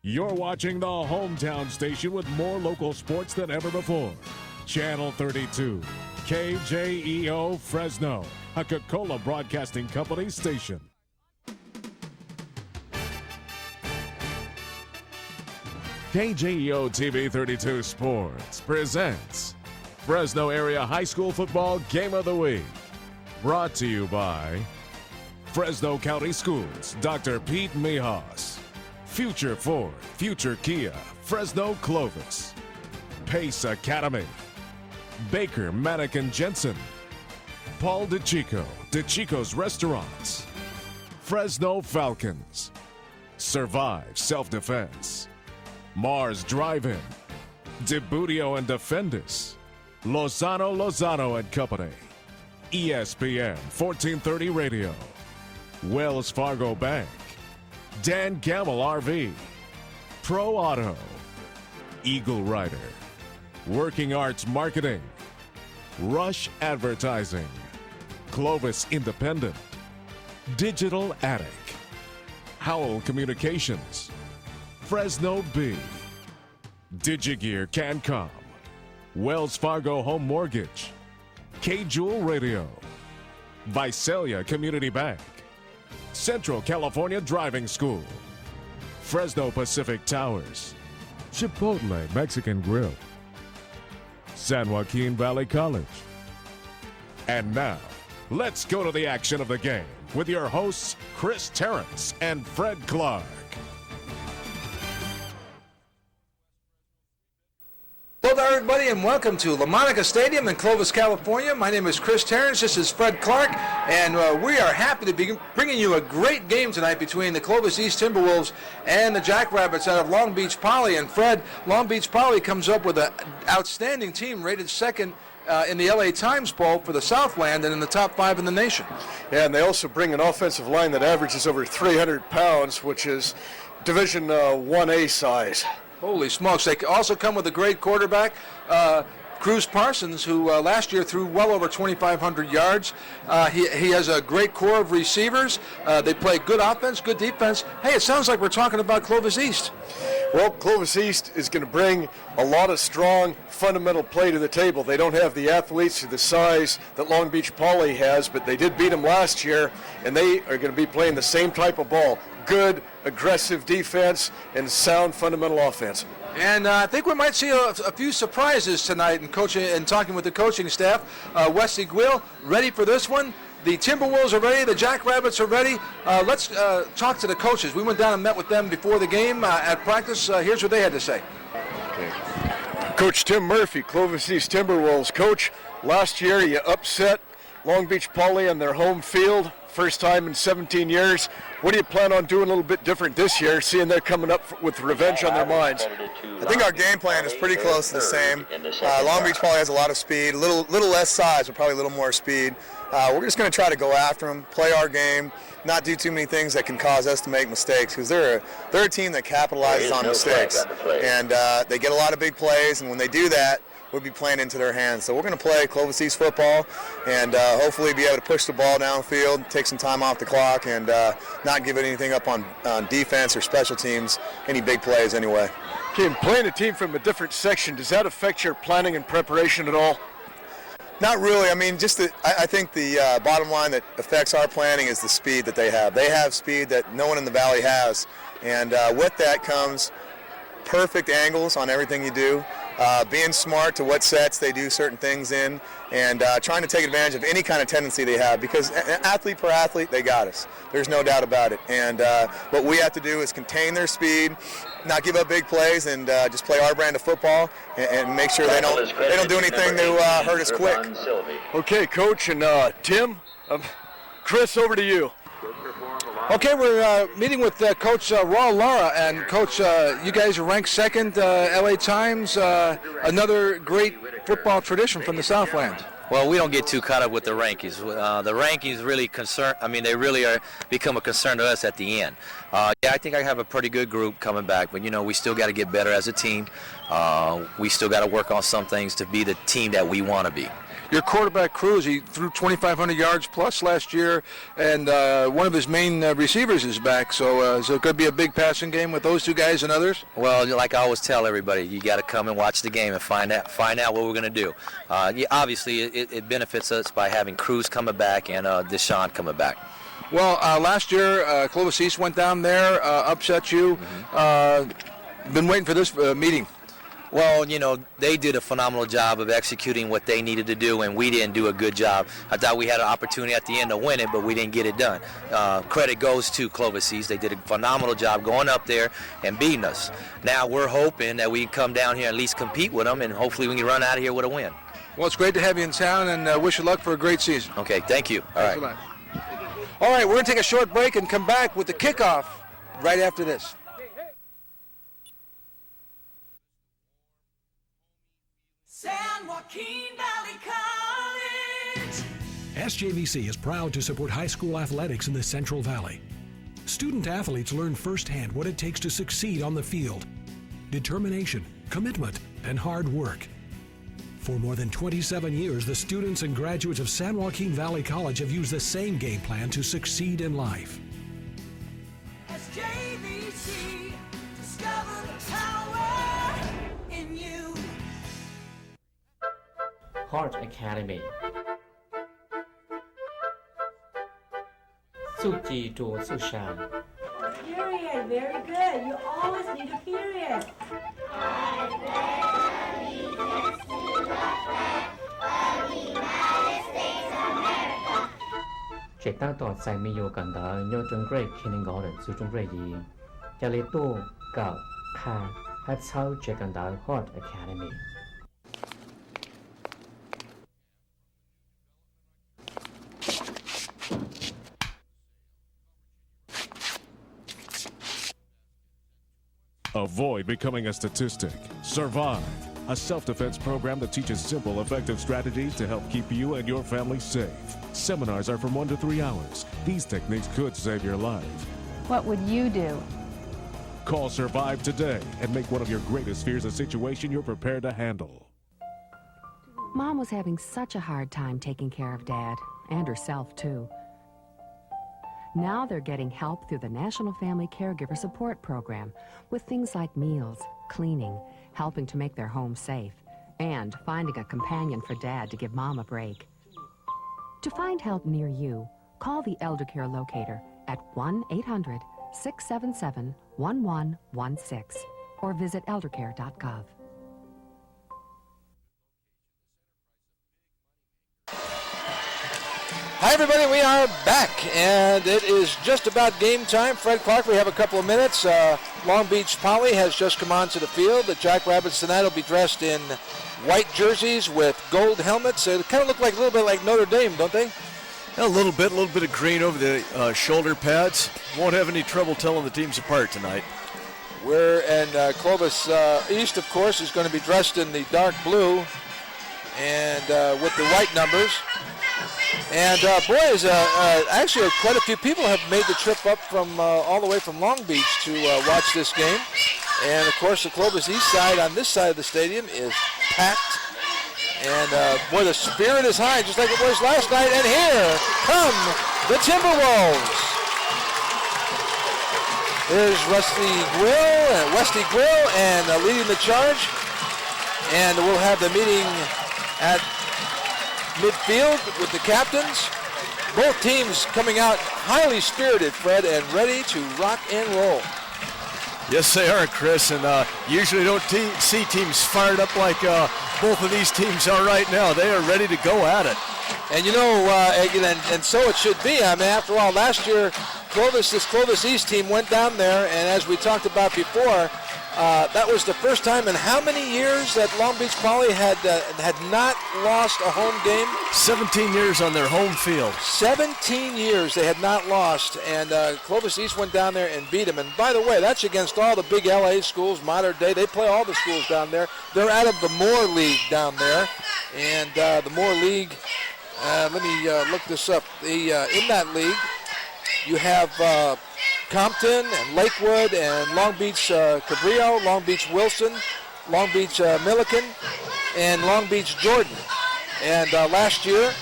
You're watching the hometown station with more local sports than ever before. Channel 32, KJEO Fresno, a Coca-Cola Broadcasting Company station. KJEO TV 32 Sports presents Fresno Area High School Football Game of the Week. Brought to you by Fresno County Schools, Dr. Pete Mijas. Future Ford, Future Kia, Fresno Clovis. Pace Academy. Baker, Mannequin Jensen. Paul DeChico, DeChico's Restaurants. Fresno Falcons. Survive Self-Defense. Mars Drive-In. DeBudio and Defendus. Lozano and Company. ESPN 1430 Radio. Wells Fargo Bank. Dan Gamble RV. Pro Auto. Eagle Rider. Working Arts Marketing. Rush Advertising. Clovis Independent. Digital Attic. Howell Communications. Fresno Bee. Digigear Cancom. Wells Fargo Home Mortgage. K-Jewel Radio. Visalia Community Bank. Central California Driving School. Fresno Pacific Towers. Chipotle Mexican Grill. San Joaquin Valley College. And now, let's go to the action of the game with your hosts, Chris Terrence and Fred Clark. Hello there, everybody, and welcome to La Monica Stadium in Clovis, California. My name is Chris Terrence. This is Fred Clark, and we are happy to be bringing you a great game tonight between the Clovis East Timberwolves and the Jackrabbits out of Long Beach Poly. And Fred, Long Beach Poly comes up with an outstanding team, rated second in the LA Times poll for the Southland and in the top 5 in the nation. Yeah, and they also bring an offensive line that averages over 300 pounds, which is Division 1A size. Holy smokes. They also come with a great quarterback, Cruz Parsons, who last year threw well over 2,500 yards. He has a great core of receivers. They play good offense, good defense. Hey, it sounds like we're talking about Clovis East. Well, Clovis East is going to bring a lot of strong fundamental play to the table. They don't have the athletes or the size that Long Beach Poly has, but they did beat them last year, and they are going to be playing the same type of ball. Good, aggressive defense and sound fundamental offense. And I think we might see a few surprises tonight in coaching and talking with the coaching staff. Wesley Guil, ready for this one? The Timberwolves are ready. The Jackrabbits are ready. Let's talk to the coaches. We went down and met with them before the game at practice. Here's what they had to say. Okay. Coach Tim Murphy, Clovis East Timberwolves. Coach, last year you upset Long Beach Poly on their home field. First time in 17 years. What do you plan on doing a little bit different this year, seeing they're coming up with revenge on their minds? I think our game plan is pretty close to the same. Long Beach Poly has a lot of speed, a little less size, but probably a little more speed. We're just going to try to go after them, play our game, not do too many things that can cause us to make mistakes, because they're a team that capitalizes on mistakes. And they get a lot of big plays, and when they do that, we'll be playing into their hands. So we're going to play Clovis East football and hopefully be able to push the ball downfield, take some time off the clock, and not give anything up on defense or special teams, any big plays anyway. Okay, and playing a team from a different section, does that affect your planning and preparation at all? Not really. I mean, I think the bottom line that affects our planning is the speed that they have. They have speed that no one in the Valley has, and with that comes perfect angles on everything you do. Being smart to what sets they do certain things in, and trying to take advantage of any kind of tendency they have, because athlete per athlete, they got us. There's no doubt about it. And what we have to do is contain their speed, not give up big plays, and just play our brand of football and make sure they don't do anything to hurt us quick. Okay, Coach, and Tim, Chris, over to you. Okay, we're meeting with Coach Raul Lara, and Coach, you guys are ranked second, LA Times, another great football tradition from the Southland. Well, we don't get too caught up with the rankings. The rankings really they really are become a concern to us at the end. Yeah, I think I have a pretty good group coming back, but we still got to get better as a team. We still got to work on some things to be the team that we want to be. your quarterback Cruz. He threw 2,500 yards plus last year, and one of his main receivers is back. So is it going to be a big passing game with those two guys and others? Well, like I always tell everybody, you got to come and watch the game and find out what we're going to do. Obviously, it benefits us by having Cruz coming back and DeSean coming back. Well, last year, Clovis East went down there, upset you. Been waiting for this meeting. Well, they did a phenomenal job of executing what they needed to do, and we didn't do a good job. I thought we had an opportunity at the end to win it, but we didn't get it done. Credit goes to Clovis East. They did a phenomenal job going up there and beating us. Now we're hoping that we can come down here and at least compete with them, and hopefully we can run out of here with a win. Well, it's great to have you in town, and wish you luck for a great season. Okay, thank you. Thanks a lot. All right, we're going to take a short break and come back with the kickoff right after this. San Joaquin Valley College. SJVC is proud to support high school athletics in the Central Valley. Student athletes learn firsthand what it takes to succeed on the field. Determination, commitment, and hard work. For more than 27 years, the students and graduates of San Joaquin Valley College have used the same game plan to succeed in life. SJVC, discover the power in you. Heart Academy สุจีโจสุชา Period. Very good. You always need a period. 直到ตอดใส่ไม่โยกันดาโยจงเกรกคินิงกอร์ดสู่จงเกรยีจะเลโต้กับคาฮัตเช้าเจกันดา Heart Academy Avoid becoming a statistic. Survive, a self-defense program that teaches simple, effective strategies to help keep you and your family safe. Seminars are from 1 to 3 hours. These techniques could save your life. What would you do? Call Survive today and make one of your greatest fears a situation you're prepared to handle. Mom was having such a hard time taking care of Dad, and herself too. Now they're getting help through the National Family Caregiver Support Program with things like meals, cleaning, helping to make their home safe, and finding a companion for Dad to give Mom a break. To find help near you, call the Elder Care Locator at 1-800-677-1116 or visit eldercare.gov. Hi, everybody. We are back, and it is just about game time. Fred Clark, we have a couple of minutes. Long Beach Poly has just come onto the field. The Jackrabbits tonight will be dressed in white jerseys with gold helmets. They kind of look like a little bit like Notre Dame, don't they? A little bit of green over the shoulder pads. Won't have any trouble telling the teams apart tonight. Clovis East, of course, is going to be dressed in the dark blue and with the white numbers. And boys, actually quite a few people have made the trip up from all the way from Long Beach to watch this game. And of course, the Clovis East side on this side of the stadium is packed. And boy, the spirit is high, just like it was last night. And here come the Timberwolves. There's Westy Grill, and leading the charge. And we'll have the meeting at midfield with the captains. Both teams coming out highly spirited, Fred, and ready to rock and roll. Yes, they are, Chris, and usually don't see teams fired up like both of these teams are right now. They are ready to go at it. And you know, and so it should be. I mean, after all, last year, this Clovis East team went down there, and as we talked about before, that was the first time in how many years that Long Beach Poly had not lost a home game? 17 years on their home field. 17 years they had not lost, and Clovis East went down there and beat them. And by the way, that's against all the big LA schools, modern day. They play all the schools down there. They're out of the Moore League down there, and the Moore League, let me look this up. In that league, you have Compton and Lakewood and Long Beach Cabrillo, Long Beach Wilson, Long Beach Milliken, and Long Beach Jordan. And last year,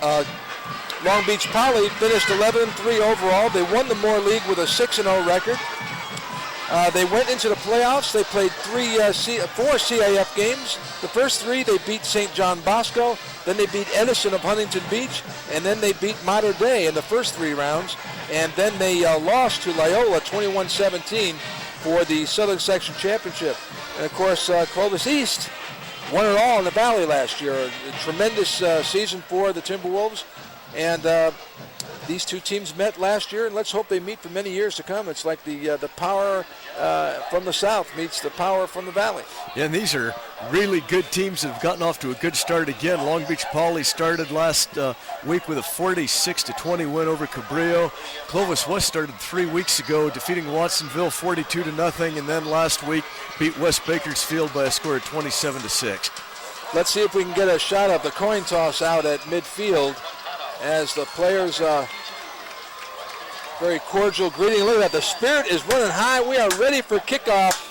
Long Beach Poly finished 11-3 overall. They won the Moore League with a 6-0 record. They went into the playoffs. They played 4 CIF games. The first 3 they beat St. John Bosco, then they beat Edison of Huntington Beach, and then they beat Mater Dei in the first 3 rounds. And then they lost to Loyola 21-17 for the Southern Section Championship. And of course, Clovis East won it all in the Valley last year. A tremendous season for the Timberwolves. And these two teams met last year, and let's hope they meet for many years to come. It's like the power from the South meets the power from the Valley. Yeah, and these are really good teams that have gotten off to a good start again. Long Beach Poly started last week with a 46-20 win over Cabrillo. Clovis West started 3 weeks ago, defeating Watsonville 42-0, and then last week beat West Bakersfield by a score of 27-6. Let's see if we can get a shot of the coin toss out at midfield as the players very cordial greeting. Look at that, the spirit is running high. We are ready for kickoff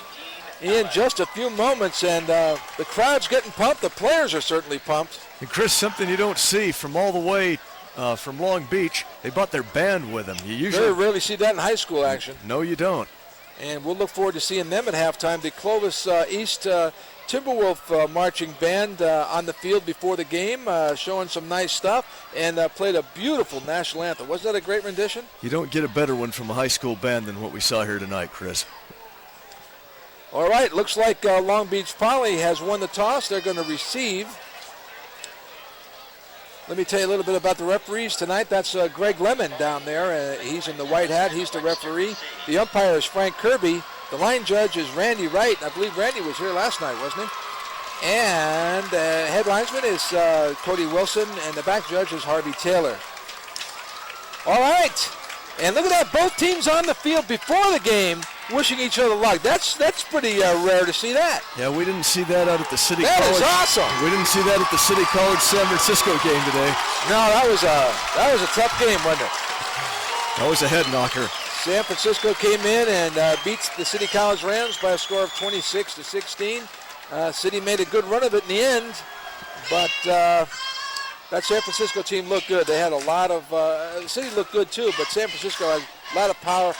in just a few moments, and the crowd's getting pumped. The players are certainly pumped. And Chris, something you don't see from all the way from Long Beach, they brought their band with them. You usually very rarely see that in high school action. No, you don't. And we'll look forward to seeing them at halftime. The Clovis East Timberwolf marching band on the field before the game, showing some nice stuff, and played a beautiful national anthem. Wasn't that a great rendition? You don't get a better one from a high school band than what we saw here tonight, Chris. All right, looks like Long Beach Poly has won the toss. They're going to receive. Let me tell you a little bit about the referees tonight. That's Greg Lemon down there. He's in the white hat. He's the referee. The umpire is Frank Kirby. The line judge is Randy Wright. I believe Randy was here last night, wasn't he? And head linesman is Cody Wilson, and the back judge is Harvey Taylor. All right. And look at that. Both teams on the field before the game wishing each other luck. That's pretty rare to see that. Yeah, we didn't see that out at the City College. College. That is awesome. We didn't see that at the City College San Francisco game today. No, that was a tough game, wasn't it? That was a head knocker. San Francisco came in and beats the City College Rams by a score of 26-16. City made a good run of it in the end, but that San Francisco team looked good. They had a lot of City looked good too, but San Francisco had a lot of power,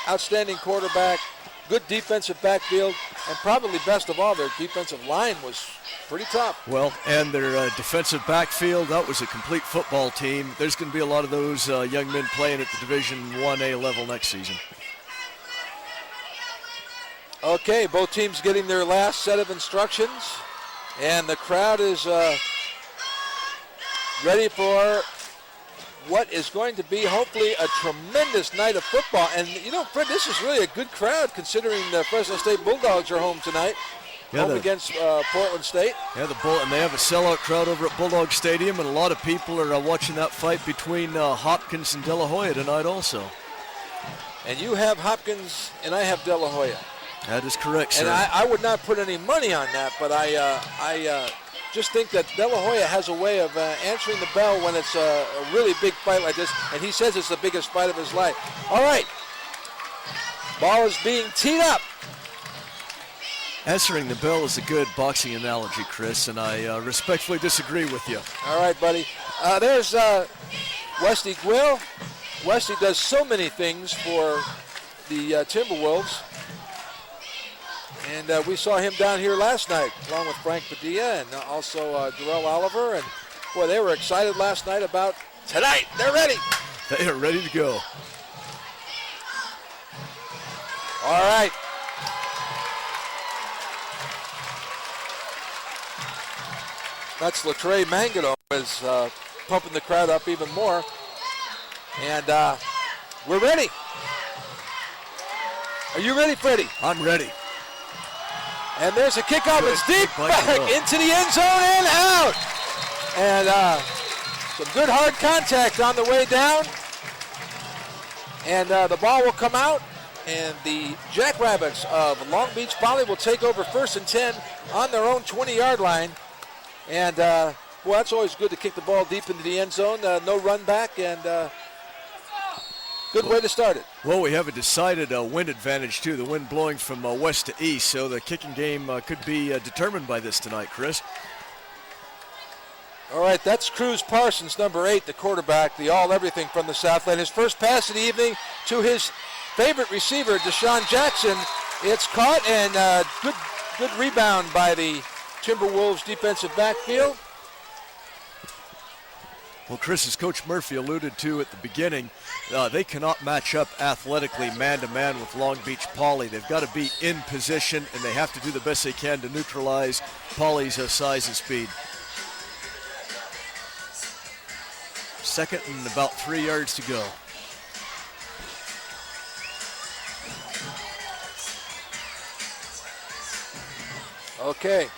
outstanding quarterback, good defensive backfield, and probably best of all, their defensive line was pretty tough. Well, and their defensive backfield, that was a complete football team. There's going to be a lot of those young men playing at the Division 1A level next season. Okay, both teams getting their last set of instructions, and the crowd is ready for what is going to be hopefully a tremendous night of football. And you know, Fred, this is really a good crowd considering the Fresno State Bulldogs are home tonight, home against Portland State. Yeah, and they have a sellout crowd over at Bulldog Stadium, and a lot of people are watching that fight between Hopkins and De La Hoya tonight also. And you have Hopkins, and I have De La Hoya. That is correct, sir. And I would not put any money on that, but I just think that De La Hoya has a way of answering the bell when it's a really big fight like this, and he says it's the biggest fight of his life. All right, ball is being teed up. Answering the bell is a good boxing analogy, Chris, and I respectfully disagree with you. All right, buddy. There's Westy Gwill. Westy does so many things for the Timberwolves. And we saw him down here last night, along with Frank Padilla and also Darrell Oliver. And, boy, they were excited last night about tonight. They're ready. They are ready to go. All right. That's Latrey Mangano is pumping the crowd up even more. And we're ready. Are you ready, Freddie? I'm ready. And there's a kickoff. It's deep back into the end zone and out. And some good hard contact on the way down. And the ball will come out. And the Jackrabbits of Long Beach Poly will take over 1st and 10 on their own 20-yard line. And, well, that's always good to kick the ball deep into the end zone. No run back, and good way to start it. Well, we have a decided wind advantage, too, the wind blowing from west to east, so the kicking game could be determined by this tonight, Chris. All right, that's Cruz Parsons, number 8, the quarterback, the all-everything from the Southland. His first pass of the evening to his favorite receiver, DeSean Jackson. It's caught, and good rebound by the Timberwolves defensive backfield. Well, Chris, as Coach Murphy alluded to at the beginning, they cannot match up athletically man-to-man with Long Beach Poly. They've got to be in position, and they have to do the best they can to neutralize Poly's size and speed. Second and about 3 yards to go. Okay,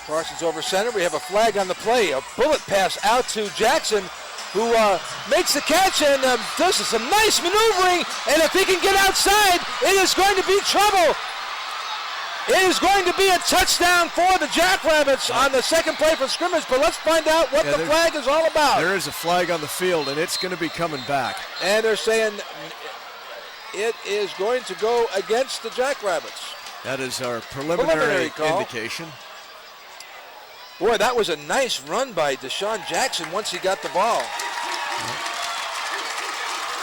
Parsons over center. We have a flag on the play. A bullet pass out to Jackson, who makes the catch and does some nice maneuvering. And if he can get outside, it is going to be trouble. It is going to be a touchdown for the Jackrabbits on the second play from scrimmage, but let's find out what the flag is all about. There is a flag on the field, and it's going to be coming back. And they're saying it is going to go against the Jackrabbits. That is our preliminary indication. Boy, that was a nice run by DeSean Jackson once he got the ball.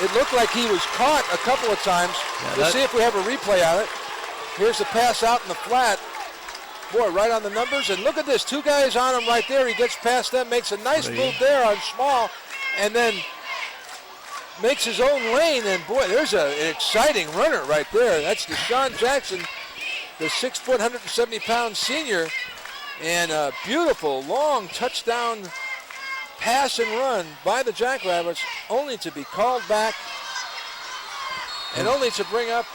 It looked like he was caught a couple of times. We'll see if we have a replay on it. Here's the pass out in the flat. Boy, right on the numbers. And look at this, 2 guys on him right there. He gets past them, makes a nice move there on Small, and then makes his own lane. And boy, there's an exciting runner right there. That's DeSean Jackson, the 6 foot, 170-pound senior. And a beautiful, long touchdown pass and run by the Jackrabbits, only to be called back and only to bring up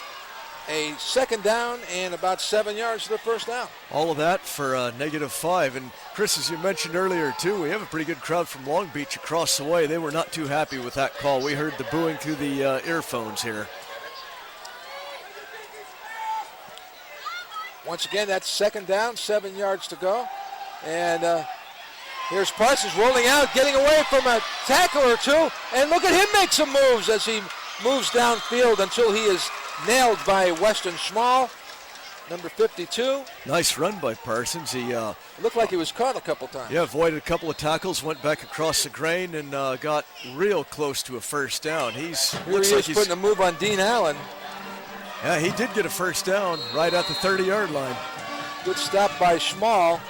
a second down and about 7 yards to the first down. All of that for -5. And Chris, as you mentioned earlier too, we have a pretty good crowd from Long Beach across the way. They were not too happy with that call. We heard the booing through the earphones here. Once again, that's second down, 7 yards to go. And here's Parsons rolling out, getting away from a tackle or two. And look at him make some moves as he moves downfield until he is nailed by Weston Small, number 52. Nice run by Parsons. He looked like he was caught a couple times. Yeah, avoided a couple of tackles, went back across the grain, and got real close to a first down. Looks like he's putting a move on Dean Allen. Yeah, he did get a first down right at the 30-yard line. Good stop by Small.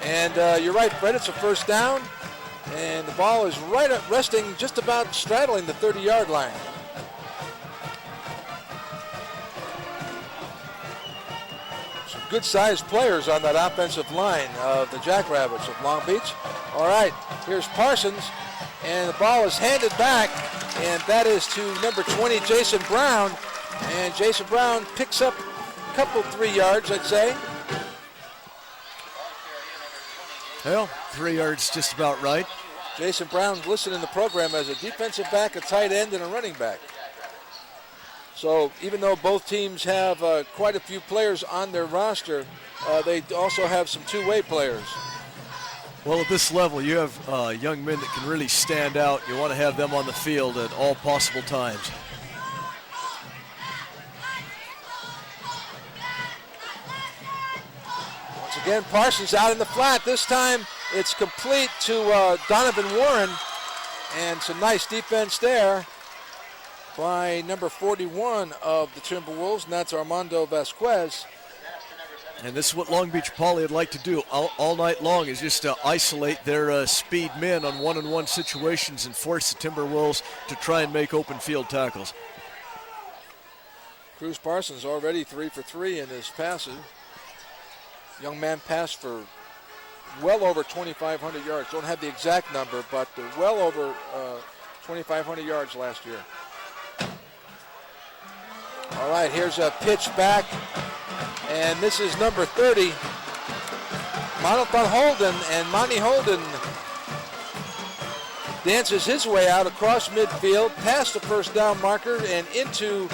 And you're right, Fred, it's a first down. And the ball is right up, resting just about straddling the 30-yard line. Some good-sized players on that offensive line of the Jackrabbits of Long Beach. All right, here's Parsons. And the ball is handed back, and that is to number 20, Jason Brown. And Jason Brown picks up a couple, 3 yards, I'd say. Well, 3 yards just about right. Jason Brown's listed in the program as a defensive back, a tight end, and a running back. So even though both teams have quite a few players on their roster, they also have some two-way players. Well, at this level, you have young men that can really stand out. You want to have them on the field at all possible times. Once again, Parsons out in the flat. This time it's complete to Donovan Warren. And some nice defense there by number 41 of the Timberwolves, and that's Armando Vasquez. And this is what Long Beach Poly would like to do all night long, is just to isolate their speed men on one-on-one situations and force the Timberwolves to try and make open field tackles. Cruz Parsons already 3 for 3 in his passes. Young man passed for well over 2,500 yards. Don't have the exact number, but well over 2,500 yards last year. All right, here's a pitch back. And this is number 30, Monathan Holden, and Monty Holden dances his way out across midfield, past the first down marker, and into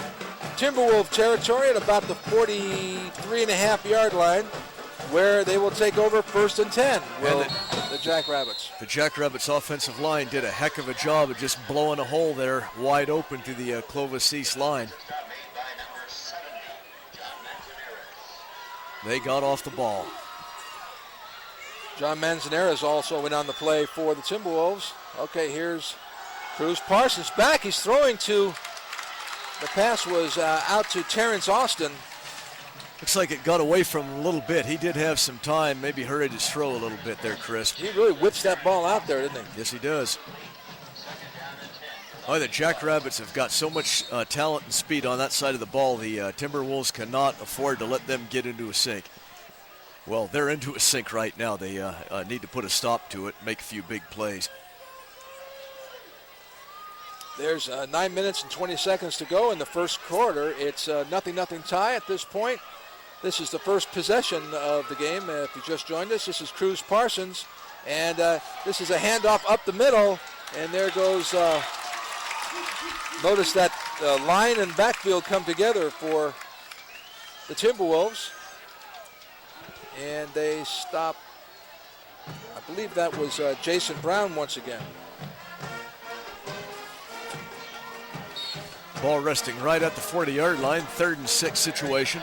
Timberwolf territory at about the 43.5-yard line, where they will take over 1st and 10, the Jackrabbits. The Jackrabbits offensive line did a heck of a job of just blowing a hole there wide open to the Clovis East line. They got off the ball. John Manzanera is also in on the play for the Timberwolves. Okay, here's Cruz Parsons back. He's throwing to, the pass was out to Terrence Austin. Looks like it got away from him a little bit. He did have some time, maybe hurried his throw a little bit there, Chris. He really whips that ball out there, didn't he? Yes, he does. Oh, the Jackrabbits have got so much talent and speed on that side of the ball. The Timberwolves cannot afford to let them get into a sink. Well, they're into a sink right now. They need to put a stop to it, make a few big plays. There's 9 minutes and 20 seconds to go in the first quarter. It's 0-0 tie at this point. This is the first possession of the game. If you just joined us, this is Cruz Parsons. And this is a handoff up the middle. And there goes, notice that line and backfield come together for the Timberwolves. And they stop, I believe that was Jason Brown once again. Ball resting right at the 40-yard line, 3rd and 6 situation.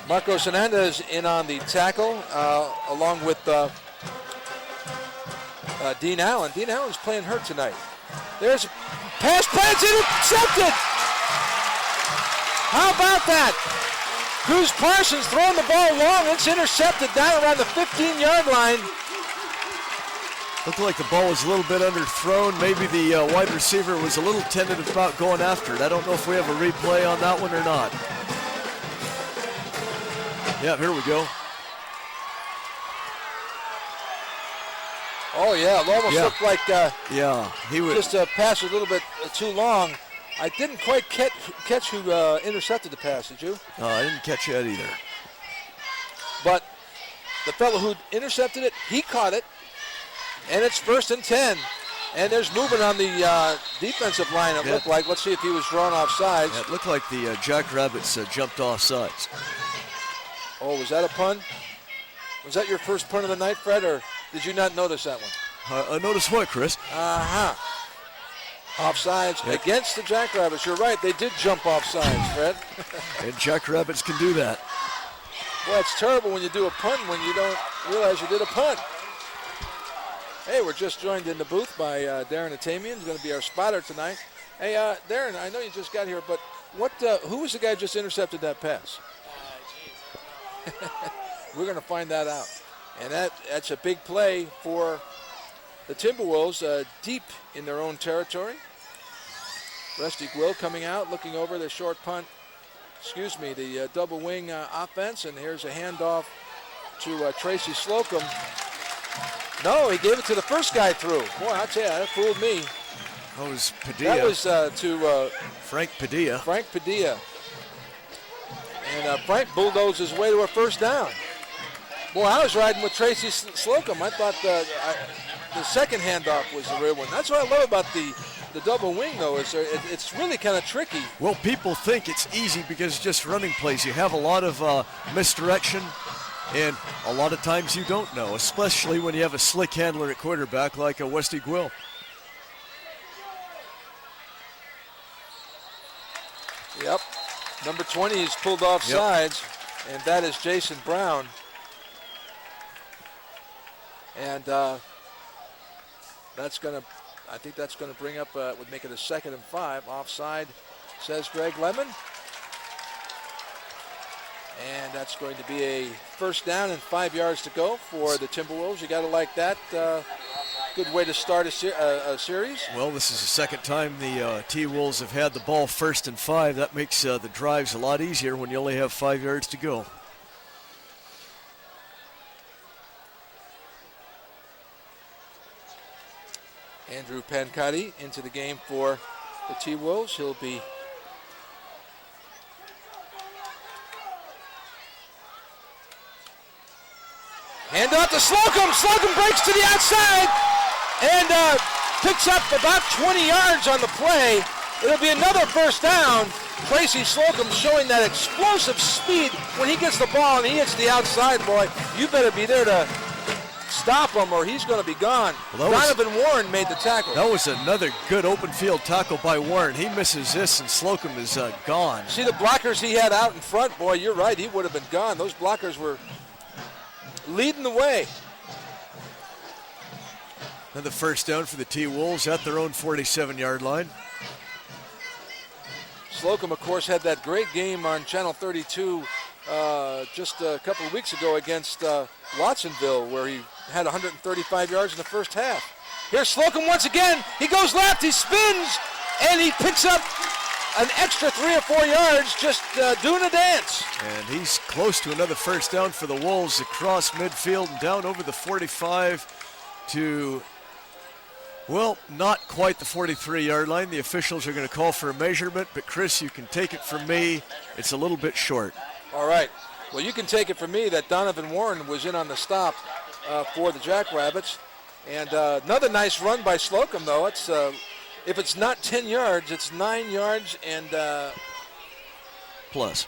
Marcos Hernandez in on the tackle, along with Dean Allen. Dean Allen's playing hurt tonight. There's a pass, intercepted! How about that? Cruz Parsons throwing the ball long. It's intercepted down around the 15-yard line. Looked like the ball was a little bit underthrown. Maybe the wide receiver was a little tentative about going after it. I don't know if we have a replay on that one or not. Yeah, here we go. Oh, yeah, it almost looked like he was just a pass a little bit too long. I didn't quite catch who intercepted the pass, did you? No, I didn't catch that either. But the fellow who intercepted it, he caught it, and it's 1st and 10. And there's movement on the defensive line, it looked like. Let's see if he was drawn off sides. Yeah, it looked like the Jackrabbits jumped off sides. Oh, was that a pun? Was that your first pun of the night, Fred, or did you not notice that one? I noticed what, Chris? Uh-huh. Offsides against the Jackrabbits. You're right, they did jump offsides, Fred. And Jackrabbits can do that. Well, it's terrible when you do a pun when you don't realize you did a pun. Hey, we're just joined in the booth by Darren Atamian. He's going to be our spotter tonight. Hey, Darren, I know you just got here, but who was the guy who just intercepted that pass? We're going to find that out. And that's a big play for the Timberwolves, deep in their own territory. Rusty Gwill coming out, looking over the short punt, the double wing offense. And here's a handoff to Tracy Slocum. No, he gave it to the first guy through. Boy, I'll tell you, that fooled me. That was Padilla. That was to Frank Padilla. Frank Padilla. And Frank bulldozed his way to a first down. Boy, I was riding with Tracy Slocum. I thought the second handoff was the real one. That's what I love about the double wing, though, is it's really kind of tricky. Well, people think it's easy because it's just running plays. You have a lot of misdirection, and a lot of times you don't know, especially when you have a slick handler at quarterback like a Westy Gwill. Yep. Number 20 is pulled off sides, and that is Jason Brown. And I think that's going to bring up, would make it a 2nd and 5. Offside, says Greg Lemon. And that's going to be a first down and 5 yards to go for the Timberwolves. You got to like that. Good way to start a series. Well, this is the second time the T-Wolves have had the ball 1st and 5. That makes the drives a lot easier when you only have 5 yards to go. Andrew Pancotti into the game for the T-Wolves. He'll be hand off to Slocum. Slocum breaks to the outside and picks up about 20 yards on the play. It'll be another first down. Tracy Slocum showing that explosive speed when he gets the ball and he hits the outside, boy. You better be there to stop him or he's going to be gone. Well, Donovan Warren made the tackle. That was another good open field tackle by Warren. He misses this, and Slocum is gone. See the blockers he had out in front? Boy, you're right. He would have been gone. Those blockers were leading the way. Another first down for the T-Wolves at their own 47-yard line. Slocum, of course, had that great game on Channel 32 just a couple of weeks ago against Watsonville, where he had 135 yards in the first half. Here's Slocum once again. He goes left, he spins, and he picks up an extra 3 or 4 yards just doing a dance. And he's close to another first down for the Wolves across midfield and down over the 45 to, well, not quite the 43-yard line. The officials are going to call for a measurement, but Chris, you can take it from me. It's a little bit short. All right. Well, you can take it from me that Donovan Warren was in on the stop for the Jackrabbits. And another nice run by Slocum, though. It's if it's not 10 yards, it's 9 yards and plus.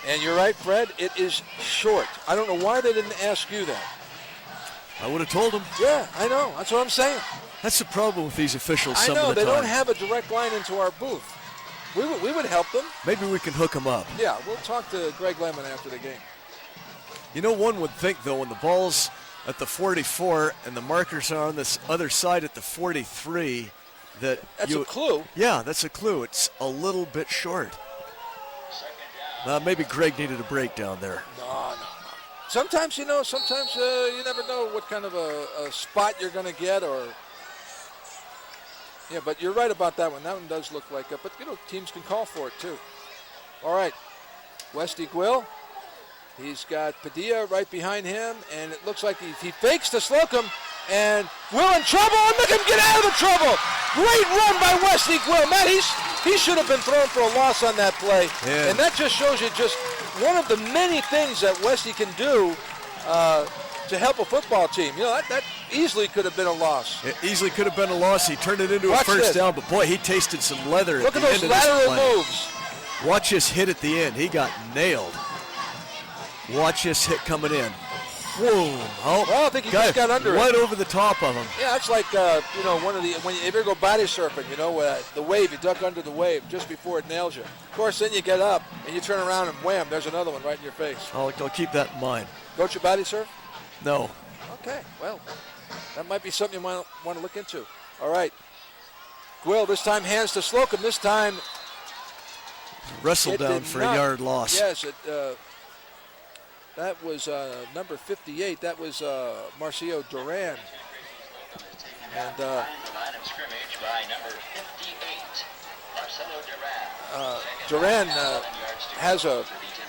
And you're right, Fred, it is short. I don't know why they didn't ask you that. I would have told them. Yeah, I know. That's what I'm saying. That's the problem with these officials I some know. of the They time. don't have a direct line into our booth. We would help them. Maybe we can hook them up. Yeah, we'll talk to Greg Lemon after the game. You know, one would think, though, when the ball's at the 44 and the markers are on this other side at the 43, that that's a clue. Yeah, that's a clue. It's a little bit short. Maybe Greg needed a breakdown there. No. Sometimes, you never know what kind of a spot you're going to get or... Yeah, but you're right about that one. That one does look like it. But, teams can call for it, too. All right. Westy Quill. He's got Padilla right behind him, and it looks like he fakes to Slocum, and Will in trouble, and look him get out of the trouble. Great run by Westy Quill. Matt, he should have been thrown for a loss on that play, and that just shows you just one of the many things that Westy can do to help a football team. That easily could have been a loss. It easily could have been a loss. He turned it into a first down, but boy, he tasted some leather Look at at the those end of this lateral play. moves. Watch this hit at the end. He got nailed. Watch this hit coming in. Whoa. Well, I think he just got under it. Right over the top of him. Yeah, it's like, one of the, when you ever go body surfing, the wave, you duck under the wave just before it nails you. Of course, then you get up and you turn around and wham, there's another one right in your face. I'll keep that in mind. Don't you body surf? No. Okay, well, that might be something you want to look into. All right. Quill, this time hands to Slocum. This time. Wrestled down for a yard loss. Yes, that was number 58. That was Marcio Duran. And Duran has a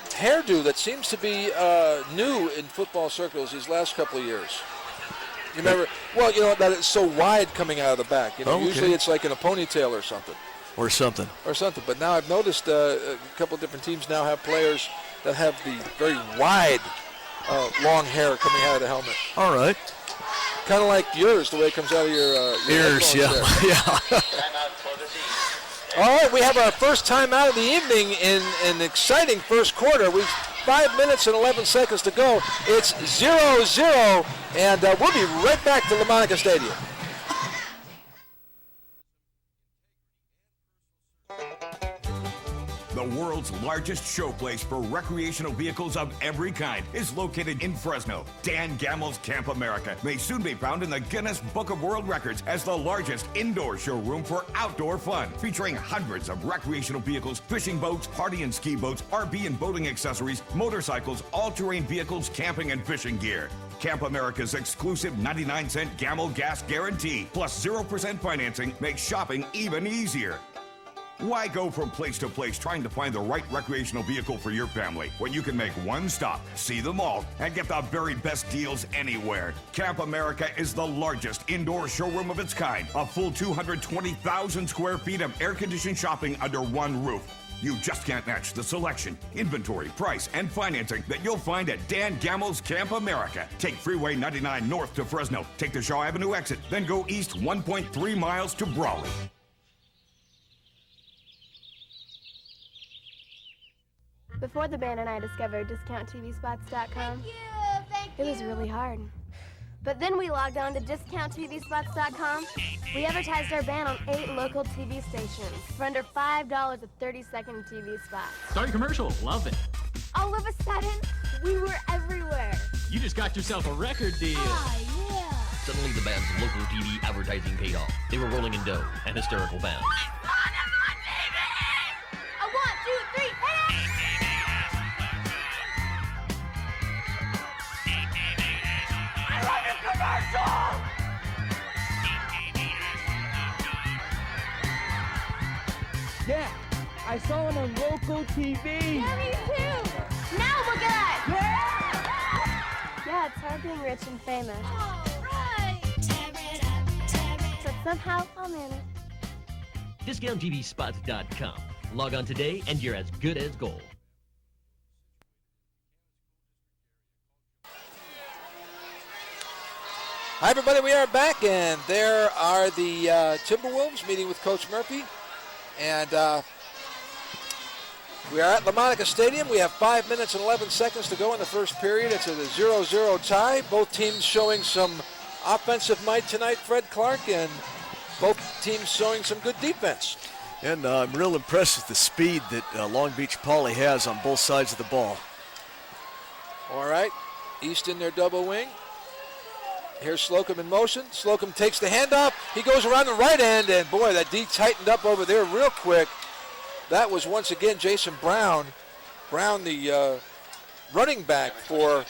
hairdo that seems to be new in football circles these last couple of years. You remember? Well, that it's so wide coming out of the back. Usually it's like in a ponytail or something. Or something. But now I've noticed a couple of different teams now have players that have the very wide, long hair coming out of the helmet. All right. Kind of like yours, the way it comes out of your ears. Yeah. Yeah. All right, we have our first timeout of the evening in an exciting first quarter. We've 5 minutes and 11 seconds to go. It's 0-0, and we'll be right back to LaMonica Stadium. The world's largest showplace for recreational vehicles of every kind is located in Fresno. Dan Gammel's Camp America may soon be found in the Guinness Book of World Records as the largest indoor showroom for outdoor fun, featuring hundreds of recreational vehicles, fishing boats, party and ski boats, RV and boating accessories, motorcycles, all-terrain vehicles, camping and fishing gear. Camp America's exclusive 99-cent Gammel gas guarantee plus 0% financing makes shopping even easier. Why go from place to place trying to find the right recreational vehicle for your family when you can make one stop, see them all, and get the very best deals anywhere? Camp America is the largest indoor showroom of its kind. A full 220,000 square feet of air-conditioned shopping under one roof. You just can't match the selection, inventory, price, and financing that you'll find at Dan Gammel's Camp America. Take Freeway 99 north to Fresno. Take the Shaw Avenue exit, then go east 1.3 miles to Brawley. Before the band and I discovered DiscountTVSpots.com, it was really hard. But then we logged on to DiscountTVSpots.com. We advertised our band on 8 local TV stations for under $5 a 30-second TV spot. Start your commercial. Love it. All of a sudden, we were everywhere. You just got yourself a record deal. Yeah. Suddenly the band's local TV advertising paid off. They were rolling in dough, an hysterical band. A 1, 2, 3, hit it! I love your commercial! Yeah, I saw him on local TV. Yeah, me too. Now look at us. Yeah, it's hard being rich and famous. All right. But somehow I'll manage. DiscountTVSpots.com. Log on today and you're as good as gold. Hi, everybody. We are back, and there are the Timberwolves meeting with Coach Murphy. And we are at LaMonica Stadium. We have 5 minutes and 11 seconds to go in the first period. It's a 0-0 tie. Both teams showing some offensive might tonight, Fred Clark, and both teams showing some good defense. And I'm real impressed with the speed that Long Beach Poly has on both sides of the ball. All right, East in their double wing. Here's Slocum in motion. Slocum takes the handoff. He goes around the right end, and boy, that D tightened up over there real quick. That was once again Jason Brown. Brown, the running back for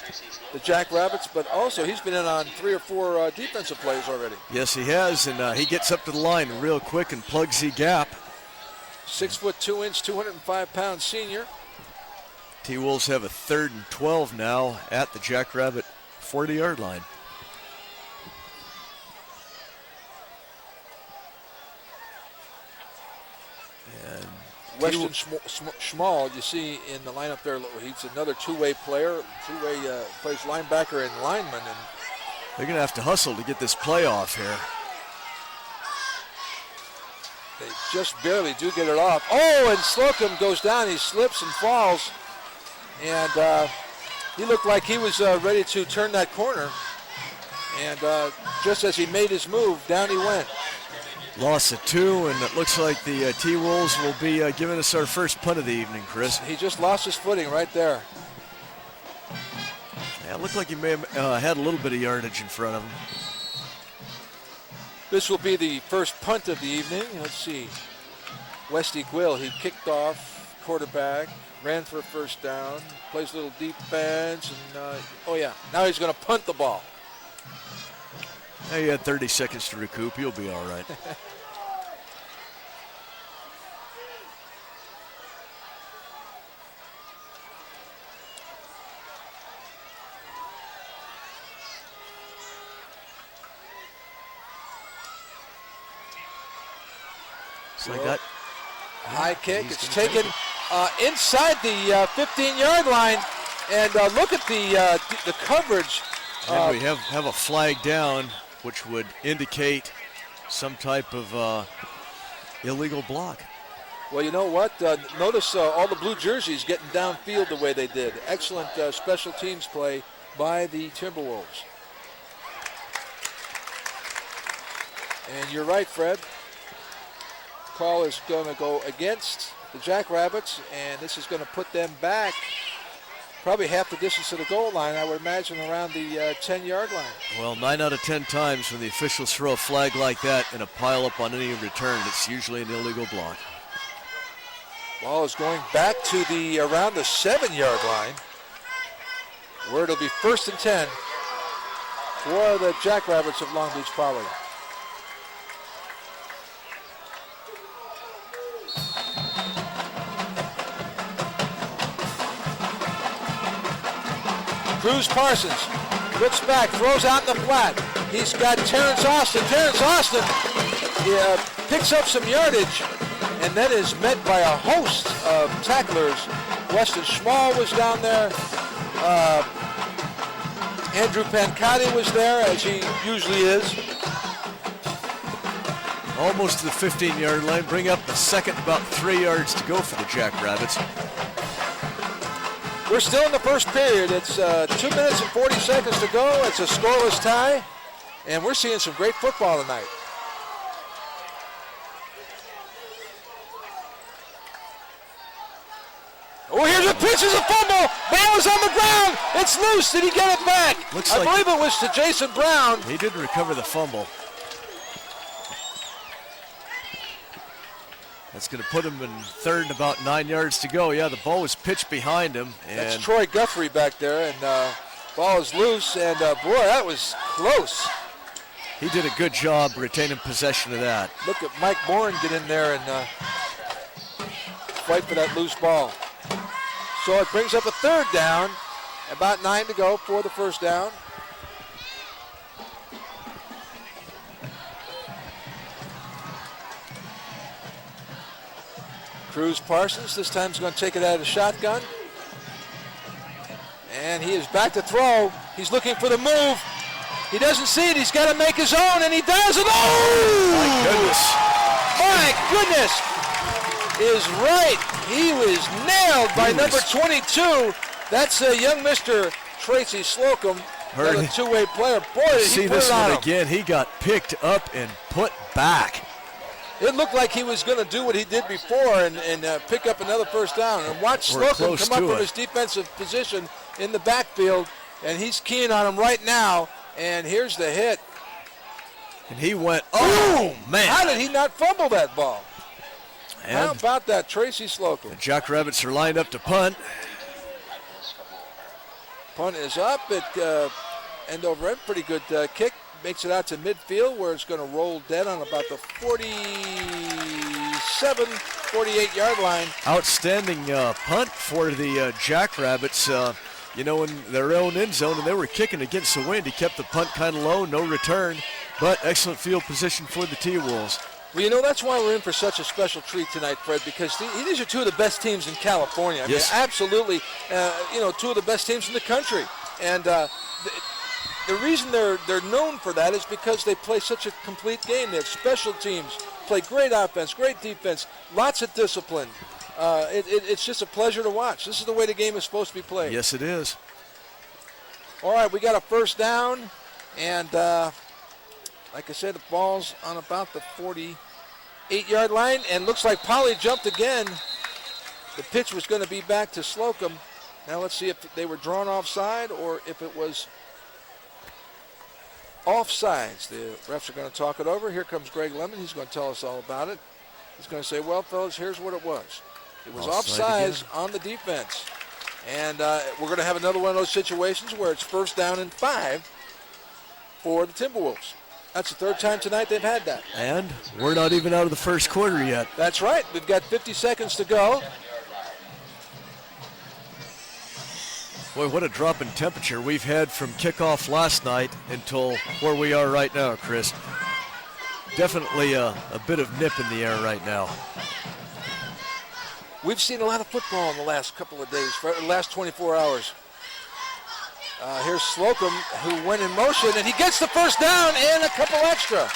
the Jackrabbits, but also he's been in on 3 or 4 defensive plays already. Yes, he has, and he gets up to the line real quick and plugs the gap. 6 foot 2 inch, 205-pound senior. T-Wolves have a 3rd and 12 now at the Jackrabbit 40-yard line. Weston Schmall, you see in the lineup there, he's another two-way player, plays linebacker and lineman. And they're going to have to hustle to get this play off here. They just barely do get it off. Oh, and Slocum goes down. He slips and falls. And he looked like he was ready to turn that corner. And just as he made his move, down he went. Loss of 2, and it looks like the T-Wolves will be giving us our first punt of the evening, Chris. He just lost his footing right there. Yeah, it looked like he may have had a little bit of yardage in front of him. This will be the first punt of the evening. Let's see. Westy Quill, he kicked off, quarterback, ran for a first down, plays a little defense, and oh yeah, now he's going to punt the ball. Now you had 30 seconds to recoup. You'll be all right. So I got high kick. It's taken inside the 15-yard line, and look at the coverage. And we have a flag down, which would indicate some type of illegal block. Well, you know what? Notice all the blue jerseys getting downfield the way they did. Excellent special teams play by the Timberwolves. And you're right, Fred. Call is going to go against the Jackrabbits, and this is going to put them back probably half the distance to the goal line, I would imagine around the 10-yard line. Well, 9 out of 10 times when the officials throw a flag like that in a pile-up on any return, it's usually an illegal block. Ball is going back to the around the 7-yard line, where it'll be 1st and 10 for the Jackrabbits of Long Beach Poly. Cruz Parsons looks back, throws out in the flat. He's got Terrence Austin. Terrence Austin picks up some yardage and then is met by a host of tacklers. Weston Schmall was down there. Andrew Pancotti was there, as he usually is. Almost to the 15-yard line. Bring up the second, about 3 yards to go for the Jackrabbits. We're still in the first period. It's 2 minutes and 40 seconds to go. It's a scoreless tie, and we're seeing some great football tonight. Oh, here's a pitch, it's a fumble. Ball is on the ground. It's loose. Did he get it back? I believe it was to Jason Brown. He did recover the fumble. That's going to put him in third and about 9 yards to go. Yeah, the ball was pitched behind him. And that's Troy Guthrie back there, and ball is loose, and boy, that was close. He did a good job retaining possession of that. Look at Mike Bourne get in there and fight for that loose ball. So it brings up a third down, about 9 to go for the first down. Cruz Parsons this time is going to take it out of the shotgun. And he is back to throw. He's looking for the move. He doesn't see it. He's got to make his own, and he does. And oh! My goodness is right. He was nailed by number 22. That's young Mr. Tracy Slocum. Another two-way player. Boy, did see he put this it on one him. again. He got picked up and put back. It looked like he was going to do what he did before and pick up another first down. And watch Slocum come up from his defensive position in the backfield, and he's keying on him right now. And here's the hit. And he went, oh, man. How did he not fumble that ball? And how about that, Tracy Slocum? The Jackrabbits are lined up to punt. Punt is up at end over end. Pretty good kick. Makes it out to midfield where it's going to roll dead on about the 47, 48-yard line. Outstanding punt for the Jackrabbits, in their own end zone, and they were kicking against the wind. He kept the punt kind of low, no return, but excellent field position for the T-Wolves. Well, that's why we're in for such a special treat tonight, Fred, because these are two of the best teams in California. I mean, absolutely, two of the best teams in the country. And the reason they're known for that is because they play such a complete game. They have special teams, play great offense, great defense, lots of discipline. It's just a pleasure to watch. This is the way the game is supposed to be played. Yes, it is. All right, we got a first down, and like I said, the ball's on about the 48-yard line, and looks like Polly jumped again. The pitch was going to be back to Slocum. Now let's see if they were drawn offside or if it was offsides. The refs are going to talk it over. Here comes Greg Lemon. He's going to tell us all about it. He's going to say, well, fellas, here's what it was. It was offsides on the defense. And we're going to have another one of those situations where it's first down and 5 for the Timberwolves. That's the third time tonight they've had that. And we're not even out of the first quarter yet. That's right. We've got 50 seconds to go. Boy, what a drop in temperature we've had from kickoff last night until where we are right now, Chris. Definitely a bit of nip in the air right now. We've seen a lot of football in the last couple of days, for the last 24 hours. Here's Slocum, who went in motion, and he gets the first down and a couple extra.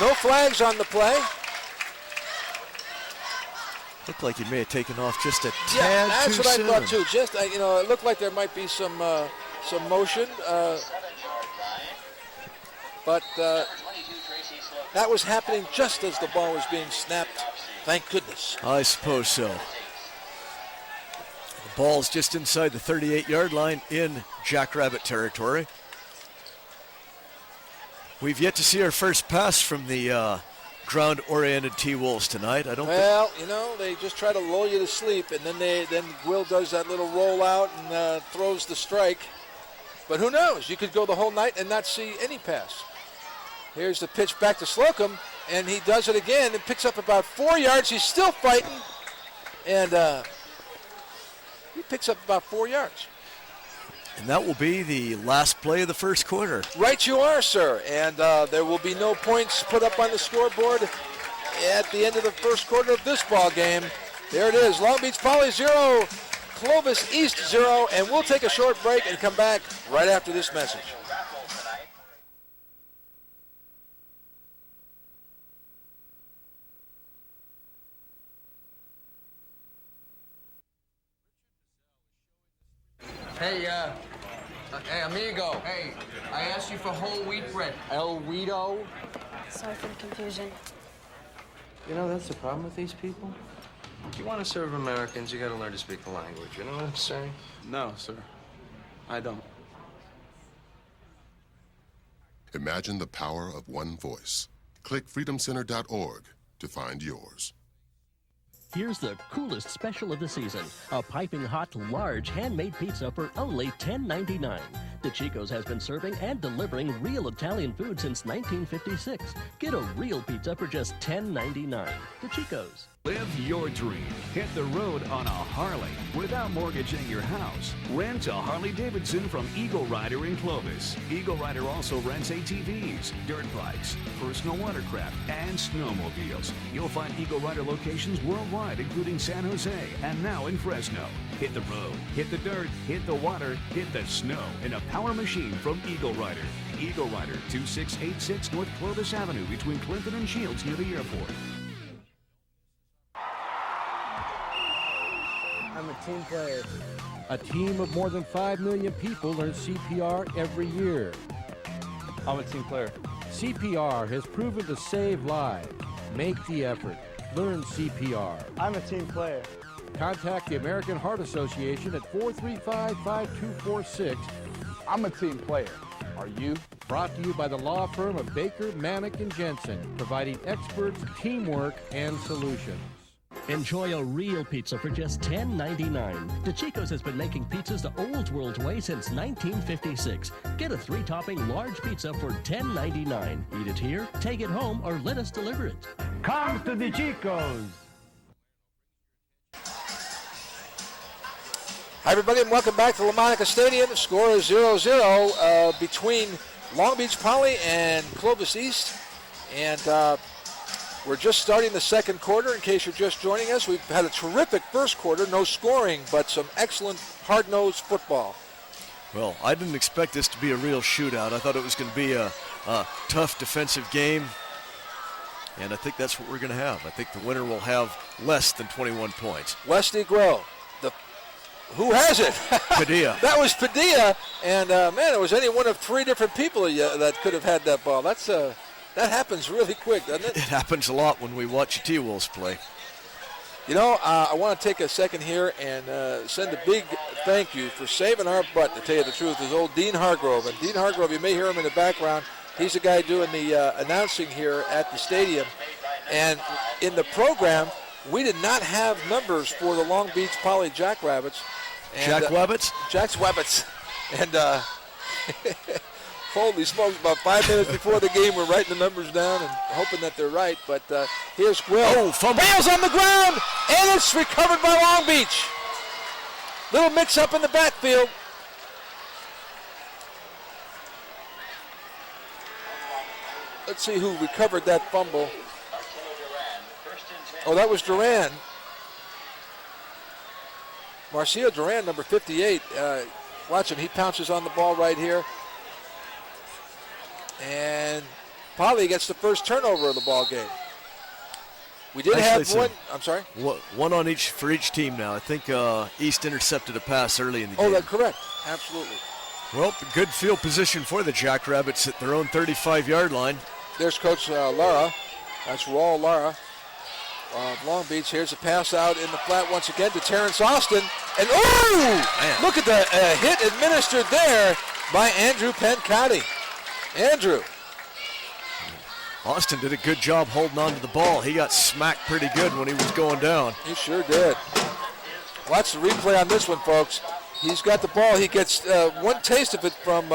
No flags on the play. Looked like he may have taken off just a tad Yeah, that's too what soon. I thought too. Just it looked like there might be some motion, but that was happening just as the ball was being snapped. Thank goodness. I suppose so. The ball's just inside the 38-yard line in Jackrabbit territory. We've yet to see our first pass from the ground-oriented T-Wolves tonight. Well, they just try to lull you to sleep, and then Will does that little rollout and throws the strike. But who knows? You could go the whole night and not see any pass. Here's the pitch back to Slocum, and he does it again and picks up about 4 yards. He's still fighting, and he picks up about 4 yards. And that will be the last play of the first quarter. Right you are, sir. And there will be no points put up on the scoreboard at the end of the first quarter of this ball game. There it is. Long Beach Poly 0, Clovis East 0. And we'll take a short break and come back right after this message. Hey, amigo. Hey, I asked you for whole wheat bread. El Guido. Sorry for the confusion. You know, that's the problem with these people. If you want to serve Americans, you got to learn to speak the language. You know what I'm saying? No, sir. I don't. Imagine the power of one voice. Click freedomcenter.org to find yours. Here's the coolest special of the season. A piping hot, large, handmade pizza for only $10.99. DeChico's has been serving and delivering real Italian food since 1956. Get a real pizza for just $10.99. DeChico's. Live your dream. Hit the road on a Harley without mortgaging your house. Rent a Harley-Davidson from Eagle Rider in Clovis. Eagle Rider also rents ATVs, dirt bikes, personal watercraft, and snowmobiles. You'll find Eagle Rider locations worldwide, including San Jose and now in Fresno. Hit the road, hit the dirt, hit the water, hit the snow in a power machine from Eagle Rider. Eagle Rider, 2686 North Clovis Avenue between Clinton and Shields near the airport. I'm a team player. A team of more than 5 million people learn CPR every year. I'm a team player. CPR has proven to save lives. Make the effort. Learn CPR. I'm a team player. Contact the American Heart Association at 435-5246. I'm a team player. Are you? Brought to you by the law firm of Baker, Manick & Jensen, providing experts, teamwork, and solutions. Enjoy a real pizza for just $10.99. DeChico's has been making pizzas the old world way since 1956. Get a 3-topping large pizza for $10.99. Eat it here, take it home, or let us deliver it. Come to DeChico's. Hi, everybody, and welcome back to LaMonica Stadium. The score is 0-0 between Long Beach Poly and Clovis East. And we're just starting the second quarter. In case you're just joining us, we've had a terrific first quarter, no scoring, but some excellent hard-nosed football. Well, I didn't expect this to be a real shootout. I thought it was going to be a tough defensive game, and I think that's what we're going to have. I think the winner will have less than 21 points. Westy Grow. Who has it? Padilla. That was Padilla, and man, it was any one of 3 different people that could have had that ball. That happens really quick, doesn't it? It happens a lot when we watch T-Wolves play. You know, I want to take a second here and send a big thank you for saving our butt, to tell you the truth, is old Dean Hargrove. And Dean Hargrove, you may hear him in the background. He's the guy doing the announcing here at the stadium. And in the program, we did not have numbers for the Long Beach Poly Jackrabbits. Jackrabbits? Jackrabbits. And holy smokes, about 5 minutes before the game, we're writing the numbers down and hoping that they're right. But here's Will. Oh, fumble. Bale's on the ground, and it's recovered by Long Beach. Little mix-up in the backfield. Let's see who recovered that fumble. Oh, that was Duran. Marcio Duran, number 58. Watch him. He pounces on the ball right here. And Poly gets the first turnover of the ball game. We did have one. I'm sorry? One on each for each team now. I think East intercepted a pass early in the game. Oh, that's correct. Absolutely. Well, good field position for the Jackrabbits at their own 35-yard line. There's Coach Lara. That's Raul Lara of Long Beach. Here's a pass out in the flat once again to Terrence Austin. And look at the hit administered there by Andrew Pencotti. Andrew. Austin did a good job holding on to the ball. He got smacked pretty good when he was going down. He sure did. Watch the replay on this one, folks. He's got the ball. He gets one taste of it from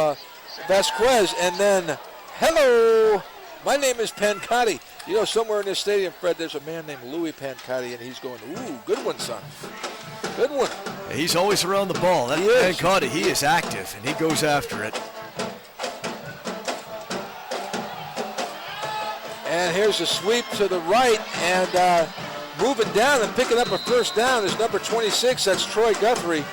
Vasquez, and then, hello, my name is Pencotti. You know, somewhere in this stadium, Fred, there's a man named Louis Pencotti, and he's going, ooh, good one, son. Good one. He's always around the ball. That Pencotti, he is active, and he goes after it. And here's a sweep to the right, and moving down and picking up a first down is number 26. That's Troy Guthrie.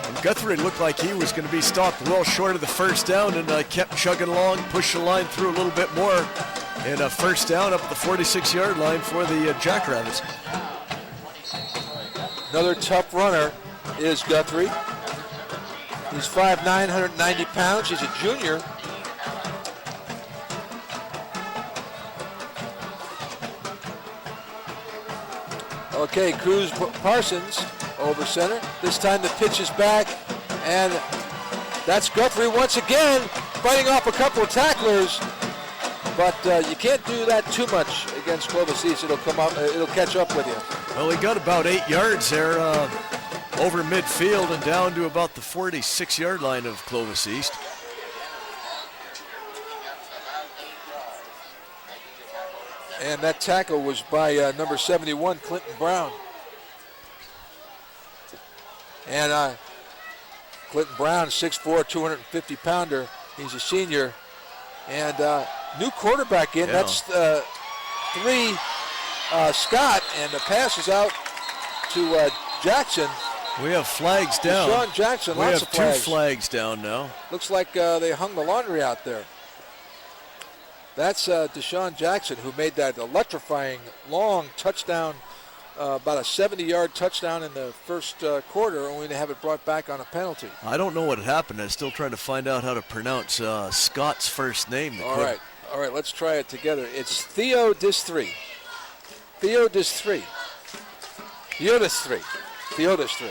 And Guthrie looked like he was going to be stopped well short of the first down, and kept chugging along, pushed the line through a little bit more, and a first down up at the 46-yard line for the Jackrabbits. Another tough runner is Guthrie. He's 5'9", 190 pounds. He's a junior. Okay, Cruz Parsons over center. This time the pitch is back, and that's Guthrie once again, fighting off a couple of tacklers. But you can't do that too much against Clovis East. It'll come up. It'll catch up with you. Well, he got about 8 yards there over midfield and down to about the 46-yard line of Clovis East. And that tackle was by number 71, Clinton Brown. And Clinton Brown, 6'4", 250-pounder. He's a senior. And new quarterback in. Yeah. That's 3 Scott. And the pass is out to Jackson. We have flags down. DeSean Jackson, we lots have of flags. 2 flags down now. Looks like they hung the laundry out there. That's DeSean Jackson, who made that electrifying long touchdown, about a 70-yard touchdown in the first quarter, only to have it brought back on a penalty. I don't know what happened. I'm still trying to find out how to pronounce Scott's first name. All right, let's try it together. It's Theodis 3. Theodis 3. Theodis 3. Theodis 3.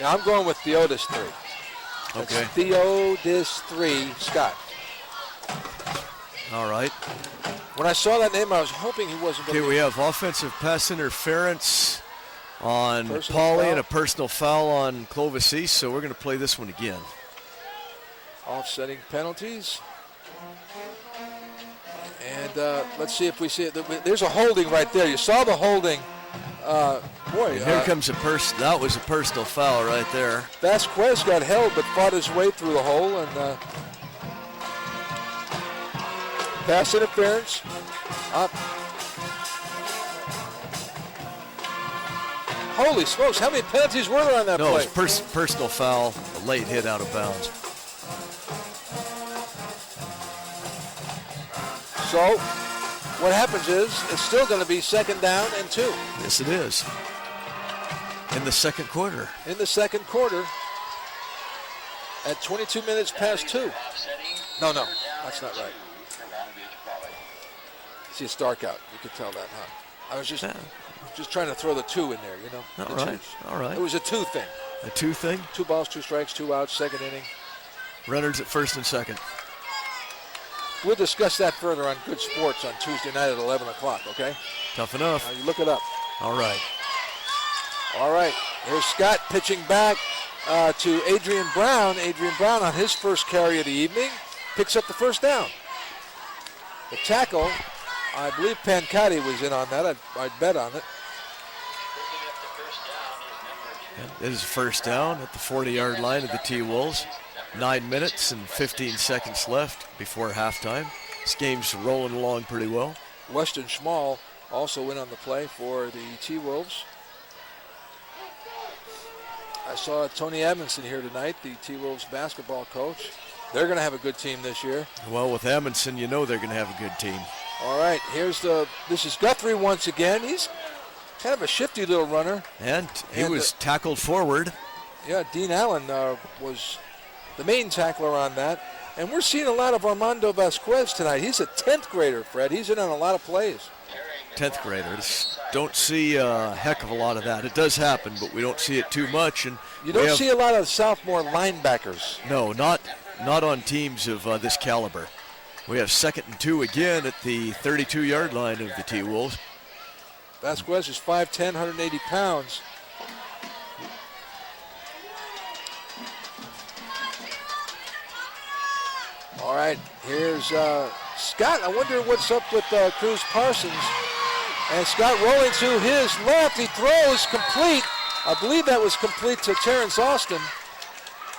Now I'm going with Theodis 3. That's Okay. Theodis 3 Scott. All right. When I saw that name, I was hoping he wasn't going Okay, to we have offensive pass interference on Personal Pauly foul. and a personal foul on Clovis East, so we're going to play this one again. Offsetting penalties. And let's see if we see it. There's a holding right there. You saw the holding. And here comes that was a personal foul right there. Vasquez got held but fought his way through the hole. And pass interference. Up. Holy smokes, how many penalties were there on that No, play? it's personal foul, a late hit out of bounds. So, what happens is, it's still going to be 2nd down and 2. Yes, it is. In the second quarter. In the second quarter, at 22 minutes past 2. No, that's not right. See, it's dark out. You could tell that, huh? I was just trying to throw the 2 in there, you know. All The right, twos. all right. It was a 2 thing. A 2 thing? 2 balls, 2 strikes, 2 outs, 2nd inning. Runners at first and second. We'll discuss that further on Good Sports on Tuesday night at 11 o'clock, okay? Tough enough. Now you look it up. All right. All right. Here's Scott pitching back to Adrian Brown. Adrian Brown on his first carry of the evening picks up the first down. The tackle, I believe Pancati was in on that. I'd bet on it. It is first down at the 40-yard line of the T-Wolves. 9 minutes and 15 seconds left before halftime. This game's rolling along pretty well. Weston Schmall also in on the play for the T-Wolves. I saw Tony Edmondson here tonight, the T-Wolves basketball coach. They're going to have a good team this year. Well, with Amundsen, you know they're going to have a good team. All right, this is Guthrie once again. He's kind of a shifty little runner. And he was tackled forward. Yeah, Dean Allen was the main tackler on that. And we're seeing a lot of Armando Vasquez tonight. He's a 10th grader, Fred. He's in on a lot of plays. 10th graders. Don't see a heck of a lot of that. It does happen, but we don't see it too much. And you don't see a lot of sophomore linebackers. No, not on teams of this caliber. We have 2nd and 2 again at the 32-yard line of the T-Wolves. Vasquez is 5'10", 180 pounds. All right, here's Scott. I wonder what's up with Cruz Parsons. And Scott rolling to his left. He throws complete. I believe that was complete to Terrence Austin.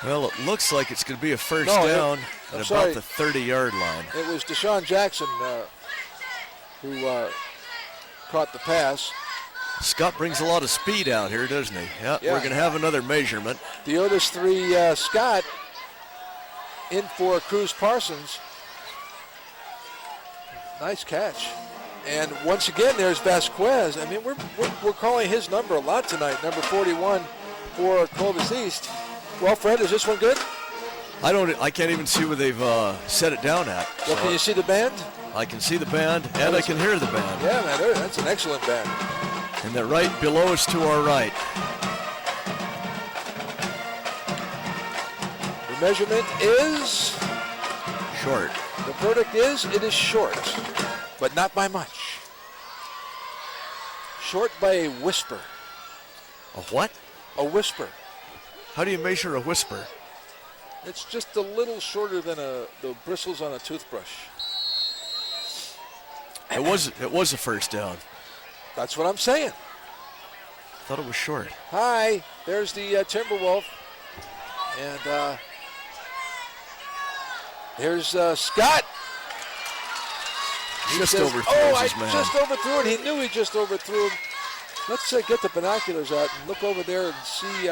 Well, it looks like it's going to be a first down at about the 30-yard line. It was DeSean Jackson who caught the pass. Scott brings a lot of speed out here, doesn't he? Yeah. We're going to have another measurement. The Otis 3 Scott in for Cruz Parsons. Nice catch. And once again, there's Vasquez. I mean, we're calling his number a lot tonight, number 41, for Clovis East. Well, Fred, is this one good? I can't even see where they've set it down at. Well, can you see the band? I can see the band, and I can hear the band. Yeah, man, that's an excellent band. And they're right below us to our right. The measurement is short. The verdict is it is short, but not by much. Short by a whisper. A what? A whisper. How do you measure a whisper? It's just a little shorter than the bristles on a toothbrush. It was a first down. That's what I'm saying. Thought it was short. Hi, there's the Timberwolf. And there's Scott. Just overthrew his man. I just overthrew it. He knew he just overthrew him. Let's get the binoculars out and look over there and see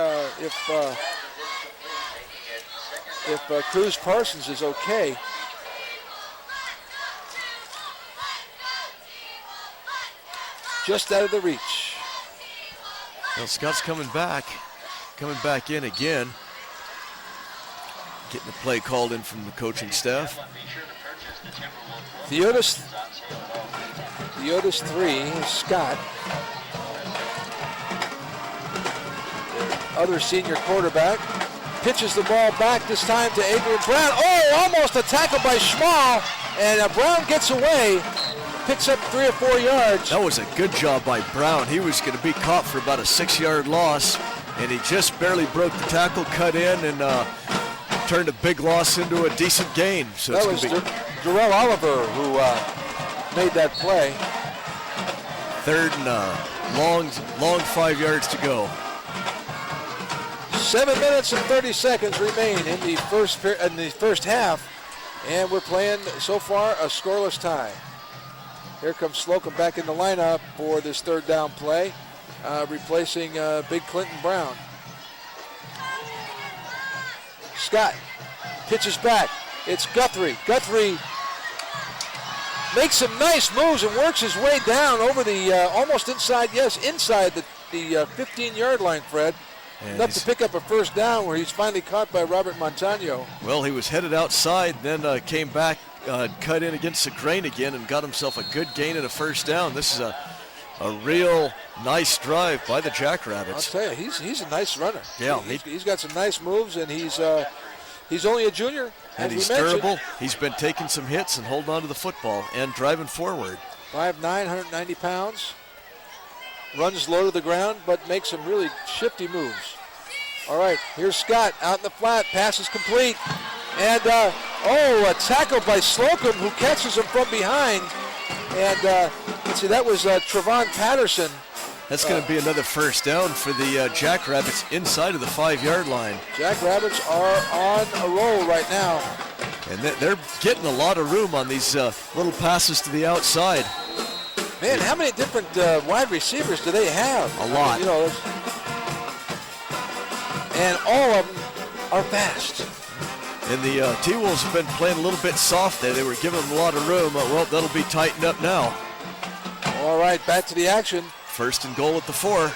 if Cruz Parsons is okay. Just out of the reach. Well, Scott's coming back in again. Getting the play called in from the coaching staff. Theotis 3, Scott. Other senior quarterback. Pitches the ball back this time to Adrian Brown. Oh, almost a tackle by Schmall. And Brown gets away. Picks up 3 or 4 yards. That was a good job by Brown. He was going to be caught for about a 6-yard loss. And he just barely broke the tackle, cut in, and turned a big loss into a decent gain. So that was Darrell Oliver who made that play. Third and long 5 yards to go. 7 minutes and 30 seconds remain in the first half, and we're playing so far a scoreless tie. Here comes Slocum back in the lineup for this third down play, replacing Big Clinton Brown. Scott pitches back. It's Guthrie. Guthrie makes some nice moves and works his way down over the almost inside the 15-yard line, Fred. And enough to pick up a first down where he's finally caught by Robert Montano. Well, he was headed outside, then came back, cut in against the grain again, and got himself a good gain and a first down. This is a real nice drive by the Jackrabbits. I'll tell you, he's a nice runner. Yeah, he's got some nice moves, and he's only a junior. And he's durable. He's been taking some hits and holding on to the football and driving forward. 5'9", 190 pounds. Runs low to the ground, but makes some really shifty moves. All right, here's Scott out in the flat. Pass is complete. And, a tackle by Slocum, who catches him from behind. And, let's see, that was Trevon Patterson. That's going to be another first down for the Jackrabbits inside of the 5-yard line. Jackrabbits are on a roll right now. And they're getting a lot of room on these little passes to the outside. Man, how many different wide receivers do they have? A lot. And all of them are fast. And the T-Wolves have been playing a little bit soft there. They were giving them a lot of room. Well, that'll be tightened up now. All right, back to the action. First and goal at the 4.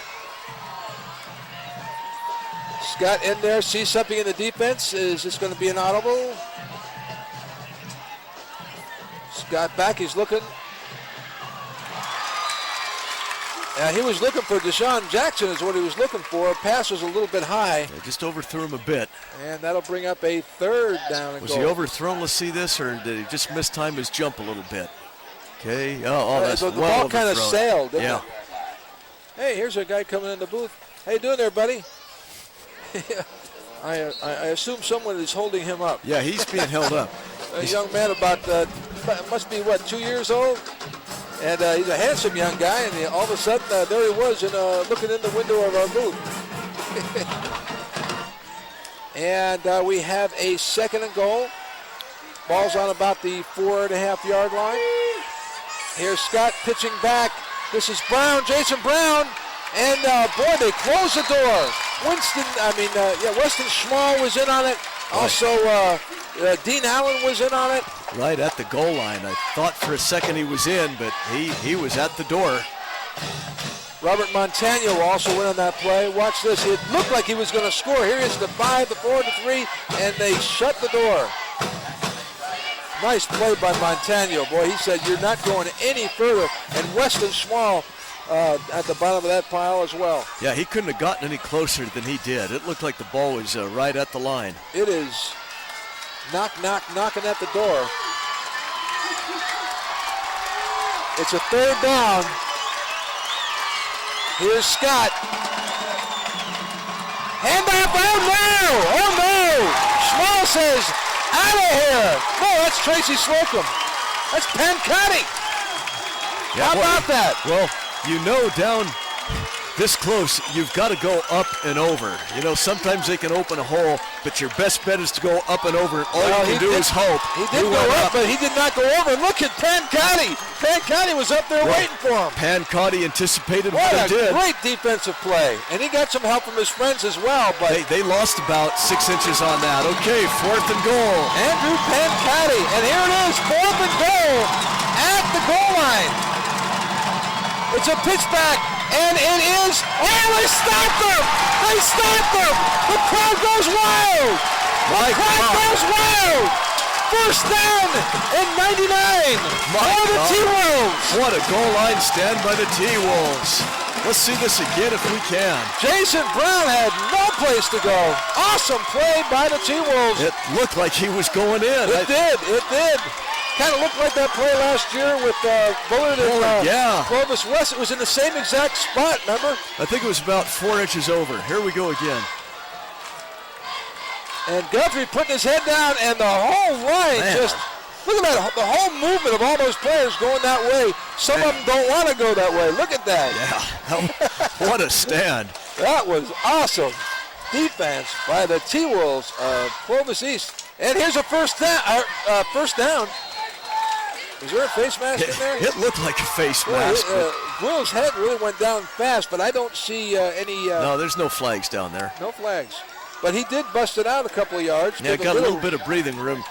Scott in there, sees something in the defense. Is this going to be an audible? Scott back, he's looking. He was looking for DeSean Jackson is what he was looking for. Pass was a little bit high. They just overthrew him a bit. And that'll bring up a third down and Was goal. he overthrown? Let's see this, or did he just mistime his jump a little bit? Okay. That's the well ball kind of overthrown. sailed, didn't Yeah. it? Hey, here's a guy coming in the booth. How you doing there, buddy? I assume someone is holding him up. Yeah, he's being held up. A young man about, must be, 2 years old? And he's a handsome young guy, and all of a sudden, there he was looking in the window of our booth. And we have a second and goal. Ball's on about the 4.5-yard line. Here's Scott pitching back. This is Brown, Jason Brown. And, boy, they close the door. Weston Schmall was in on it. Also, Dean Allen was in on it. Right at the goal line. I thought for a second he was in, but he was at the door. Robert Montano will also win on that play. Watch this. It looked like he was going to score. Here is the 5, the 4, the 3, and they shut the door. Nice play by Montano. Boy, he said, you're not going any further. And Weston Small at the bottom of that pile as well. Yeah, he couldn't have gotten any closer than he did. It looked like the ball was right at the line. It is knocking at the door. It's a 3rd down. Here's Scott. Handoff. Oh no! Small says, out of here. No, that's Tracy Slocum. That's Pancotti. Yeah, How about that? Well, you know, down this close, you've got to go up and over. You know, sometimes they can open a hole, but your best bet is to go up and over, and all you can do is hope. He did go up, but he did not go over. Look at Pancotti. Pancotti was up there waiting for him. Pancotti anticipated what he did. What a great defensive play. And he got some help from his friends as well. But they lost about 6 inches on that. Okay, 4th and goal. Andrew Pancotti. And here it is, 4th and goal at the goal line. It's a pitch back. And it is, they stopped him! They stopped him! The crowd goes wild! The crowd goes wild! First down in 99 for the T-Wolves! What a goal line stand by the T-Wolves. Let's see this again if we can. Jason Brown had no place to go. Awesome play by the T-Wolves. It looked like he was going in. It did. Kind of looked like that play last year with Bullard and Clovis West. It was in the same exact spot, remember? I think it was about 4 inches over. Here we go again. And Guthrie putting his head down, and the whole line just, look at that, the whole movement of all those players going that way. Some of them don't want to go that way. Look at that. Yeah, what a stand. That was awesome. Defense by the T-Wolves of Clovis East. And here's a first down. Was there a face mask in there? It looked like a face mask. Will's head really went down fast, but I don't see any... no, there's no flags down there. No flags. But he did bust it out a couple of yards. Yeah, got a little bit of breathing room.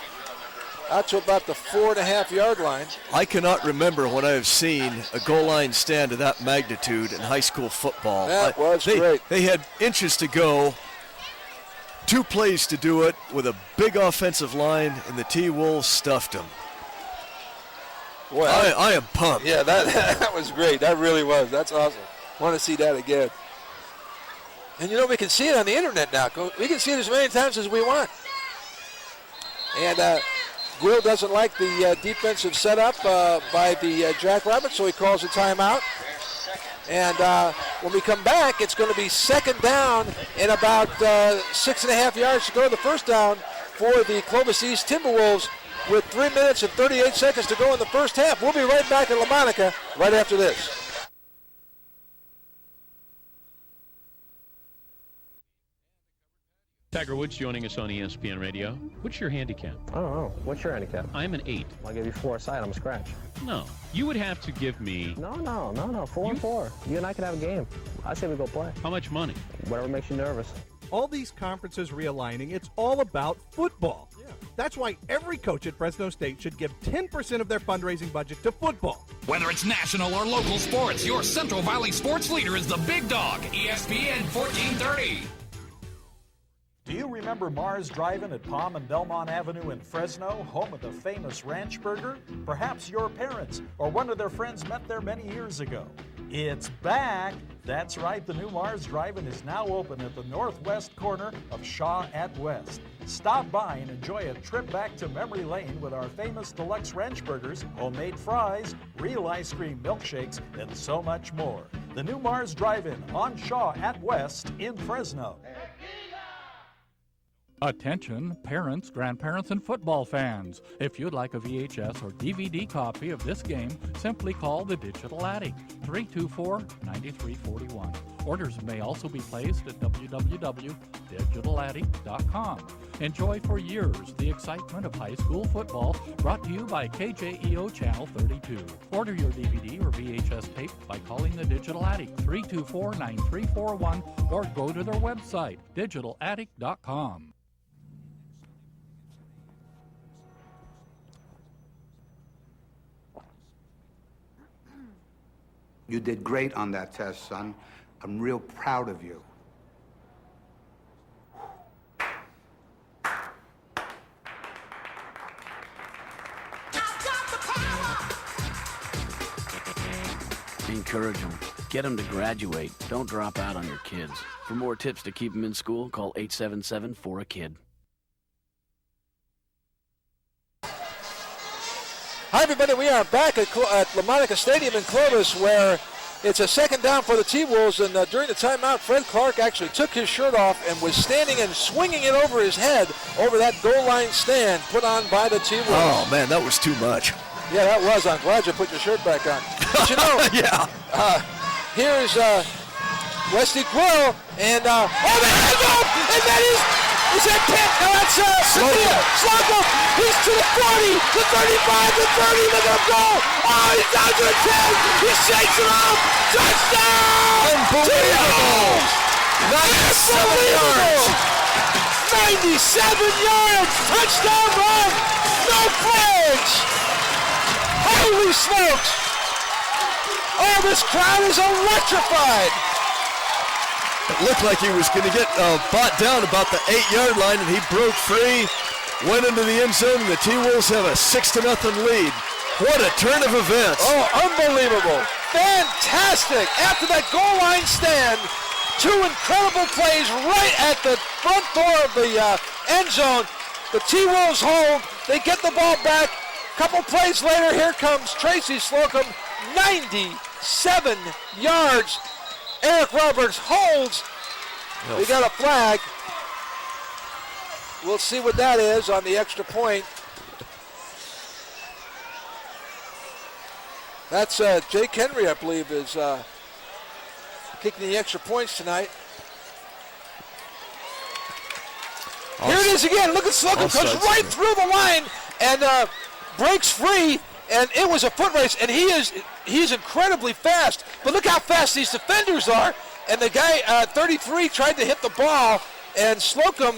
Out to about the 4.5-yard line. I cannot remember when I have seen a goal line stand of that magnitude in high school football. That was great. They had inches to go. 2 plays to do it with a big offensive line, and the T-Wolves stuffed them. Boy, I am pumped. Yeah, that was great. That really was. That's awesome. Want to see that again. And you know, we can see it on the internet now. We can see it as many times as we want. And Will doesn't like the defensive setup by the Jackrabbits, so he calls a timeout. And when we come back, it's going to be 2nd down and about 6.5 yards to go to the first down for the Clovis East Timberwolves with 3 minutes and 38 seconds to go in the first half. We'll be right back in La Monica right after this. Tiger Woods joining us on ESPN Radio. What's your handicap? I don't know. What's your handicap? I'm an 8. I'll give you 4 aside. I'm a scratch. No. You would have to give me... No. 4-4. You and I could have a game. I say we go play. How much money? Whatever makes you nervous. All these conferences realigning, it's all about football. Yeah. That's why every coach at Fresno State should give 10% of their fundraising budget to football. Whether it's national or local sports, your Central Valley sports leader is the Big Dog, ESPN 1430. Do you remember Mars Drive-In at Palm and Belmont Avenue in Fresno, home of the famous Ranch Burger? Perhaps your parents or one of their friends met there many years ago. It's back! That's right, the new Mars Drive-In is now open at the northwest corner of Shaw at West. Stop by and enjoy a trip back to memory lane with our famous deluxe ranch burgers, homemade fries, real ice cream milkshakes, and so much more. The new Mars Drive-In on Shaw at West in Fresno. Attention, parents, grandparents, and football fans. If you'd like a VHS or DVD copy of this game, simply call the Digital Attic, 324-9341. Orders may also be placed at www.digitalattic.com. Enjoy for years the excitement of high school football, brought to you by KJEO Channel 32. Order your DVD or VHS tape by calling the Digital Attic, 324-9341, or go to their website, digitalattic.com. You did great on that test, son. I'm real proud of you. Encourage them. Get them to graduate. Don't drop out on your kids. For more tips to keep them in school, call 877-4-A-KID. Hi, everybody. We are back at La Monica Stadium in Clovis, where it's a second down for the T-Wolves, and during the timeout, Fred Clark actually took his shirt off and was standing and swinging it over his head over that goal line stand put on by the T-Wolves. Oh, man, that was too much. Yeah, that was. I'm glad you put your shirt back on. But you know, yeah. Here's Wesley Quill, and the hands up, and that is that Pitt? No, that's Slocum. He's to the 40, the 35, the 30, look at him go. Oh, he's down to the 10. He shakes it off. Touchdown! Unbelievable! 97 yards. 97 yards. Touchdown run. No flags. Holy smokes. Oh, this crowd is electrified. It looked like he was going to get bought down about the 8-yard line, and he broke free, went into the end zone, and the T-Wolves have a 6-0 lead. What a turn of events. Oh, unbelievable. Fantastic. After that goal line stand, two incredible plays right at the front door of the end zone. The T-Wolves hold. They get the ball back. A couple plays later, here comes Tracy Slocum, 97 yards. Eric Roberts holds. We got a flag. We'll see what that is on the extra point. That's Jake Henry, I believe, is kicking the extra points tonight. Here it is again. Look at Slocum, comes right through the line and breaks free. And it was a foot race, and he's incredibly fast. But look how fast these defenders are. And the guy, 33, tried to hit the ball, and Slocum,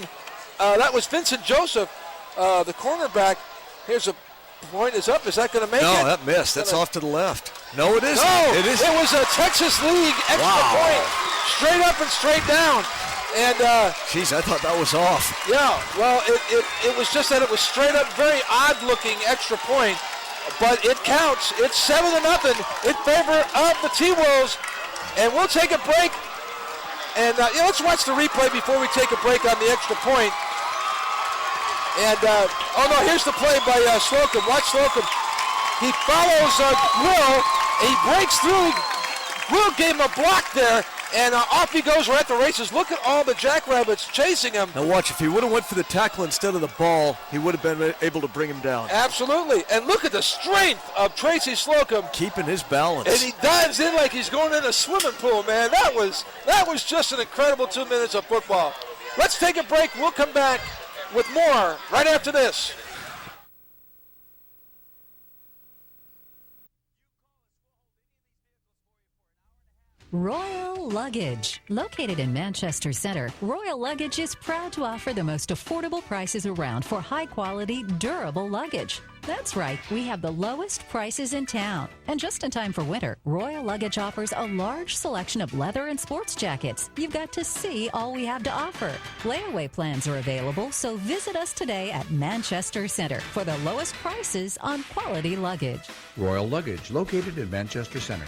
that was Vincent Joseph, the cornerback. Here's a point is up. Is that going to make it? No, that missed. That's off to the left. No, it isn't. No, it isn't. It was a Texas League extra point, straight up and straight down. And jeez, I thought that was off. Yeah, well, it was just that it was straight up, very odd-looking extra point. But it counts. It's 7-0 in favor of the T-Wolves. And we'll take a break. And let's watch the replay before we take a break on the extra point. And, oh no, here's the play by Slocum. Watch Slocum. He follows Will. He breaks through. Will gave him a block there. And off he goes. We're at the races. Look at all the Jackrabbits chasing him. Now watch, if he would have went for the tackle instead of the ball, he would have been able to bring him down. Absolutely. And look at the strength of Tracy Slocum. Keeping his balance. And he dives in like he's going in a swimming pool, man. That was just an incredible 2 minutes of football. Let's take a break. We'll come back with more right after this. Royal Luggage. Located in Manchester Center, Royal Luggage is proud to offer the most affordable prices around for high-quality, durable luggage. That's right, we have the lowest prices in town. And just in time for winter, Royal Luggage offers a large selection of leather and sports jackets. You've got to see all we have to offer. Layaway plans are available, so visit us today at Manchester Center for the lowest prices on quality luggage. Royal Luggage, located in Manchester Center.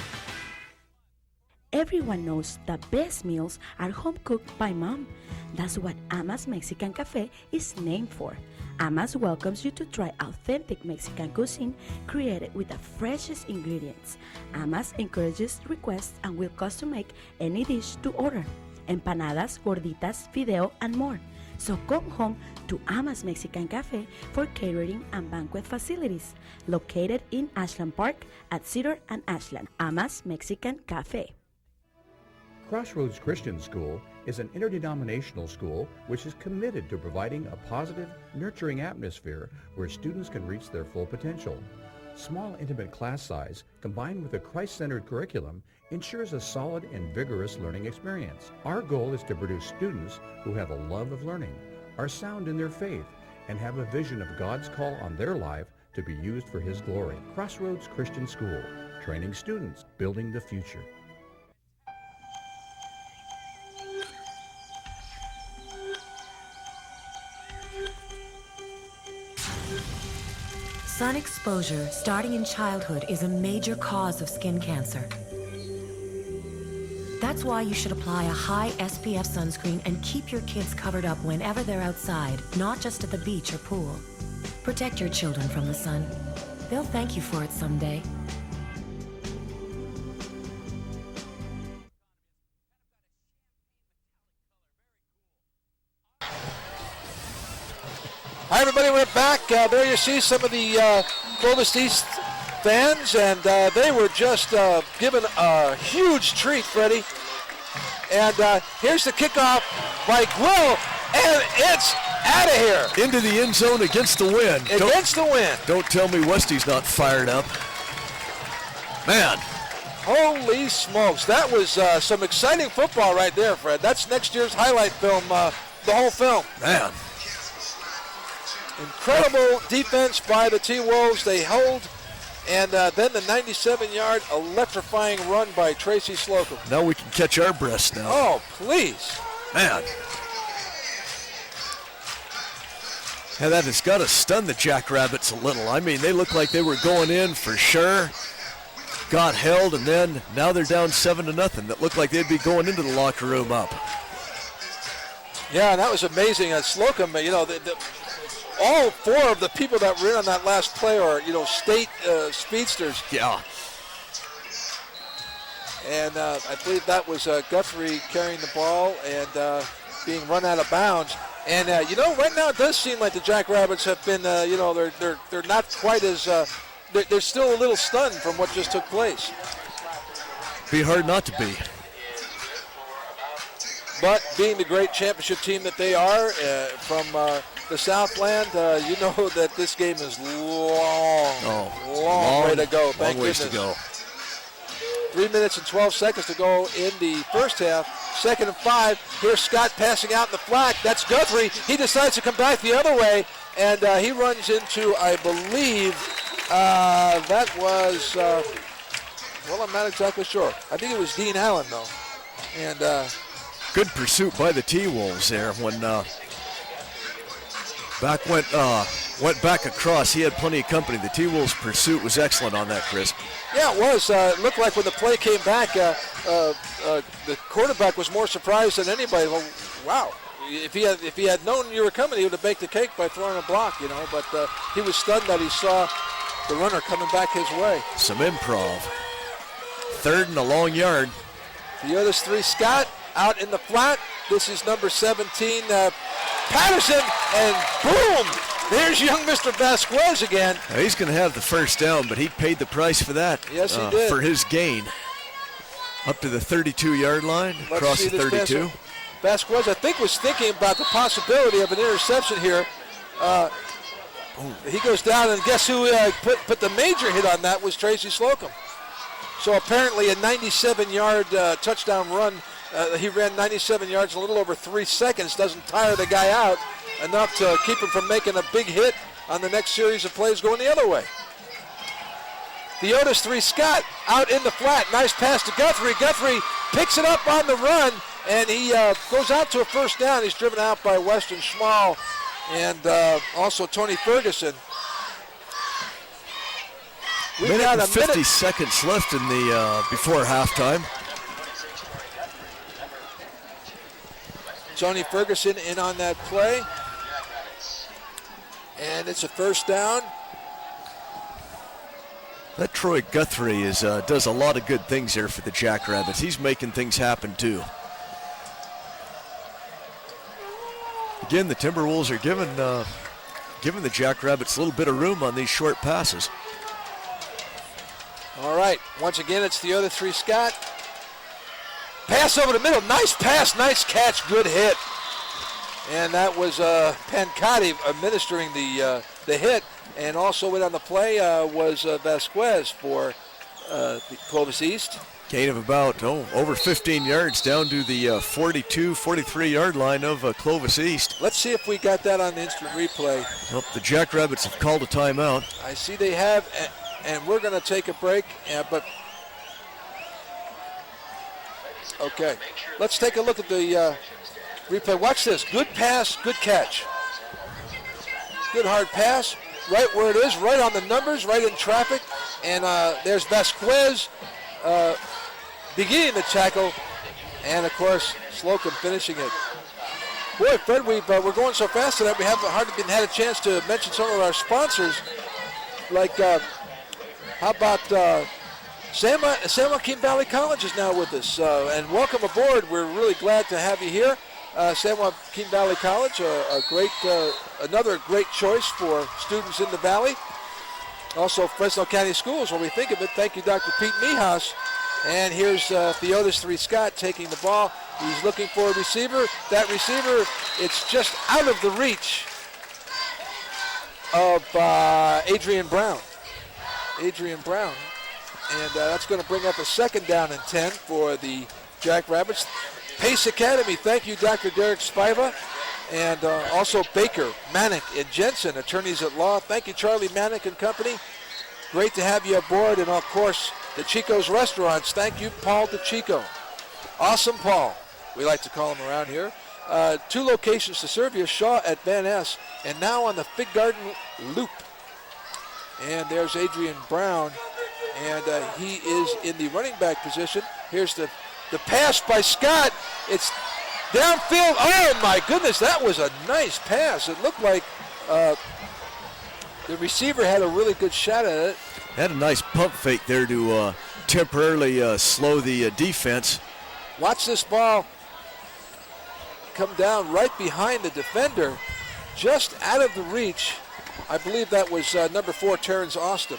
Everyone knows the best meals are home cooked by mom. That's what Ama's Mexican Cafe is named for. Ama's welcomes you to try authentic Mexican cuisine created with the freshest ingredients. Ama's encourages requests and will custom make any dish to order. Empanadas, gorditas, fideo, and more. So come home to Ama's Mexican Cafe for catering and banquet facilities. Located in Ashland Park at Cedar and Ashland. Ama's Mexican Cafe. Crossroads Christian School is an interdenominational school which is committed to providing a positive, nurturing atmosphere where students can reach their full potential. Small, intimate class size combined with a Christ-centered curriculum ensures a solid and vigorous learning experience. Our goal is to produce students who have a love of learning, are sound in their faith, and have a vision of God's call on their life to be used for His glory. Crossroads Christian School. training students, building the future. Sun exposure starting in childhood is a major cause of skin cancer. That's why you should apply a high SPF sunscreen and keep your kids covered up whenever they're outside, not just at the beach or pool. Protect your children from the sun. They'll thank you for it someday. Hi, everybody. We're back. There you see some of the Clovis East fans, and they were just given a huge treat, Freddie. And here's the kickoff by Quill, and it's out of here. Into the end zone against the wind. Against the wind. Don't tell me Westy's not fired up. Man. Holy smokes. That was some exciting football right there, Fred. That's next year's highlight film, the whole film. Man. Incredible defense by the T-Wolves. They hold, and then the 97-yard electrifying run by Tracy Slocum. Now we can catch our breaths now. Oh, please. Man. Yeah, that has got to stun the Jackrabbits a little. I mean, they look like they were going in for sure. Got held, and then now they're down 7-0. That looked like they'd be going into the locker room up. Yeah, that was amazing. Slocum, you know, all four of the people that were in on that last play are, you know, state speedsters. Yeah. And I believe that was Guthrie carrying the ball and being run out of bounds. And you know, right now it does seem like the Jackrabbits have been, you know, they're not quite as, they're still a little stunned from what just took place. Be hard not to be. But being the great championship team that they are from the Southland, you know that this game is long way to go. Thank long ways goodness. to go. 3 minutes and 12 seconds to go in the first half. 2nd and 5. Here's Scott passing out in the flat. That's Guthrie. He decides to come back the other way, and he runs into, I believe, that was, well, I'm not exactly sure. I think it was Dean Allen, though. And good pursuit by the T-Wolves there when went back across. He had plenty of company. The T-Wolves' pursuit was excellent on that, Chris. Yeah, it was. It looked like when the play came back, the quarterback was more surprised than anybody. Well, wow. If he had known you were coming, he would have baked the cake by throwing a block, you know. But he was stunned that he saw the runner coming back his way. Some improv. 3rd and a long yard. The other 3, Scott out in the flat. This is number 17, Patterson, and boom! There's young Mr. Vasquez again. Now he's going to have the first down, but he paid the price for that. Yes, he did. For his gain. Up to the 32-yard line, across the 32. Vasquez, I think, was thinking about the possibility of an interception here. He goes down, and guess who put the major hit on that was Tracy Slocum. So apparently a 97-yard touchdown run. He ran 97 yards in a little over 3 seconds. Doesn't tire the guy out enough to keep him from making a big hit on the next series of plays going the other way. The Otis 3, Scott out in the flat. Nice pass to Guthrie. Guthrie picks it up on the run, and he goes out to a first down. He's driven out by Weston Schmall and also Tony Ferguson. We've got a 50 seconds left in the before halftime. Tony Ferguson in on that play. And it's a first down. That Troy Guthrie does a lot of good things here for the Jackrabbits. He's making things happen too. Again, the Timberwolves are giving the Jackrabbits a little bit of room on these short passes. All right, once again, it's the other 3, Scott. Pass over the middle, nice pass, nice catch, good hit. And that was Pancotti administering the hit, and also in on the play was Vasquez for the Clovis East. Gain of about over 15 yards down to the 42, 43-yard line of Clovis East. Let's see if we got that on the instant replay. Well, the Jackrabbits have called a timeout. I see they have, and we're going to take a break, but Okay. Let's take a look at the replay. Watch this. Good pass, good catch. Good hard pass. Right where it is, right on the numbers, right in traffic. And there's Vasquez beginning the tackle. And, of course, Slocum finishing it. Boy, Fred, we're going so fast tonight, we haven't hardly had a chance to mention some of our sponsors. Like, how about San Joaquin Valley College is now with us. And welcome aboard. We're really glad to have you here. San Joaquin Valley College, another great choice for students in the Valley. Also, Fresno County Schools, when we think of it. Thank you, Dr. Pete Mijas. And here's Theodis 3 Scott taking the ball. He's looking for a receiver. That receiver, it's just out of the reach of Adrian Brown. And that's going to bring up a 2nd down and 10 for the Jackrabbits. Pace Academy, thank you, Dr. Derek Spiva. And also Baker, Manick, and Jensen, attorneys at law. Thank you, Charlie Manick and company. Great to have you aboard. And, of course, the Chico's Restaurants. Thank you, Paul DeChico. Awesome Paul, we like to call him around here. 2 locations to serve you, Shaw at Van Ness, and now on the Fig Garden Loop. And there's Adrian Brown, and he is in the running back position. Here's the pass by Scott. It's downfield. Oh, my goodness, that was a nice pass. It looked like the receiver had a really good shot at it. Had a nice pump fake there to temporarily slow the defense. Watch this ball come down right behind the defender, just out of the reach. I believe that was number 4, Terrence Austin.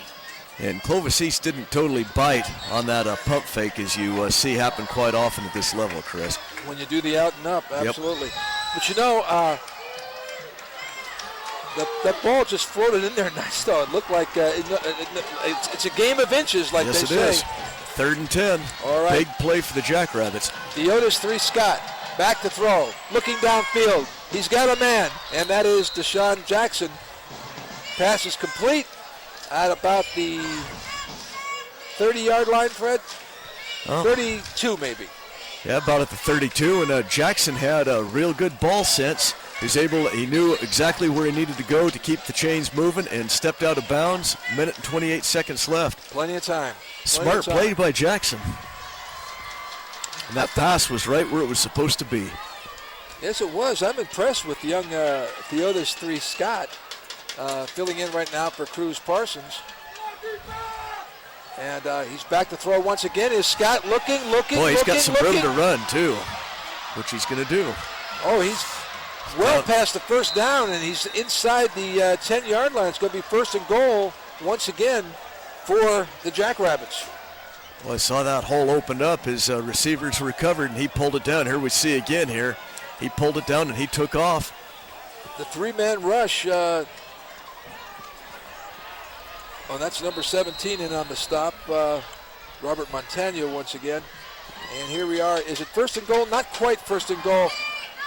And Clovis East didn't totally bite on that pump fake, as you see happen quite often at this level, Chris. When you do the out and up, absolutely. Yep. But you know, that ball just floated in there nice, though. It looked like it's a game of inches, like yes, they say. Yes, it is. 3rd and 10. All right. Big play for the Jackrabbits. Theodis 3 Scott, back to throw, looking downfield. He's got a man, and that is DeSean Jackson. Pass is complete at about the 30-yard line, Fred? 32, maybe. Yeah, about at the 32, and Jackson had a real good ball sense. He knew exactly where he needed to go to keep the chains moving and stepped out of bounds. 1 minute and 28 seconds left. Plenty of time. Smart play by Jackson. And that pass was right where it was supposed to be. Yes, it was. I'm impressed with young Theodis 3 Scott filling in right now for Cruz Parsons. And he's back to throw once again. Is Scott looking? Boy, he's got some room to run, too, which he's going to do. Oh, he's well past the 1st down, and he's inside the 10-yard line. It's going to be 1st and goal once again for the Jackrabbits. Well, I saw that hole opened up. His receivers recovered, and he pulled it down. Here we see again here. He pulled it down, and he took off. The 3-man rush. That's number 17 in on the stop. Robert Montano once again. And here we are. Is it 1st and goal? Not quite 1st and goal.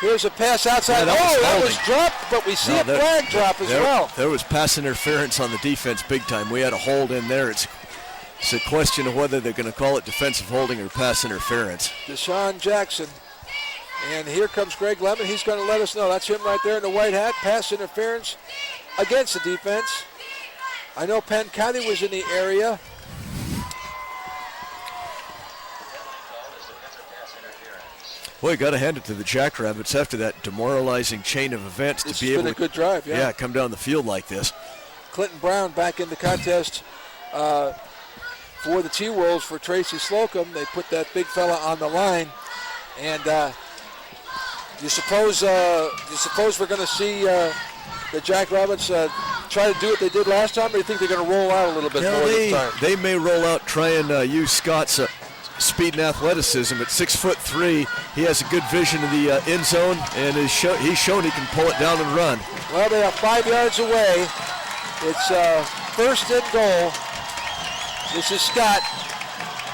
Here's a pass outside. Yeah, that was dropped, but we see a flag drop as well. There was pass interference on the defense big time. We had a hold in there. It's a question of whether they're going to call it defensive holding or pass interference. DeSean Jackson. And here comes Greg Lemon. He's going to let us know. That's him right there in the white hat. Pass interference against the defense. I know Pancati was in the area. Boy, got to hand it to the Jackrabbits after that demoralizing chain of events to be able to. It's been a good drive, yeah. Yeah, come down the field like this. Clinton Brown back in the contest for the T-Wolves for Tracy Slocum. They put that big fella on the line, and you suppose we're going to see the Jackrabbits try to do what they did last time, or do you think they're going to roll out a little bit more this time? They may roll out, try and use Scott's speed and athleticism. At 6'3", he has a good vision of the end zone, and he's shown he can pull it down and run. Well, they are 5 yards away. It's 1st and goal. This is Scott.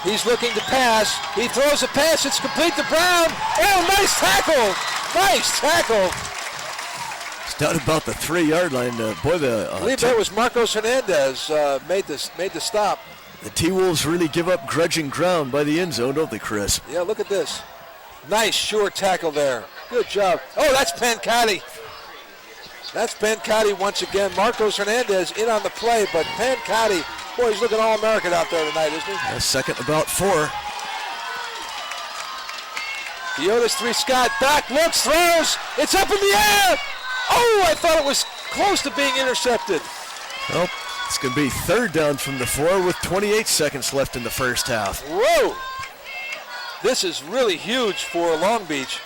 He's looking to pass. He throws a pass. It's complete to Brown. Oh, nice tackle. Nice tackle. It's down about the 3-yard line. I believe that was Marcos Hernandez made the stop. The T-Wolves really give up grudging ground by the end zone, don't they, Chris? Yeah, look at this. Nice, sure tackle there. Good job. Oh, that's Pancotti. That's Pancotti once again. Marcos Hernandez in on the play, but Pancotti, boy, he's looking all-American out there tonight, isn't he? A second about 4. Theodis 3 Scott back, looks, throws. It's up in the air. Oh, I thought it was close to being intercepted. Well, it's going to be 3rd down from the 4 with 28 seconds left in the first half. Whoa. This is really huge for Long Beach.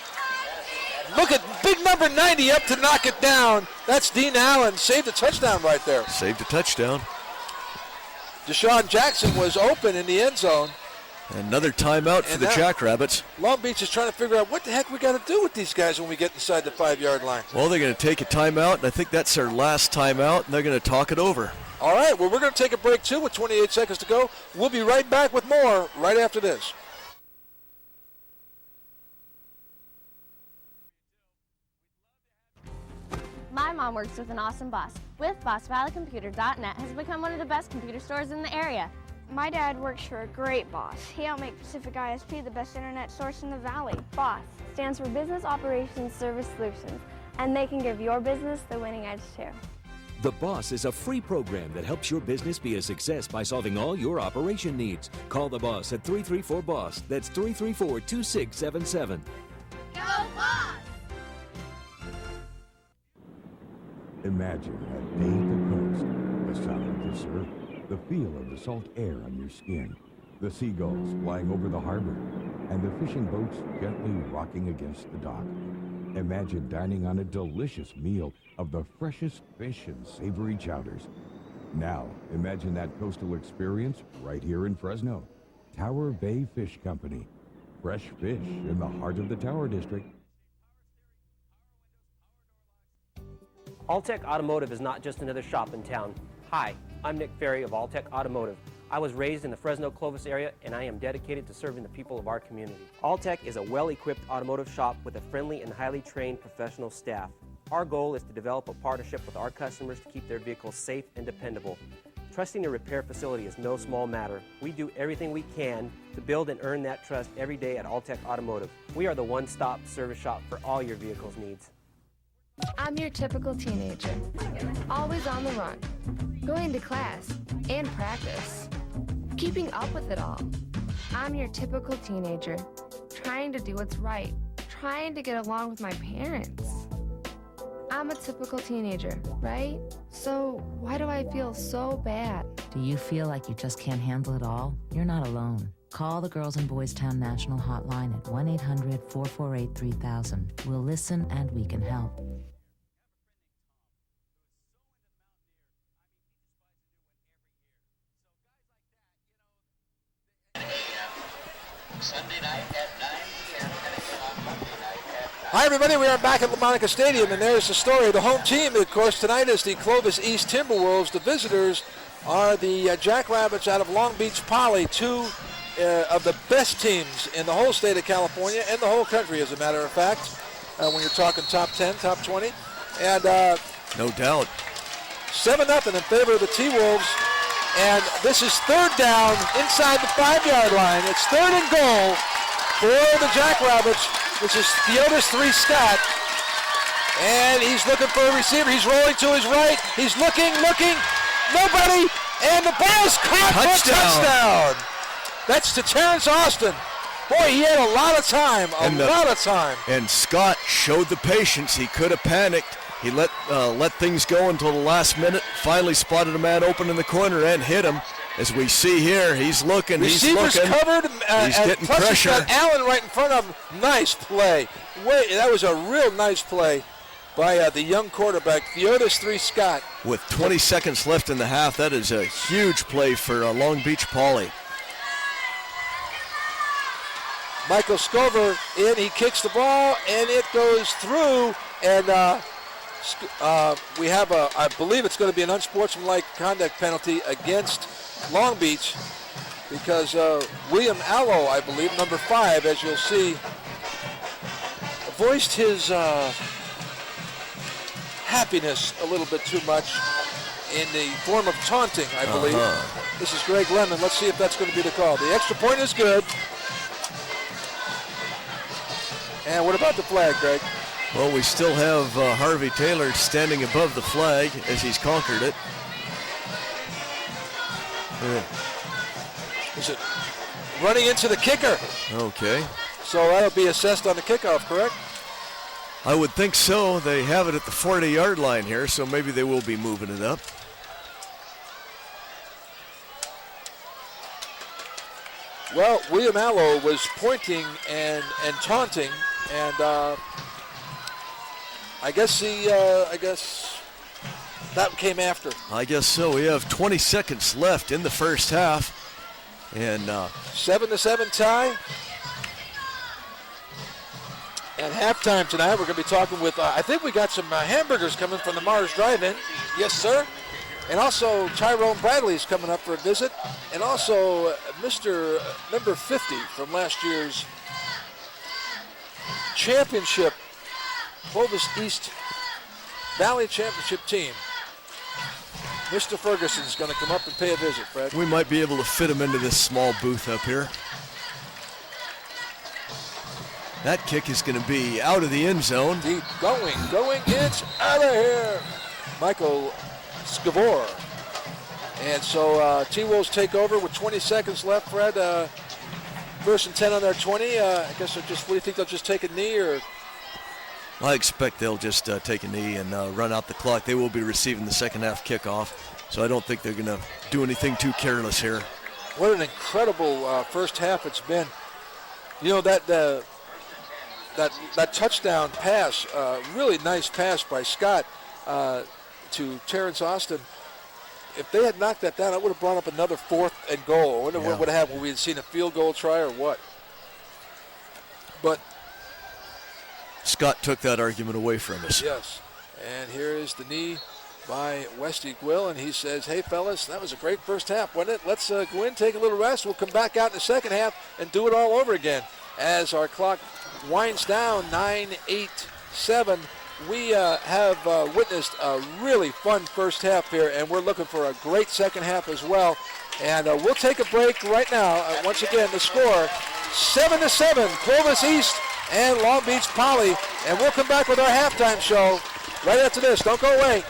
Look at big number 90 up to knock it down. That's Dean Allen. Saved a touchdown right there. Saved a touchdown. DeSean Jackson was open in the end zone. Another timeout for the Jackrabbits. Long Beach is trying to figure out what the heck we got to do with these guys when we get inside the 5-yard line. Well, they're going to take a timeout, and I think that's their last timeout, and they're going to talk it over. All right, well, we're going to take a break, too, with 28 seconds to go. We'll be right back with more right after this. My mom works with an awesome boss. With BossValleyComputer.net has become one of the best computer stores in the area. My dad works for a great boss. He helped make Pacific ISP the best internet source in the valley. BOSS stands for Business Operations Service Solutions, and they can give your business the winning edge too. The Boss is a free program that helps your business be a success by solving all your operation needs. Call the Boss at 334-BOSS. That's 334-2677. Go Boss! Imagine a day at the coast, the sound of the surf, the feel of the salt air on your skin, the seagulls flying over the harbor, and the fishing boats gently rocking against the dock. Imagine dining on a delicious meal of the freshest fish and savory chowders. Now, imagine that coastal experience right here in Fresno. Tower Bay Fish Company. Fresh fish in the heart of the Tower District. Alltech Automotive is not just another shop in town. Hi, I'm Nick Ferry of Alltech Automotive. I was raised in the Fresno-Clovis area, and I am dedicated to serving the people of our community. Alltech is a well-equipped automotive shop with a friendly and highly trained professional staff. Our goal is to develop a partnership with our customers to keep their vehicles safe and dependable. Trusting a repair facility is no small matter. We do everything we can to build and earn that trust every day at Alltech Automotive. We are the one-stop service shop for all your vehicle's needs. I'm your typical teenager, always on the run, going to class and practice, keeping up with it all. I'm your typical teenager, trying to do what's right, trying to get along with my parents. I'm a typical teenager, right? So why do I feel so bad? Do you feel like you just can't handle it all? You're not alone. Call the Girls in Boys Town National Hotline at 1-800-448-3000. We'll listen and we can help. Sunday night at 9 p.m. and again on Monday night at 9. Hi, everybody. We are back at LaMonica Stadium, and there's the story. The home team, of course, tonight is the Clovis East Timberwolves. The visitors are the Jackrabbits out of Long Beach Poly, two of the best teams in the whole state of California and the whole country, as a matter of fact, when you're talking top 10, top 20. And no doubt. 7-0 in favor of the T-Wolves. And this is 3rd down inside the 5-yard line. It's 3rd and goal for the Jackrabbits. This is Theodis 3 Scott. And he's looking for a receiver. He's rolling to his right. He's looking. Nobody. And the ball's caught for a touchdown. That's to Terrence Austin. Boy, he had a lot of time. And Scott showed the patience. He could have panicked. He let things go until the last minute. Finally spotted a man open in the corner and hit him. As we see here, he's looking. Receivers covered. He's getting pressure. Got Allen right in front of him. Nice play. That was a real nice play by the young quarterback, Theodis 3 Scott. With 20 seconds left in the half, that is a huge play for Long Beach Poly. Michael Scover in. He kicks the ball, and it goes through. And we have I believe it's going to be an unsportsmanlike conduct penalty against Long Beach because William Allo, I believe, number 5, as you'll see, voiced his happiness a little bit too much in the form of taunting, I believe. This is Greg Lemon. Let's see if that's going to be the call. The extra point is good. And what about the flag, Greg? Well, we still have Harvey Taylor standing above the flag as he's conquered it. Is it running into the kicker? Okay. So that'll be assessed on the kickoff, correct? I would think so. They have it at the 40-yard line here, so maybe they will be moving it up. Well, William Allo was pointing and taunting, and I guess that came after. I guess so. We have 20 seconds left in the first half, and 7-7 tie. And halftime tonight, we're going to be talking with, I think we got some hamburgers coming from the Mars Drive-In. Yes, sir. And also Tyrone Bradley's coming up for a visit. And also Mr. number 50 from last year's championship, Clovis East Valley Championship team. Mr. Ferguson's going to come up and pay a visit, Fred. we might be able to fit him into this small booth up here. That kick is going to be out of the end zone. Deep, going, it's out of here. Michael Scavor. And so T-Wolves take over with 20 seconds left, Fred. First and 10 on their 20. I guess they're just, what do you think, they'll just take a knee or? I expect they'll just take a knee and run out the clock. They will be receiving the second half kickoff, so I don't think they're going to do anything too careless here. What an incredible first half it's been. You know, that touchdown pass, really nice pass by Scott to Terrence Austin. If they had knocked that down, I would have brought up another 4th and goal. I wonder what would have happened. We had seen a field goal try or what. But Scott took that argument away from us. yes, and here is the knee by Westy Quill, and he says, hey, fellas, that was a great first half, wasn't it? Let's go in, take a little rest. We'll come back out in the second half and do it all over again. As our clock winds down, 9-8-7, we have witnessed a really fun first half here, and we're looking for a great second half as well. And we'll take a break right now. Once again, the score, 7-7, Clovis East and Long Beach Poly. And we'll come back with our halftime show right after this. Don't go away.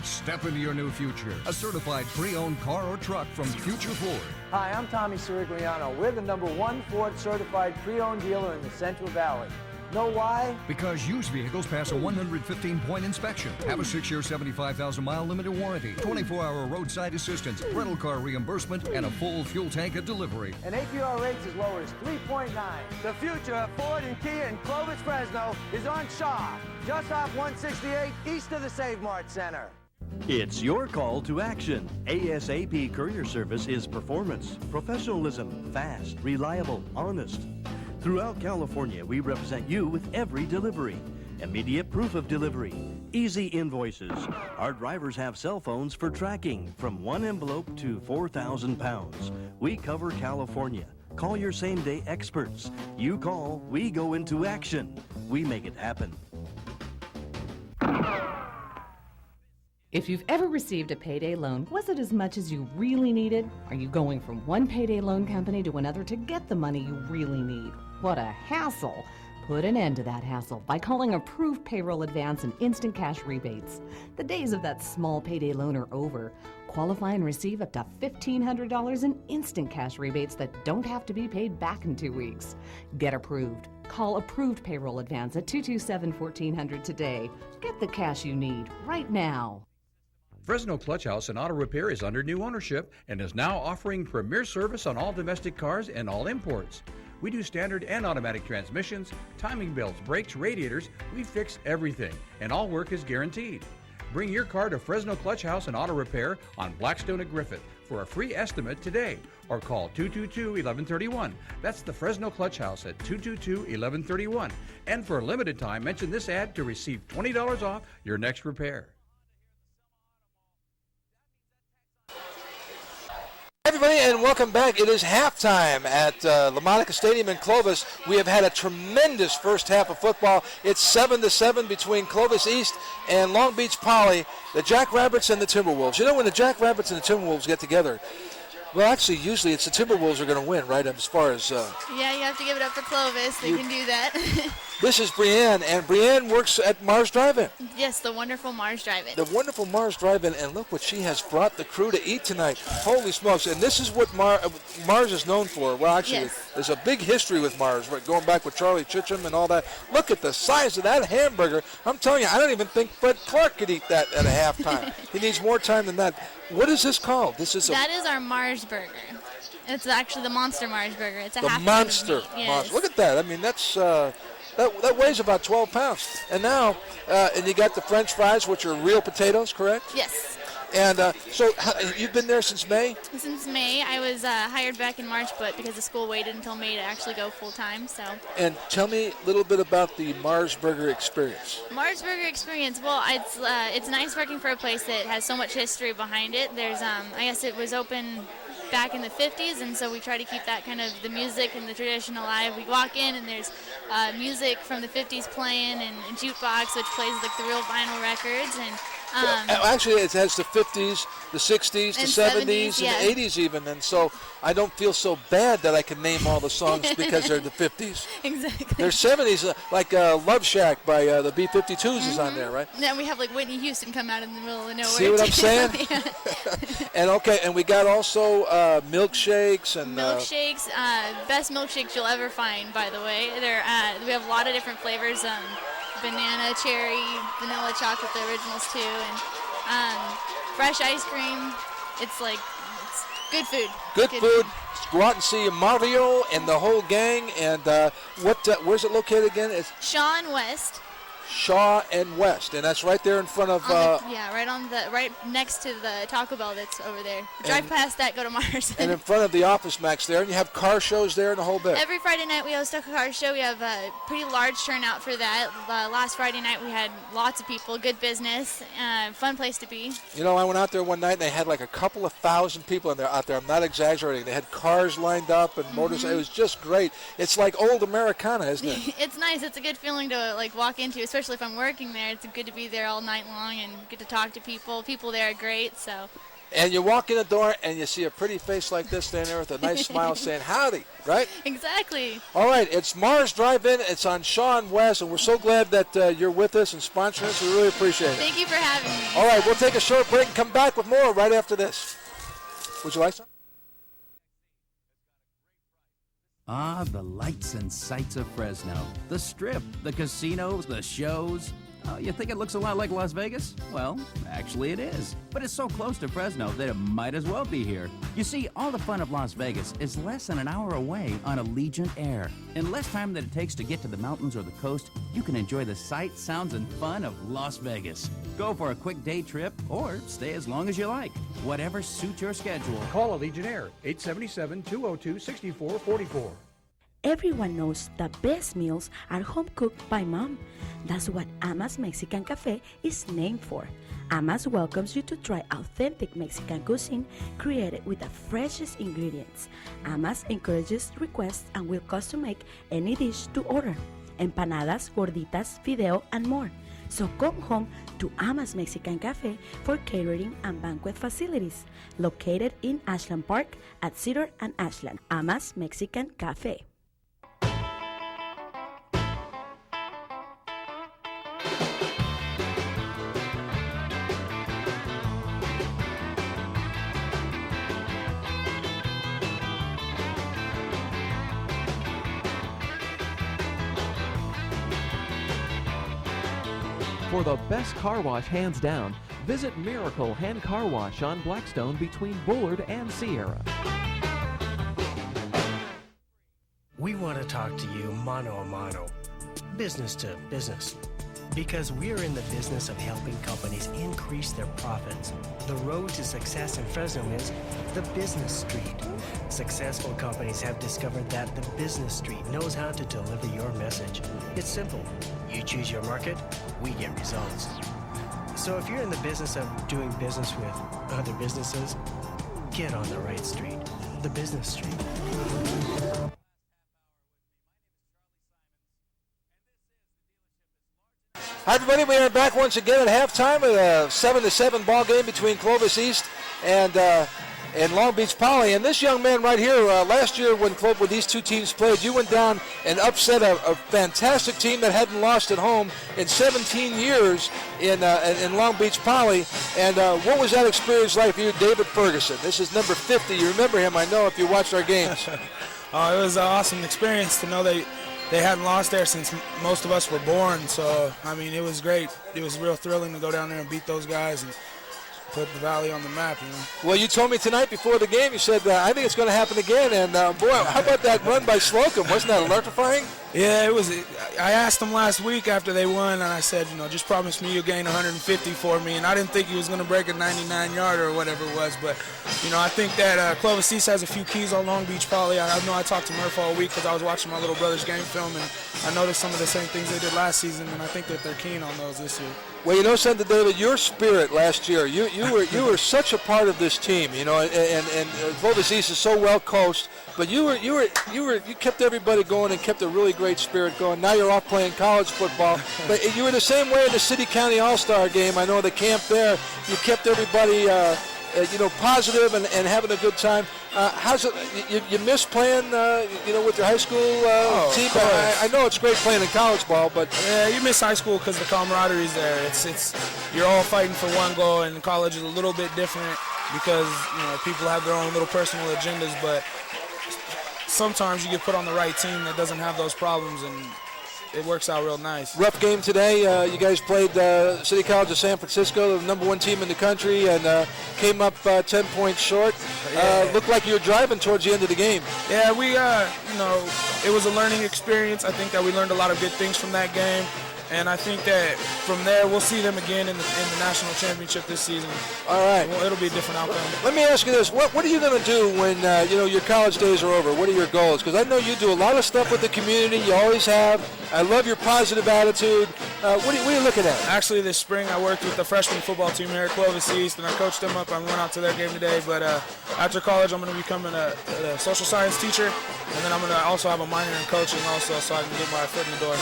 Step into your new future. A certified pre-owned car or truck from Future Ford. Hi, I'm Tommy Sirigliano. We're the #1 Ford certified pre-owned dealer in the Central Valley. Know why? Because used vehicles pass a 115-point inspection, have a 6-year, 75,000-mile limited warranty, 24-hour roadside assistance, rental car reimbursement, and a full fuel tank at delivery. And APR rates as low as 3.9. The future of Ford and Kia in Clovis, Fresno is on Shaw, just off 168 east of the Save Mart Center. It's your call to action. ASAP Courier Service is performance, professionalism, fast, reliable, honest. Throughout California, we represent you with every delivery. Immediate proof of delivery, easy invoices. Our drivers have cell phones for tracking from 1 envelope to 4,000 pounds. We cover California. Call your same-day experts. You call, we go into action. We make it happen. If you've ever received a payday loan, was it as much as you really needed? Are you going from one payday loan company to another to get the money you really need? What a hassle. Put an end to that hassle by calling Approved Payroll Advance and Instant Cash Rebates. The days of that small payday loan are over. Qualify and receive up to $1,500 in instant cash rebates that don't have to be paid back in 2 weeks. Get approved. Call Approved Payroll Advance at 227-1400 today. Get the cash you need right now. Fresno Clutch House and Auto Repair is under new ownership and is now offering premier service on all domestic cars and all imports. We do standard and automatic transmissions, timing belts, brakes, radiators. We fix everything, and all work is guaranteed. Bring your car to Fresno Clutch House and Auto Repair on Blackstone at Griffith for a free estimate today, or call 222-1131. That's the Fresno Clutch House at 222-1131. And for a limited time, mention this ad to receive $20 off your next repair. everybody, and welcome back. It is halftime at LaMonica Stadium in Clovis. We have had a tremendous first half of football. It's 7-7 between Clovis East and Long Beach Poly, the Jackrabbits and the Timberwolves. You know, when the Jackrabbits and the Timberwolves get together, well, actually, usually it's the Timberwolves are going to win, right, as far as... Yeah, you have to give it up for Clovis. They can do that. This is Brienne, and Brienne works at Mars Drive-In. Yes, the wonderful Mars Drive-In. The wonderful Mars Drive-In, and look what she has brought the crew to eat tonight. Holy smokes, and this is what Mars is known for. Well, actually, Yes. there's a big history with Mars, going back with Charlie Chitchum and all that. Look at the size of that hamburger. I'm telling you, I don't even think Fred Clark could eat that at a halftime. He needs more time than that. What is this called? That is our Mars burger. It's actually the Monster Mars burger. It's a The half Monster pound of meat. Monster. Yes. Look at that. I mean, that's... That weighs about 12 pounds. And now, and you got the French fries, which are real potatoes, correct? Yes. And so you've been there since May? Since May. I was hired back in March, but because the school waited until May to actually go full-time, so. And tell me a little bit about the Mars Burger experience. Mars Burger experience. Well, it's nice working for a place that has so much history behind it. There's, I guess it was open back in the 50s, and so we try to keep that kind of the music and the tradition alive. We walk in and there's music from the 50s playing and jukebox, which plays like the real vinyl records, and actually, it has the 50s, the 60s, the 70s, yeah. and the 80s even, and so I don't feel so bad that I can name all the songs because they're the 50s. Exactly. There's 70s, like Love Shack by the B-52s is on there, right? Then we have like Whitney Houston come out in the middle of nowhere. See what I'm saying? Yeah. And okay, and we got also milkshakes and Milkshakes, best milkshakes you'll ever find, by the way. We have a lot of different flavors, banana, cherry, vanilla chocolate, the originals too, and fresh ice cream. It's good food. Good food. Go out and see Mario and the whole gang. And where's it located again? It's Shaw and West. Shaw and West, and that's right there in front of. Right next to the Taco Bell that's over there. Drive past that, go to Mars. And in front of the Office Max there, and you have car shows there and the whole bit. Every Friday night we host a car show. We have a pretty large turnout for that. Last Friday night we had lots of people, good business, fun place to be. You know, I went out there one night and they had like a couple of thousand people out there. I'm not exaggerating. They had cars lined up and motors. It was just great. It's like old Americana, isn't it? It's nice. It's a good feeling to walk into, especially if I'm working there. It's good to be there all night long and get to talk to people. People there are great, so. And you walk in the door and you see a pretty face like this standing there with a nice smile saying howdy, right? Exactly. All right, it's Mars Drive-In. It's on Shaw and West, and we're so glad that you're with us and sponsoring us. We really appreciate it. Thank you for having me. All right, we'll take a short break and come back with more right after this. Would you like some? Ah, the lights and sights of Fresno. The Strip, the casinos, the shows. Oh, you think it looks a lot like Las Vegas? Well, actually it is. But it's so close to Fresno that it might as well be here. You see, all the fun of Las Vegas is less than an hour away on Allegiant Air. In less time than it takes to get to the mountains or the coast, you can enjoy the sights, sounds, and fun of Las Vegas. Go for a quick day trip or stay as long as you like. Whatever suits your schedule. Call Allegiant Air, 877-202-6444. Everyone knows the best meals are home cooked by mom. That's what Ama's Mexican Cafe is named for. Ama's welcomes you to try authentic Mexican cuisine created with the freshest ingredients. Ama's encourages requests and will custom make any dish to order. Empanadas, gorditas, fideo, and more. So come home to Ama's Mexican Cafe for catering and banquet facilities. Located in Ashland Park at Cedar and Ashland. Ama's Mexican Cafe. For the best car wash hands down, visit Miracle Hand Car Wash on Blackstone between Bullard and Sierra. We want to talk to you mano a mano, business to business, because we're in the business of helping companies increase their profits. The road to success in Fresno is the business street. Successful companies have discovered that the business street knows how to deliver your message. It's simple. You choose your market, we get results. So if you're in the business of doing business with other businesses, get on the right street. the business street. Hi, everybody. We are back once again at halftime of a 7-7 ball game between Clovis East and Long Beach Poly. And this young man right here, last year when these two teams played, you went down and upset a fantastic team that hadn't lost at home in 17 years in Long Beach Poly. And what was that experience like for you, David Ferguson? This is number 50. You remember him, I know, if you watched our games. It was an awesome experience to know they hadn't lost there since most of us were born. So, I mean, it was great. It was real thrilling to go down there and beat those guys and put the Valley on the map. You know? Well, you told me tonight before the game, you said, I think it's going to happen again. And, boy, how about that run by Slocum? Wasn't that electrifying? Yeah, it was. I asked him last week after they won, and I said, just promise me you'll gain 150 for me. And I didn't think he was going to break a 99-yarder or whatever it was. But, I think that Clovis East has a few keys on Long Beach Poly. I know I talked to Murph all week because I was watching my little brother's game film, and I noticed some of the same things they did last season, and I think that they're keen on those this year. Well, you know something, David, your spirit last year, you were such a part of this team, and Clovis East is so well coached, but you kept everybody going and kept a really great spirit going. Now you're off playing college football, but you were the same way in the City County All-Star game. I know the camp there, you kept everybody positive and having a good time. How's it? You miss playing, with your high school team? I know it's great playing in college ball, but yeah, you miss high school because the camaraderie is there. It's you're all fighting for one goal, and college is a little bit different because people have their own little personal agendas. But sometimes you get put on the right team that doesn't have those problems, and it works out real nice. Rough game today. You guys played City College of San Francisco, the number one team in the country, and came up 10 points short. Looked like you were driving towards the end of the game. Yeah, we, it was a learning experience. I think that we learned a lot of good things from that game. And I think that from there, we'll see them again in the national championship this season. All right. Well, it'll be a different outcome. Let me ask you this. What are you going to do when, your college days are over? What are your goals? Because I know you do a lot of stuff with the community. You always have. I love your positive attitude. What are you looking at? Actually, this spring, I worked with the freshman football team here at Clovis East, and I coached them up. I went out to their game today. But after college, I'm going to become a social science teacher, and then I'm going to also have a minor in coaching also so I can get my foot in the door.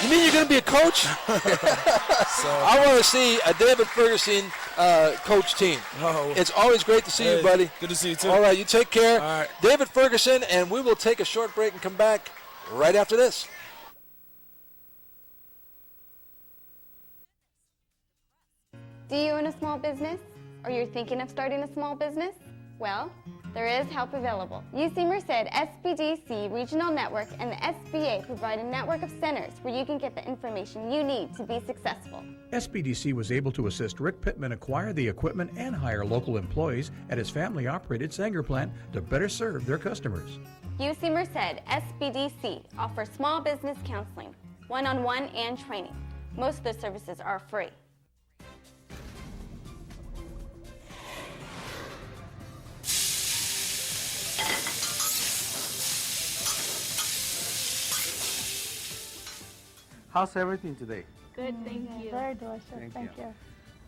You mean you're going to be a coach? I want to see a David Ferguson coach team. Oh. It's always great to see you, buddy. Good to see you, too. All right, you take care. All right. David Ferguson, and we will take a short break and come back right after this. Do you own a small business? Or you're thinking of starting a small business? Well, there is help available. UC Merced SBDC Regional Network and the SBA provide a network of centers where you can get the information you need to be successful. SBDC was able to assist Rick Pittman acquire the equipment and hire local employees at his family-operated Sanger plant to better serve their customers. UC Merced SBDC offers small business counseling, one-on-one and training. Most of the services are free. How's everything today? Good, thank you. Very delicious, Thank you.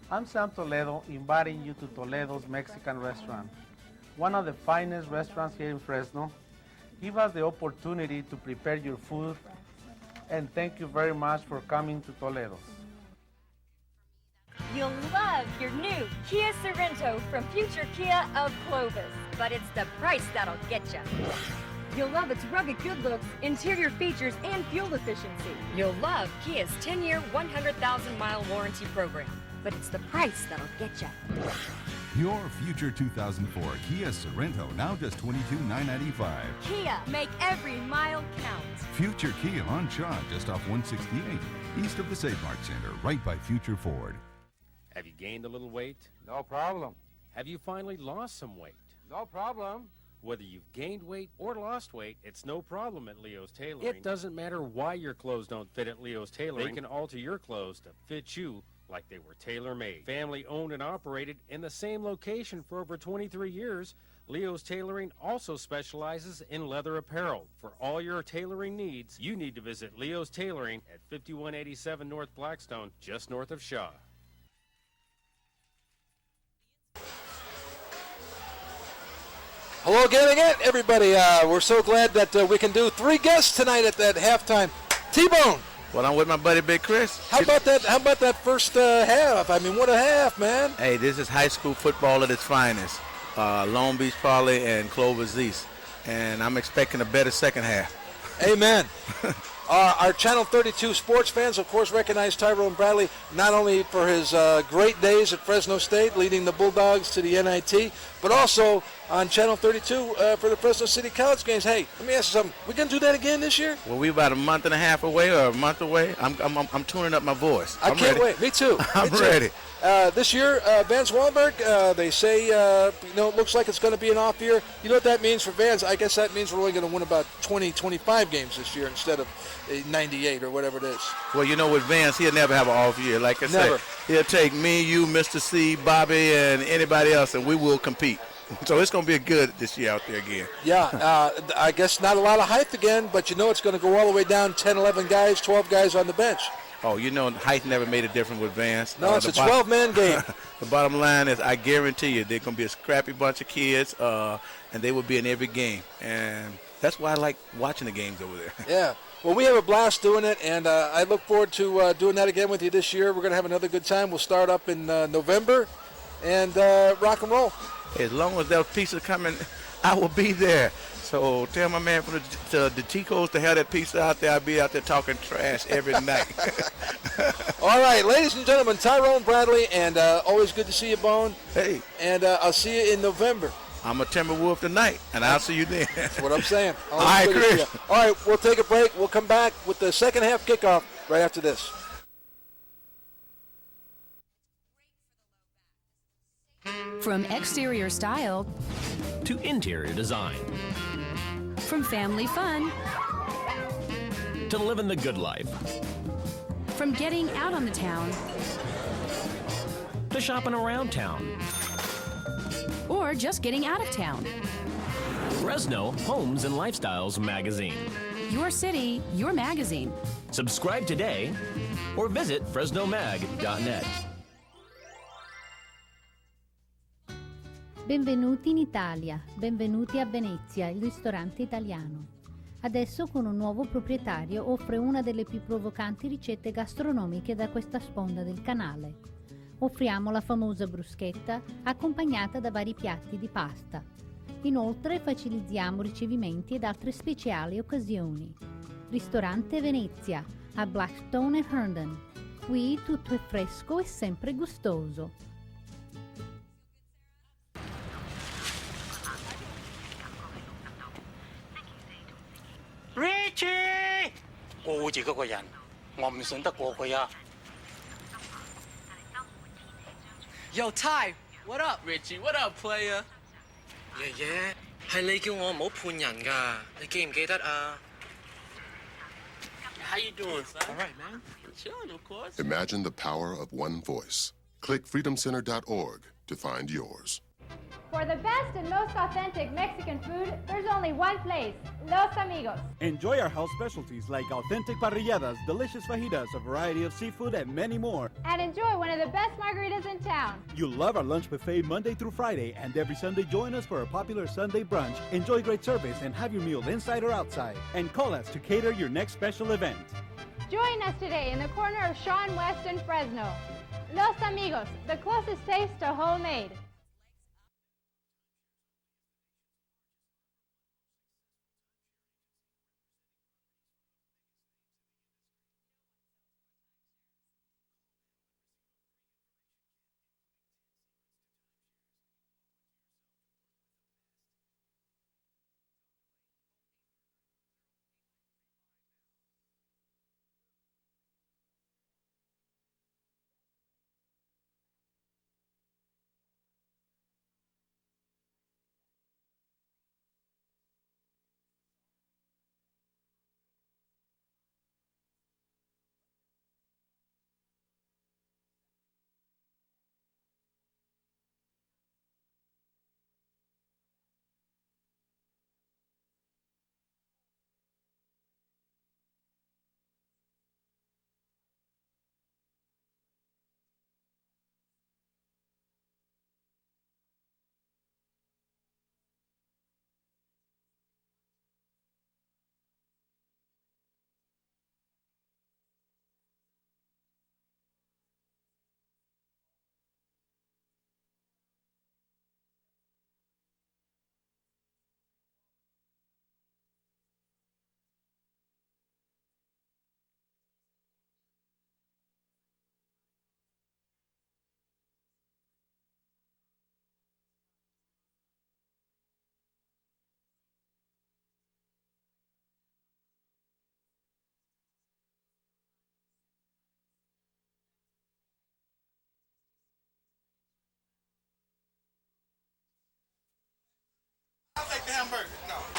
I'm Sam Toledo, inviting you to Toledo's Mexican restaurant, one of the finest restaurants here in Fresno. Give us the opportunity to prepare your food, and thank you very much for coming to Toledo's. You'll love your new Kia Sorento from Future Kia of Clovis, but it's the price that'll get you. You'll love its rugged good looks, interior features, and fuel efficiency. You'll love Kia's 10-year, 100,000-mile warranty program, but it's the price that'll get you. Your future 2004 Kia Sorento, now just $22,995. Kia, make every mile count. Future Kia on Shaw, just off 168, east of the Save Mart Center, right by Future Ford. Have you gained a little weight? No problem. Have you finally lost some weight? No problem. Whether you've gained weight or lost weight, it's no problem at Leo's Tailoring. It doesn't matter why your clothes don't fit at Leo's Tailoring. They can alter your clothes to fit you like they were tailor-made. Family owned and operated in the same location for over 23 years, Leo's Tailoring also specializes in leather apparel. For all your tailoring needs, you need to visit Leo's Tailoring at 5187 North Blackstone, just north of Shaw. Hello again, everybody. We're so glad that we can do 3 guests tonight at that halftime. T-Bone. Well, I'm with my buddy Big Chris. How about that first half? I mean, what a half, man. Hey, this is high school football at its finest. Long Beach Poly and Clovis East. And I'm expecting a better second half. Amen. Our Channel 32 sports fans, of course, recognize Tyrone Bradley not only for his great days at Fresno State, leading the Bulldogs to the NIT, but also on Channel 32 for the Fresno City College games. Hey, let me ask you something. We going to do that again this year? Well, we're about a month and a half away or a month away. I'm tuning up my voice. I can't wait. Me too. I'm ready. This year, Vance Wahlberg, they say, it looks like it's going to be an off year. You know what that means for Vance? I guess that means we're only going to win about 20, 25 games this year instead of 98 or whatever it is. Well, with Vance, he'll never have an off year. Like I said, he'll take me, you, Mr. C, Bobby, and anybody else, and we will compete. So it's going to be good this year out there again. Yeah, I guess not a lot of height again, but it's going to go all the way down 10, 11 guys, 12 guys on the bench. Oh, height never made a difference with Vance. No, it's a 12-man game. The bottom line is I guarantee you they're going to be a scrappy bunch of kids, and they will be in every game. And that's why I like watching the games over there. Yeah. Well, we have a blast doing it, and I look forward to doing that again with you this year. We're going to have another good time. We'll start up in November and rock and roll. As long as those pizza coming, I will be there. So tell my man from the Ticos to have that pizza out there. I'll be out there talking trash every night. All right, ladies and gentlemen, Tyrone Bradley, and always good to see you, Bone. Hey. And I'll see you in November. I'm a Timberwolf tonight, and I'll see you then. That's what I'm saying. All right, Chris. All right, we'll take a break. We'll come back with the second half kickoff right after this. From exterior style to interior design, from family fun to living the good life, from getting out on the town to shopping around town, or just getting out of town. Fresno Homes and Lifestyles Magazine. Your city, your magazine. Subscribe today or visit fresnomag.net. Benvenuti in Italia, benvenuti a Venezia, il ristorante italiano. Adesso con un nuovo proprietario offre una delle più provocanti ricette gastronomiche da questa sponda del canale. Offriamo la famosa bruschetta accompagnata da vari piatti di pasta. Inoltre facilitiamo ricevimenti ed altre speciali occasioni. Ristorante Venezia a Blackstone e Herndon. Qui tutto è fresco e sempre gustoso. Richie! 顧住嗰個人，我唔信得過佢啊！ Yo, Ty, what up? Richie, what up, player? 爺爺，係你叫我唔好判人㗎，你記唔記得啊 How you doing, son? All right, man. Chilling, of course. Imagine the power of one voice. Click freedomcenter.org to find yours. For the best and most authentic Mexican food, there's only one place, Los Amigos. Enjoy our house specialties like authentic parrilladas, delicious fajitas, a variety of seafood, and many more. And enjoy one of the best margaritas in town. You'll love our lunch buffet Monday through Friday, and every Sunday join us for our popular Sunday brunch. Enjoy great service and have your meal inside or outside. And call us to cater your next special event. Join us today in the corner of Shawn West and Fresno. Los Amigos, the closest taste to homemade.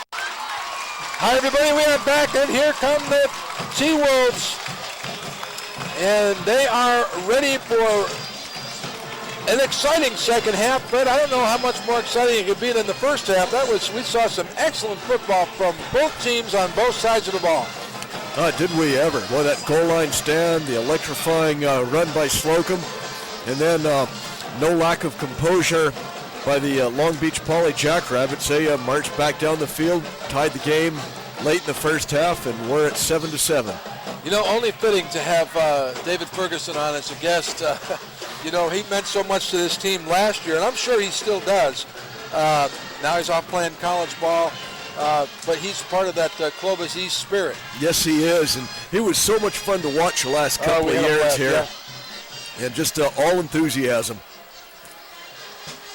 Hi, everybody. We are back, and here come the T-Wolves. And they are ready for an exciting second half, but I don't know how much more exciting it could be than the first half. We saw some excellent football from both teams on both sides of the ball. Did we ever? Boy, that goal line stand, the electrifying run by Slocum, and then no lack of composure by the Long Beach Poly Jackrabbits. They marched back down the field, tied the game late in the first half, and we're at 7-7. You know, only fitting to have David Ferguson on as a guest. You know, he meant so much to this team last year, and I'm sure he still does. Now he's off playing college ball, but he's part of that Clovis East spirit. Yes, he is, and he was so much fun to watch the last couple of years here. Yeah. And just all enthusiasm.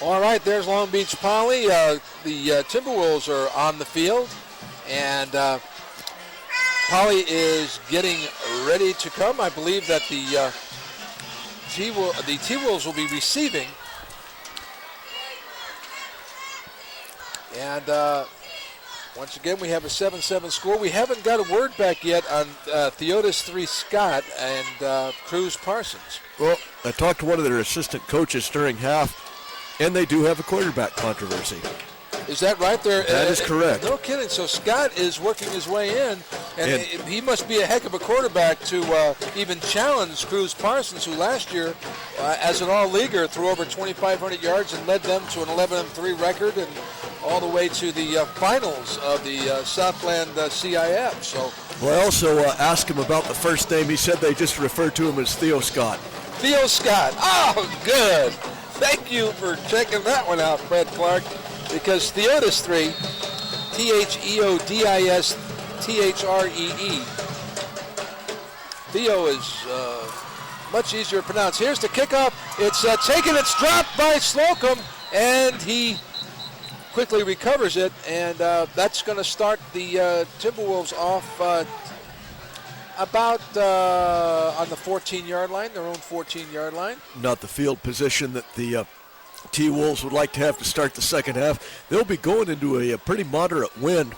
All right, there's Long Beach Poly. The Timberwolves are on the field, and Poly is getting ready to come. I believe that the T-Wolves will be receiving. And once again, we have a 7-7 score. We haven't got a word back yet on Theodis 3 Scott and Cruz Parsons. Well, I talked to one of their assistant coaches during half, and they do have a quarterback controversy. Is that right there? That is correct. No kidding. So Scott is working his way in, and he must be a heck of a quarterback to even challenge Cruz Parsons, who last year, as an all-leaguer, threw over 2,500 yards and led them to an 11-3 record and all the way to the finals of the Southland CIF. So. Well, I also asked him about the first name. He said they just referred to him as Theo Scott. Theo Scott. Oh, good. Thank you for checking that one out, Fred Clark. Because Theodis 3, Theodis-Three, Theo is much easier to pronounce. Here's the kickoff. It's taken, it's dropped by Slocum, and he quickly recovers it, and that's going to start the Timberwolves off about on the 14-yard line, their own 14-yard line. Not the field position that the T-Wolves would like to have to start the second half. They'll be going into a pretty moderate wind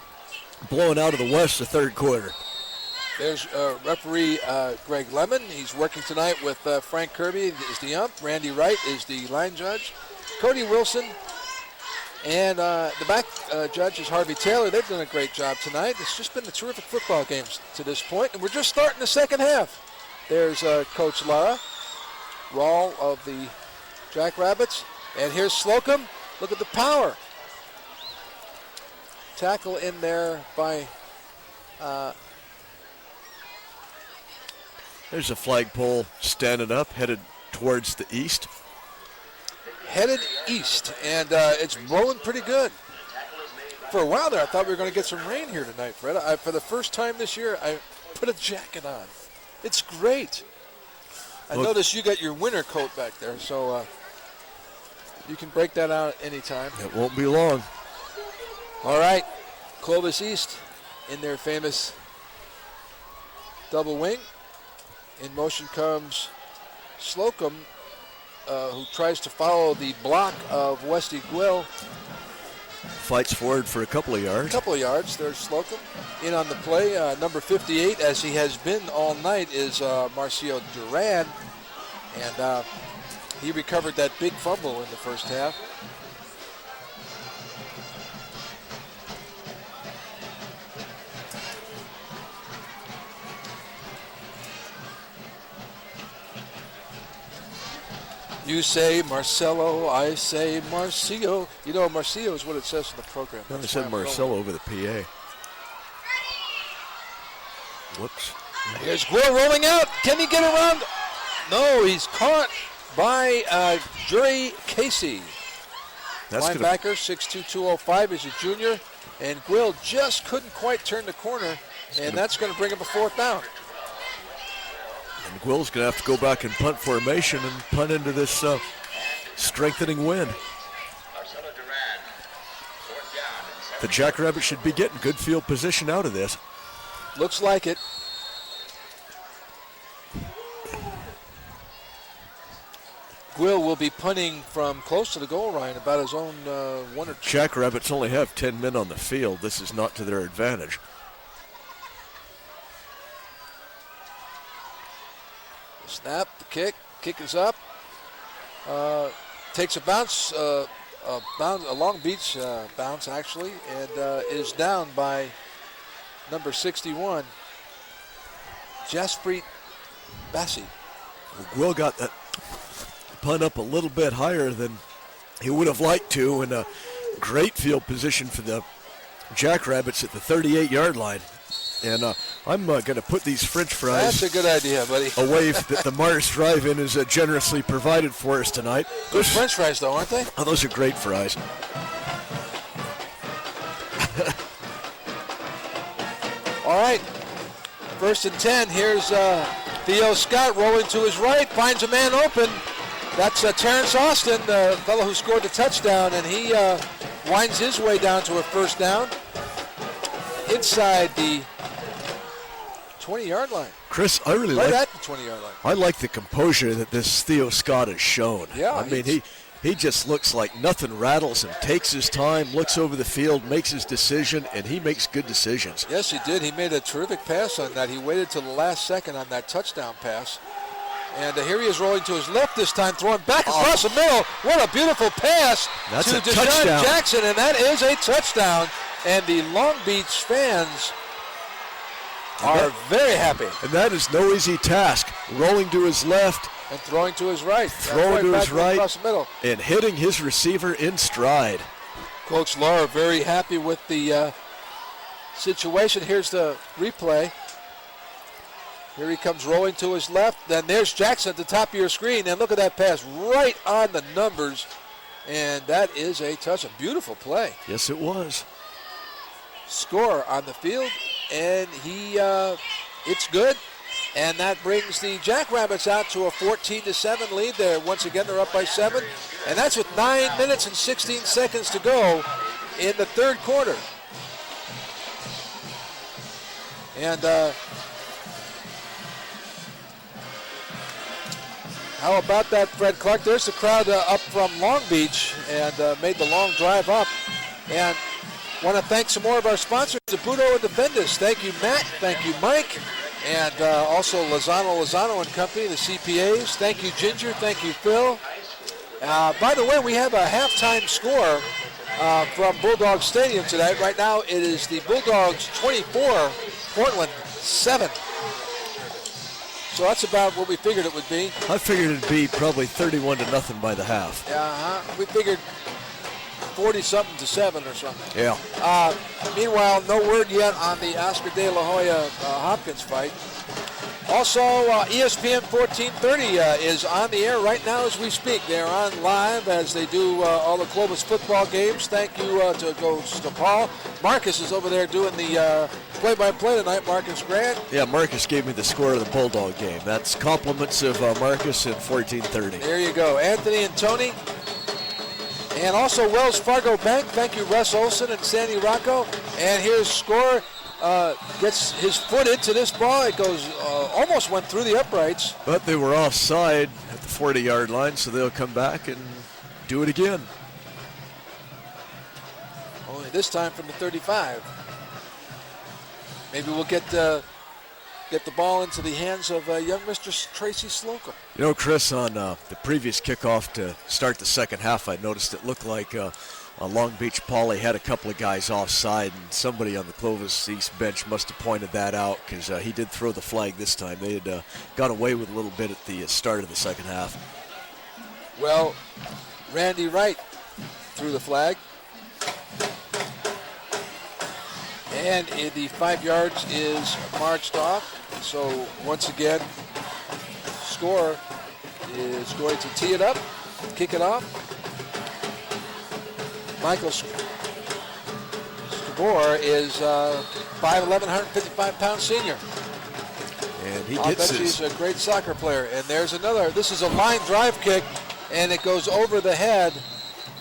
blowing out of the west the third quarter. There's referee Greg Lemon. He's working tonight with Frank Kirby is the ump. Randy Wright is the line judge. Cody Wilson and the back judge is Harvey Taylor. They've done a great job tonight. It's just been a terrific football game to this point, and we're just starting the second half. There's Coach Lara Rawl of the Jackrabbits. And here's Slocum. Look at the power. Tackle in there by... There's a flagpole standing up, headed towards the east. Headed east, and it's blowing pretty good. For a while there, I thought we were going to get some rain here tonight, Fred. For the first time this year, I put a jacket on. It's great. I noticed you got your winter coat back there, so... you can break that out anytime. It won't be long. All right. Clovis East in their famous double wing. In motion comes Slocum, who tries to follow the block of Westy Gwill. Fights forward for a couple of yards. There's Slocum in on the play. Number 58, as he has been all night, is Marcio Duran. And... he recovered that big fumble in the first half. You say Marcelo, I say Marcio. You know, Marcio is what it says in the program. I said Marcelo over the PA. Whoops. Here's Gwill rolling out. Can he get around? No, he's caught by Jury Casey. Linebacker, 6'2", 205 is a junior. And Gwill just couldn't quite turn the corner. And that's going to bring up a fourth down. And Gwill's going to have to go back in punt formation and punt into this strengthening wind. The Jackrabbits should be getting good field position out of this. Looks like it. Gwill will be punting from close to the goal line, about his own 1 or 2. Jackrabbits only have 10 men on the field. This is not to their advantage. The snap, the kick is up. Takes a bounce, a Long Beach bounce actually, and is down by number 61, Jasprit Bassi. Gwill got that punt up a little bit higher than he would have liked to, and a great field position for the Jackrabbits at the 38-yard line. And I'm going to put these French fries. That's a good idea, buddy. Away that the Mars Drive-In is generously provided for us tonight. Good French fries, though, aren't they? Oh, those are great fries. All right, 1st and 10. Here's Theo Scott rolling to his right, finds a man open. That's Terrence Austin, the fellow who scored the touchdown, and he winds his way down to a first down inside the 20-yard line. Chris, I really right like at the 20-yard line. I like the composure that this Theo Scott has shown. Yeah, I mean, he just looks like nothing rattles him, takes his time, looks over the field, makes his decision, and he makes good decisions. Yes, he did. He made a terrific pass on that. He waited till the last second on that touchdown pass. And here he is rolling to his left this time, throwing back across the middle. What a beautiful pass to DeSean Jackson, and that is a touchdown. And the Long Beach fans are very happy. And that is no easy task, rolling to his left. And throwing to his right. Throwing to his right across the middle. And hitting his receiver in stride. Coach Laura very happy with the situation. Here's the replay. Here he comes rolling to his left. Then there's Jackson at the top of your screen. And look at that pass right on the numbers. And that is a touch. A beautiful play. Yes, it was. Score on the field. And it's good. And that brings the Jackrabbits out to a 14-7 lead there. Once again, they're up by 7. And that's with 9 minutes and 16 seconds to go in the third quarter. And how about that, Fred Clark? There's the crowd up from Long Beach and made the long drive up. And want to thank some more of our sponsors, Zabuto and Defendus. Thank you, Matt. Thank you, Mike. And also Lozano and Company, the CPAs. Thank you, Ginger. Thank you, Phil. By the way, we have a halftime score from Bulldog Stadium tonight. Right now, it is the Bulldogs 24, Portland 7. So that's about what we figured it would be. I figured it'd be probably 31-0 by the half. We figured 40-something to 7 or something. Yeah. Meanwhile, no word yet on the Oscar De La Hoya Hopkins fight. Also, ESPN 1430 is on the air right now as we speak. They're on live as they do all the Clovis football games. Thank you to Paul. Marcus is over there doing the play-by-play tonight, Marcus Grant. Yeah, Marcus gave me the score of the Bulldog game. That's compliments of Marcus in 1430. There you go. Anthony and Tony. And also Wells Fargo Bank. Thank you, Russ Olson and Sandy Rocco. And here's score. Gets his foot into this ball. It goes, almost went through the uprights. But they were offside at the 40-yard line, so they'll come back and do it again. Only this time from the 35. Maybe we'll get the ball into the hands of young Mr. Tracy Slocum. You know, Chris, on the previous kickoff to start the second half, I noticed it looked like Long Beach Poly had a couple of guys offside, and somebody on the Clovis East bench must have pointed that out because he did throw the flag this time. They had got away with a little bit at the start of the second half. Well, Randy Wright threw the flag. And the 5 yards is marched off. So once again, score is going to tee it up, kick it off. Michael Skabor is 5'11", 155-pound senior. And he gets he's a great soccer player. And there's another. This is a line drive kick, and it goes over the head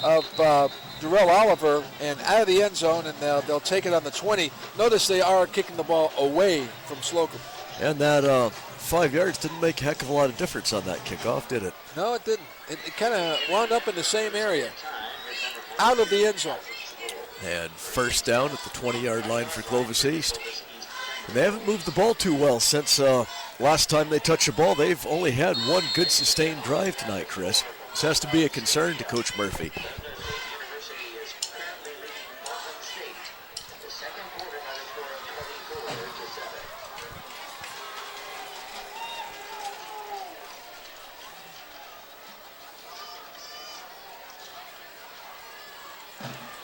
of Darrell Oliver and out of the end zone, and they'll take it on the 20. Notice they are kicking the ball away from Slocum. And that 5 yards didn't make a heck of a lot of difference on that kickoff, did it? No, it didn't. It kind of wound up in the same area, out of the end zone. And first down at the 20-yard line for Clovis East. And they haven't moved the ball too well since last time they touched the ball. They've only had one good sustained drive tonight, Chris. This has to be a concern to Coach Murphy.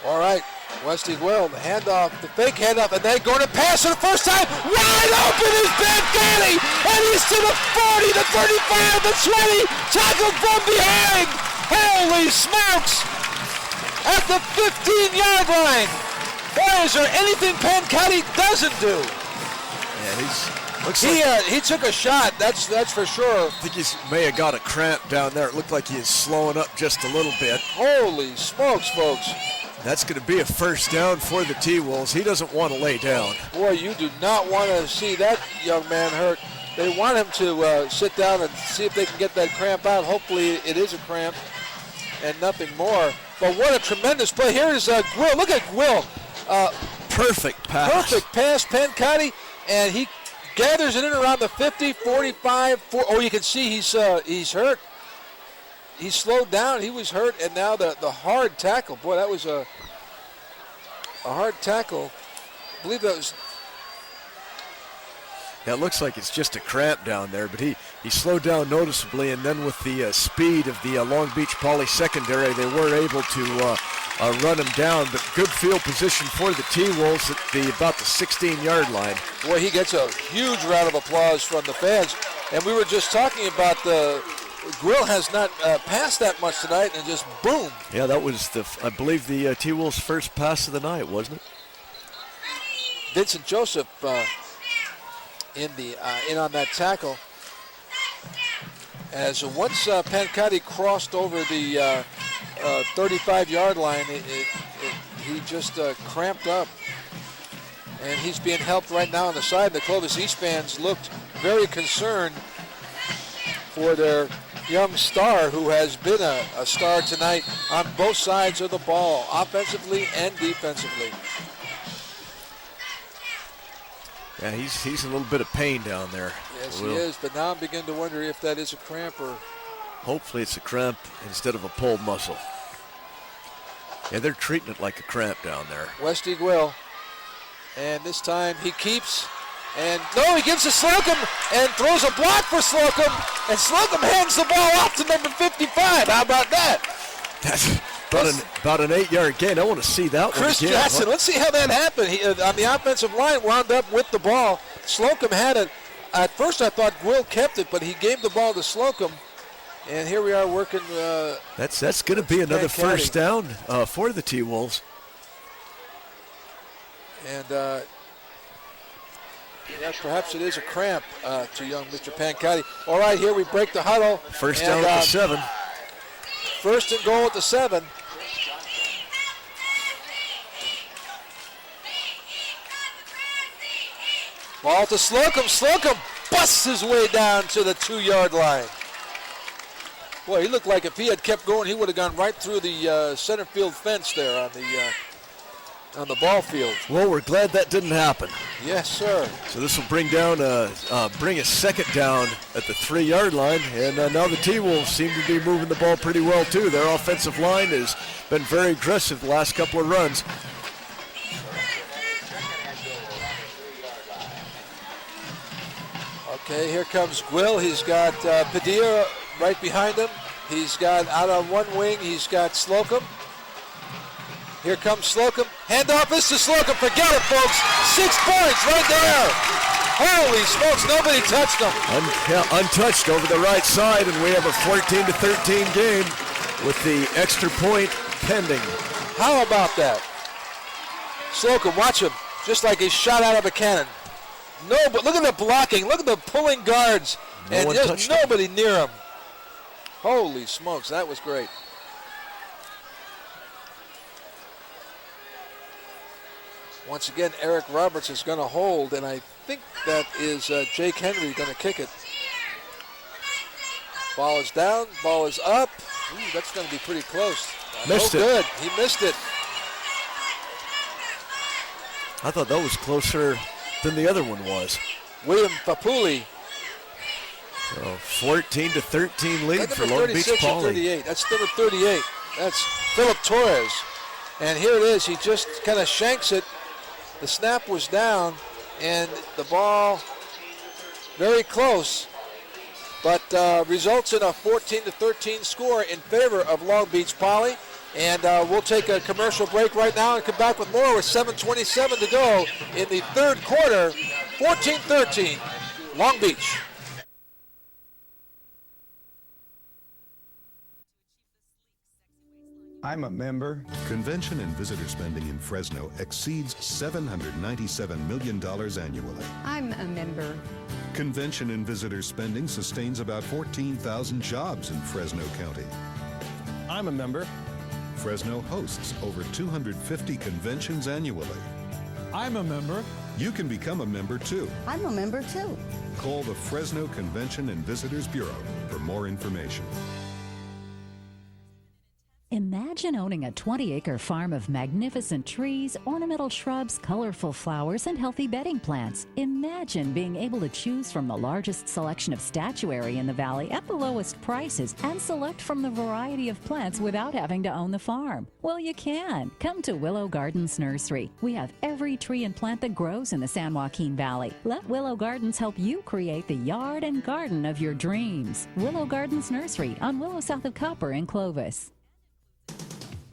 All right, Westy Will, the handoff, the fake handoff, and then going to pass for the first time. Wide open is Pancani, and he's to the 40, the 35, the 20, tackled from behind. Holy smokes! At the 15-yard line. Boy, is there anything Pancani doesn't do? Yeah, he took a shot, that's for sure. I think he may have got a cramp down there. It looked like he is slowing up just a little bit. Holy smokes, folks. That's going to be a first down for the T-Wolves. He doesn't want to lay down. Boy, you do not want to see that young man hurt. They want him to sit down and see if they can get that cramp out. Hopefully it is a cramp and nothing more. But what a tremendous play. Here is Gwill. Look at Gwill. Perfect pass. Perfect pass, Pancani, and he gathers it in around the 50, 45, 40. Oh, you can see he's hurt. He slowed down. He was hurt, and now the hard tackle. Boy, that was a hard tackle. I believe that was. Yeah, it looks like it's just a cramp down there, but he slowed down noticeably, and then with the speed of the Long Beach Poly secondary, they were able to run him down. But good field position for the T-Wolves at about the 16-yard line. Boy, he gets a huge round of applause from the fans. And we were just talking about the Grill has not passed that much tonight, and just boom. Yeah, that was I believe the T-Wolves' first pass of the night, wasn't it? Vincent Joseph in on that tackle. As once Pancati crossed over the 35-yard line, he just cramped up. And he's being helped right now on the side. The Clovis East fans looked very concerned for their young star, who has been a star tonight on both sides of the ball, offensively and defensively. Yeah, he's in a little bit of pain down there. Yes, he is, but now I'm beginning to wonder if that is a cramp or... Hopefully it's a cramp instead of a pulled muscle. Yeah, they're treating it like a cramp down there. Westy Will, and this time he keeps, and no, he gives to Slocum and throws a block for Slocum, and Slocum hands the ball off to number 55. How about that? That's about an 8-yard gain. I want to see that Chris one again. Jackson, let's see how that happened. He, on the offensive line, wound up with the ball. Slocum had it. At first I thought Will kept it, but he gave the ball to Slocum. And here we are working. That's going to be another first down for the T-Wolves. And perhaps it is a cramp to young Mr. Pancati. All right, here we break the huddle. First down at the 7. First and goal at the 7. Ball to Slocum. Slocum busts his way down to the 2-yard line. Boy, he looked like if he had kept going, he would have gone right through the center field fence there on the ball field. Well, we're glad that didn't happen. Yes, sir. So this will bring a second down at the 3-yard line, and now the T-Wolves seem to be moving the ball pretty well too. Their offensive line has been very aggressive the last couple of runs. Okay, here comes Gwill. He's got Padilla right behind him. He's got out on one wing, he's got Slocum. Here comes Slocum. Handoff is to Slocum. Forget it, folks. 6 points right there. Holy smokes, nobody touched him. Untouched over the right side, and we have a 14-13 game with the extra point pending. How about that? Slocum, watch him. Just like he's shot out of a cannon. No, but look at the blocking. Look at the pulling guards. And just nobody near him. Holy smokes, that was great. Once again, Eric Roberts is going to hold, and I think that is Jake Henry going to kick it. Ball is down, ball is up. Ooh, that's going to be pretty close. Missed it. Good. He missed it. I thought that was closer than the other one was. William Papuli. So 14-13 lead for Long Beach 36 Poly. and 38. That's number 38. That's Philip Torres. And here it is. He just kind of shanks it. The snap was down, and the ball very close, but results in a 14-13 score in favor of Long Beach Poly. And we'll take a commercial break right now and come back with more with 7:27 to go in the third quarter. 14-13, Long Beach. I'm a member. Convention and visitor spending in Fresno exceeds $797 million annually. I'm a member. Convention and visitor spending sustains about 14,000 jobs in Fresno County. I'm a member. Fresno hosts over 250 conventions annually. I'm a member. You can become a member too. I'm a member too. Call the Fresno Convention and Visitors Bureau for more information. Imagine owning a 20-acre farm of magnificent trees, ornamental shrubs, colorful flowers, and healthy bedding plants. Imagine being able to choose from the largest selection of statuary in the valley at the lowest prices and select from the variety of plants without having to own the farm. Well, you can. Come to Willow Gardens Nursery. We have every tree and plant that grows in the San Joaquin Valley. Let Willow Gardens help you create the yard and garden of your dreams. Willow Gardens Nursery on Willow south of Copper in Clovis.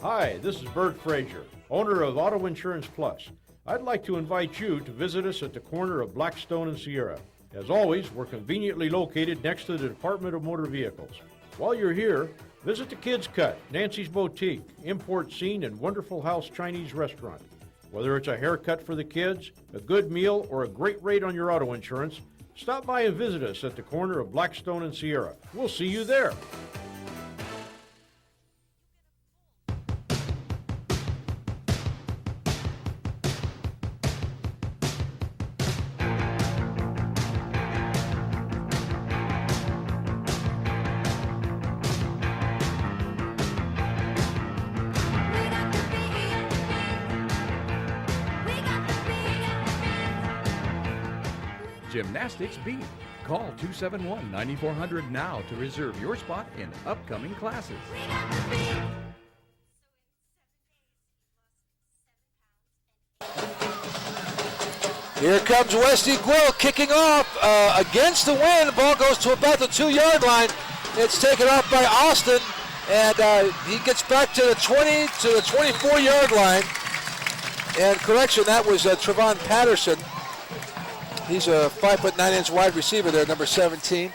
Hi, this is Bert Frazier, owner of Auto Insurance Plus. I'd like to invite you to visit us at the corner of Blackstone and Sierra. As always, we're conveniently located next to the Department of Motor Vehicles. While you're here, visit the Kids Cut, Nancy's Boutique, Import Scene, and Wonderful House Chinese Restaurant. Whether it's a haircut for the kids, a good meal, or a great rate on your auto insurance, stop by and visit us at the corner of Blackstone and Sierra. We'll see you there. Gymnastics Beat. Call 271-9400 now to reserve your spot in upcoming classes. Here comes Westy Quill kicking off against the wind. Ball goes to about the 2-yard line. It's taken off by Austin, and he gets back to the 20 to the 24-yard line. And correction, that was Trevon Patterson. He's a 5'9" wide receiver there, number 17.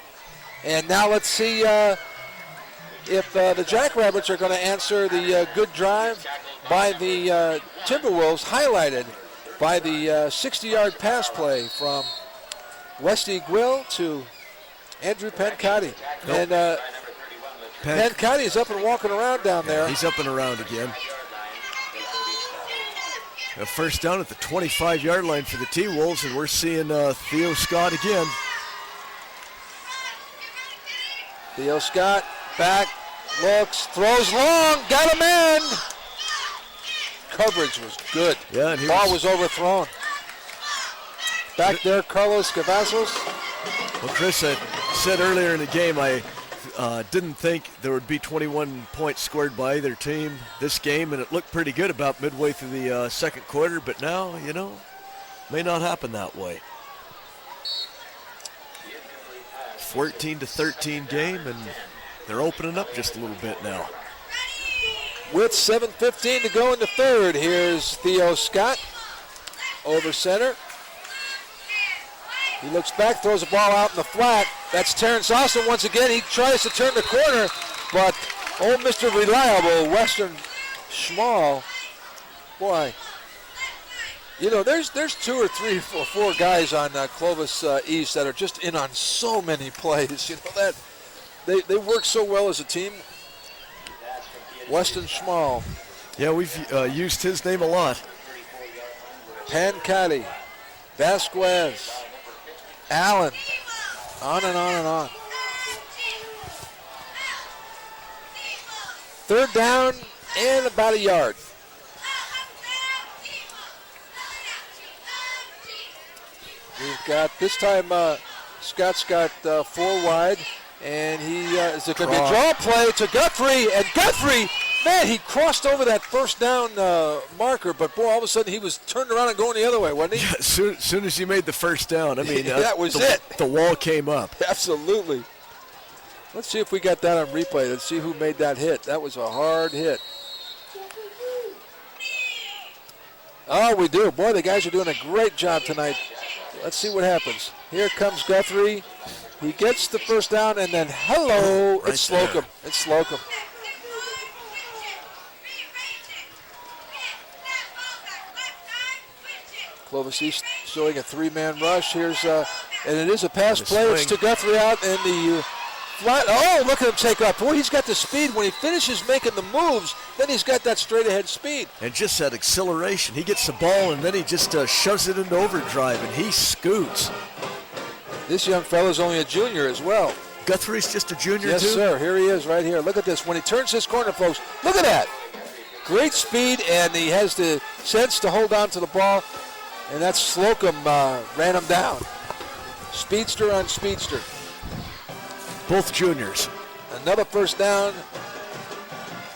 And now let's see if the Jackrabbits are going to answer the good drive by the Timberwolves, highlighted by the 60-yard pass play from Westy Quill to Andrew Pencotti. Nope. And Pencotti is up and walking around down there. He's up and around again. A first down at the 25-yard line for the T-Wolves, and we're seeing Theo Scott again. Theo Scott back, looks, throws long, got him in. Coverage was good. Yeah, and ball was overthrown. Back there, Carlos Cavazos. Well, Chris, I said earlier in the game, I didn't think there would be 21 points scored by either team this game, and it looked pretty good about midway through the second quarter, but now, you know, may not happen that way. 14-13 game, and they're opening up just a little bit now. With 7:15 to go in the third, here's Theo Scott over center. He looks back, throws the ball out in the flat. That's Terrence Austin once again. He tries to turn the corner, but old Mr. Reliable, Western Schmall, boy, you know, there's 2 or 3 or 4 guys on Clovis East that are just in on so many plays. You know, that they work so well as a team. Weston Schmall. Yeah, we've used his name a lot. Pancati, Vasquez, Allen, on and on and on. Third down and about a yard. We've got, this time, Scott's got 4 wide, and he is going to be a draw play to Guthrie, and Guthrie, man, he crossed over that first down marker, but boy, all of a sudden he was turned around and going the other way, wasn't he? Yeah, as soon as he made the first down, I mean, that was it. The wall came up. Absolutely. Let's see if we got that on replay. Let's see who made that hit. That was a hard hit. Oh, we do. Boy, the guys are doing a great job tonight. Let's see what happens. Here comes Guthrie. He gets the first down, and then, hello, it's Slocum. It's Slocum. Clovis East showing a 3-man rush. Here's, and it is a pass play. It's to Guthrie out in the flat. Oh, look at him take off. Boy, he's got the speed. When he finishes making the moves, then he's got that straight-ahead speed. And just that acceleration. He gets the ball, and then he just shoves it into overdrive, and he scoots. This young fella's only a junior as well. Guthrie's just a junior, yes, too? Yes, sir. Here he is right here. Look at this. When he turns this corner, folks, look at that. Great speed, and he has the sense to hold on to the ball, and that's Slocum ran him down. Speedster on speedster. Both juniors. Another first down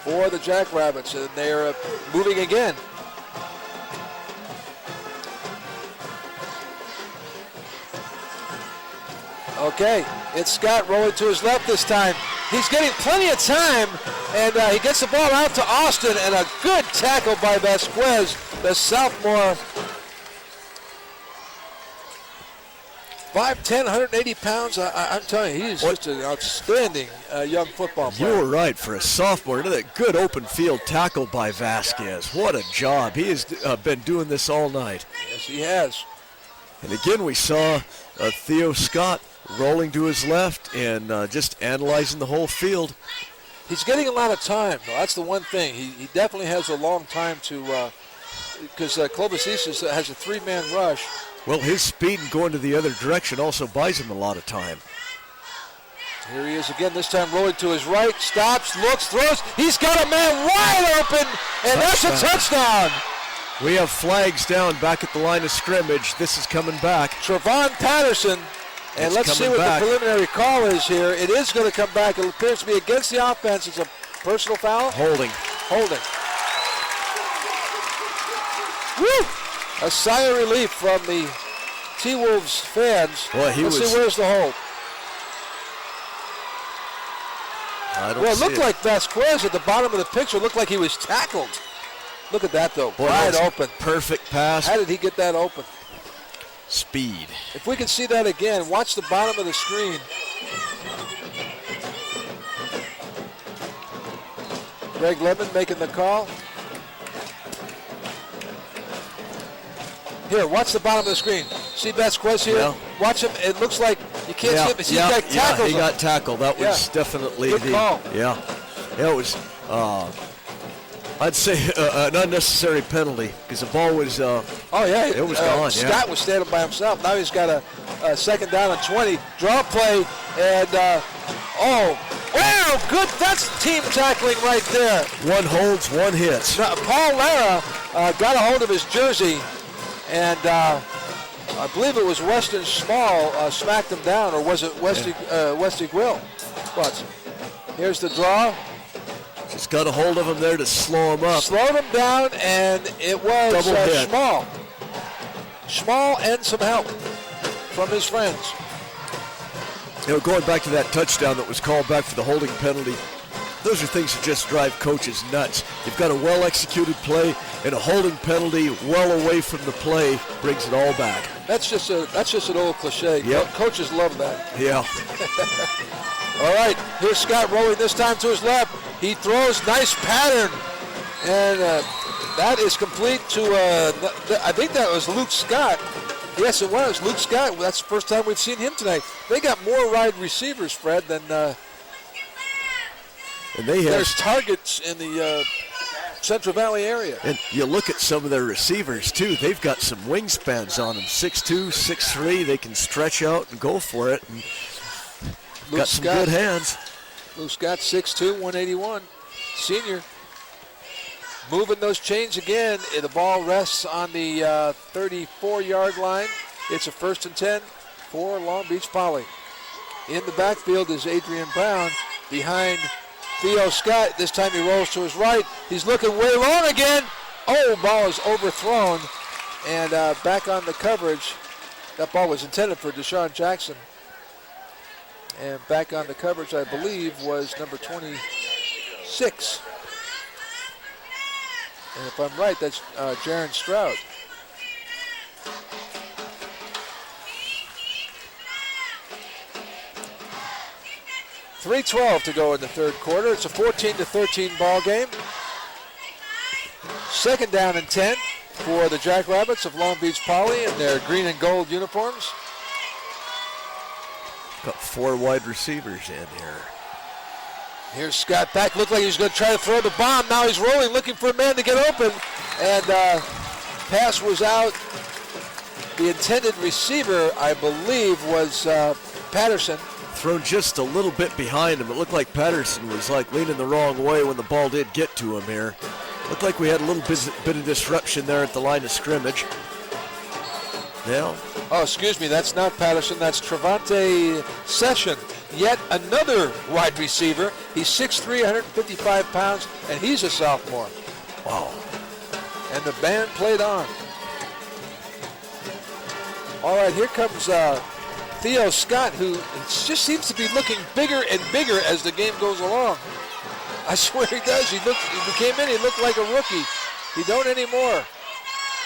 for the Jackrabbits, and they're moving again. Okay, it's Scott rolling to his left this time. He's getting plenty of time, and he gets the ball out to Austin, and a good tackle by Vasquez, the sophomore. 5'10", 180 pounds. I'm telling you, he's just an outstanding young football player. You were right for a sophomore. Look at that good open field tackle by Vasquez. What a job. He has been doing this all night. Yes, he has. And again, we saw Theo Scott rolling to his left and just analyzing the whole field. He's getting a lot of time, though. That's the one thing. He definitely has a long time to, because Clovis East has a 3-man rush. Well, his speed and going to the other direction also buys him a lot of time. Here he is again, this time rolling to his right, stops, looks, throws. He's got a man wide open, and that's a touchdown. We have flags down back at the line of scrimmage. This is coming back. Trevon Patterson, and let's see what the preliminary call is here. It is going to come back. It appears to be against the offense. It's a personal foul. Holding. Woo! A sigh of relief from the T-Wolves fans. Boy, let's see, where's the hold? It looked like Vasquez at the bottom of the picture. Looked like he was tackled. Look at that, though. Boy, wide open. Perfect pass. How did he get that open? Speed. If we can see that again, watch the bottom of the screen. Greg Lemon making the call. Here, watch the bottom of the screen. See Vasquez here? Yeah. Watch him. It looks like you can't see it, but he got tackled. He got tackled. That was definitely good call. Yeah, it was, I'd say an unnecessary penalty because the ball was, it was gone. Scott was standing by himself. Now he's got a second down and 20. Draw play, and, wow, good. That's team tackling right there. One holds, one hits. Now, Paul Lara got a hold of his jersey, and I believe it was Weston Small smacked him down, or was it Westy Will? But here's the draw. Just got a hold of him there to slow him up. Slowed him down, and it was Small. Small and some help from his friends. Going back to that touchdown that was called back for the holding penalty, those are things that just drive coaches nuts. You've got a well-executed play, and a holding penalty well away from the play brings it all back. That's just an old cliche. Yep. Coaches love that. Yeah. All right, here's Scott rolling this time to his left. He throws, nice pattern, and that is complete to, I think that was Luke Scott. Yes, it was Luke Scott. That's the first time we've seen him tonight. They got more wide receivers, Fred, than and they have, there's targets in the Central Valley area. And you look at some of their receivers, too. They've got some wingspans on them, 6'2", 6'3". They can stretch out and go for it. And got some good hands. Lou Scott, 6'2", 181, senior. Moving those chains again. The ball rests on the 34-yard line. It's a 1st and 10 for Long Beach Poly. In the backfield is Adrian Brown behind Theo Scott. This time he rolls to his right. He's looking way long again. Oh, ball is overthrown. And back on the coverage. That ball was intended for DeSean Jackson. And back on the coverage, I believe, was number 26. And if I'm right, that's Jaron Stroud. .312 to go in the third quarter. It's a 14-13 ball game. 2nd down and 10 for the Jackrabbits of Long Beach Poly in their green and gold uniforms. Got 4 wide receivers in here. Here's Scott back. Looked like he was going to try to throw the bomb. Now he's rolling, looking for a man to get open. And pass was out. The intended receiver, I believe, was Patterson. Thrown just a little bit behind him. It looked like Patterson was like leaning the wrong way when the ball did get to him here. Looked like we had a little bit of disruption there at the line of scrimmage. Now. Oh, excuse me, that's not Patterson. That's Trevante Session. Yet another wide receiver. He's 6'3", 155 pounds, and he's a sophomore. Wow. And the band played on. All right, here comes Theo Scott, who just seems to be looking bigger and bigger as the game goes along. I swear he does. He came in, he looked like a rookie. He don't anymore.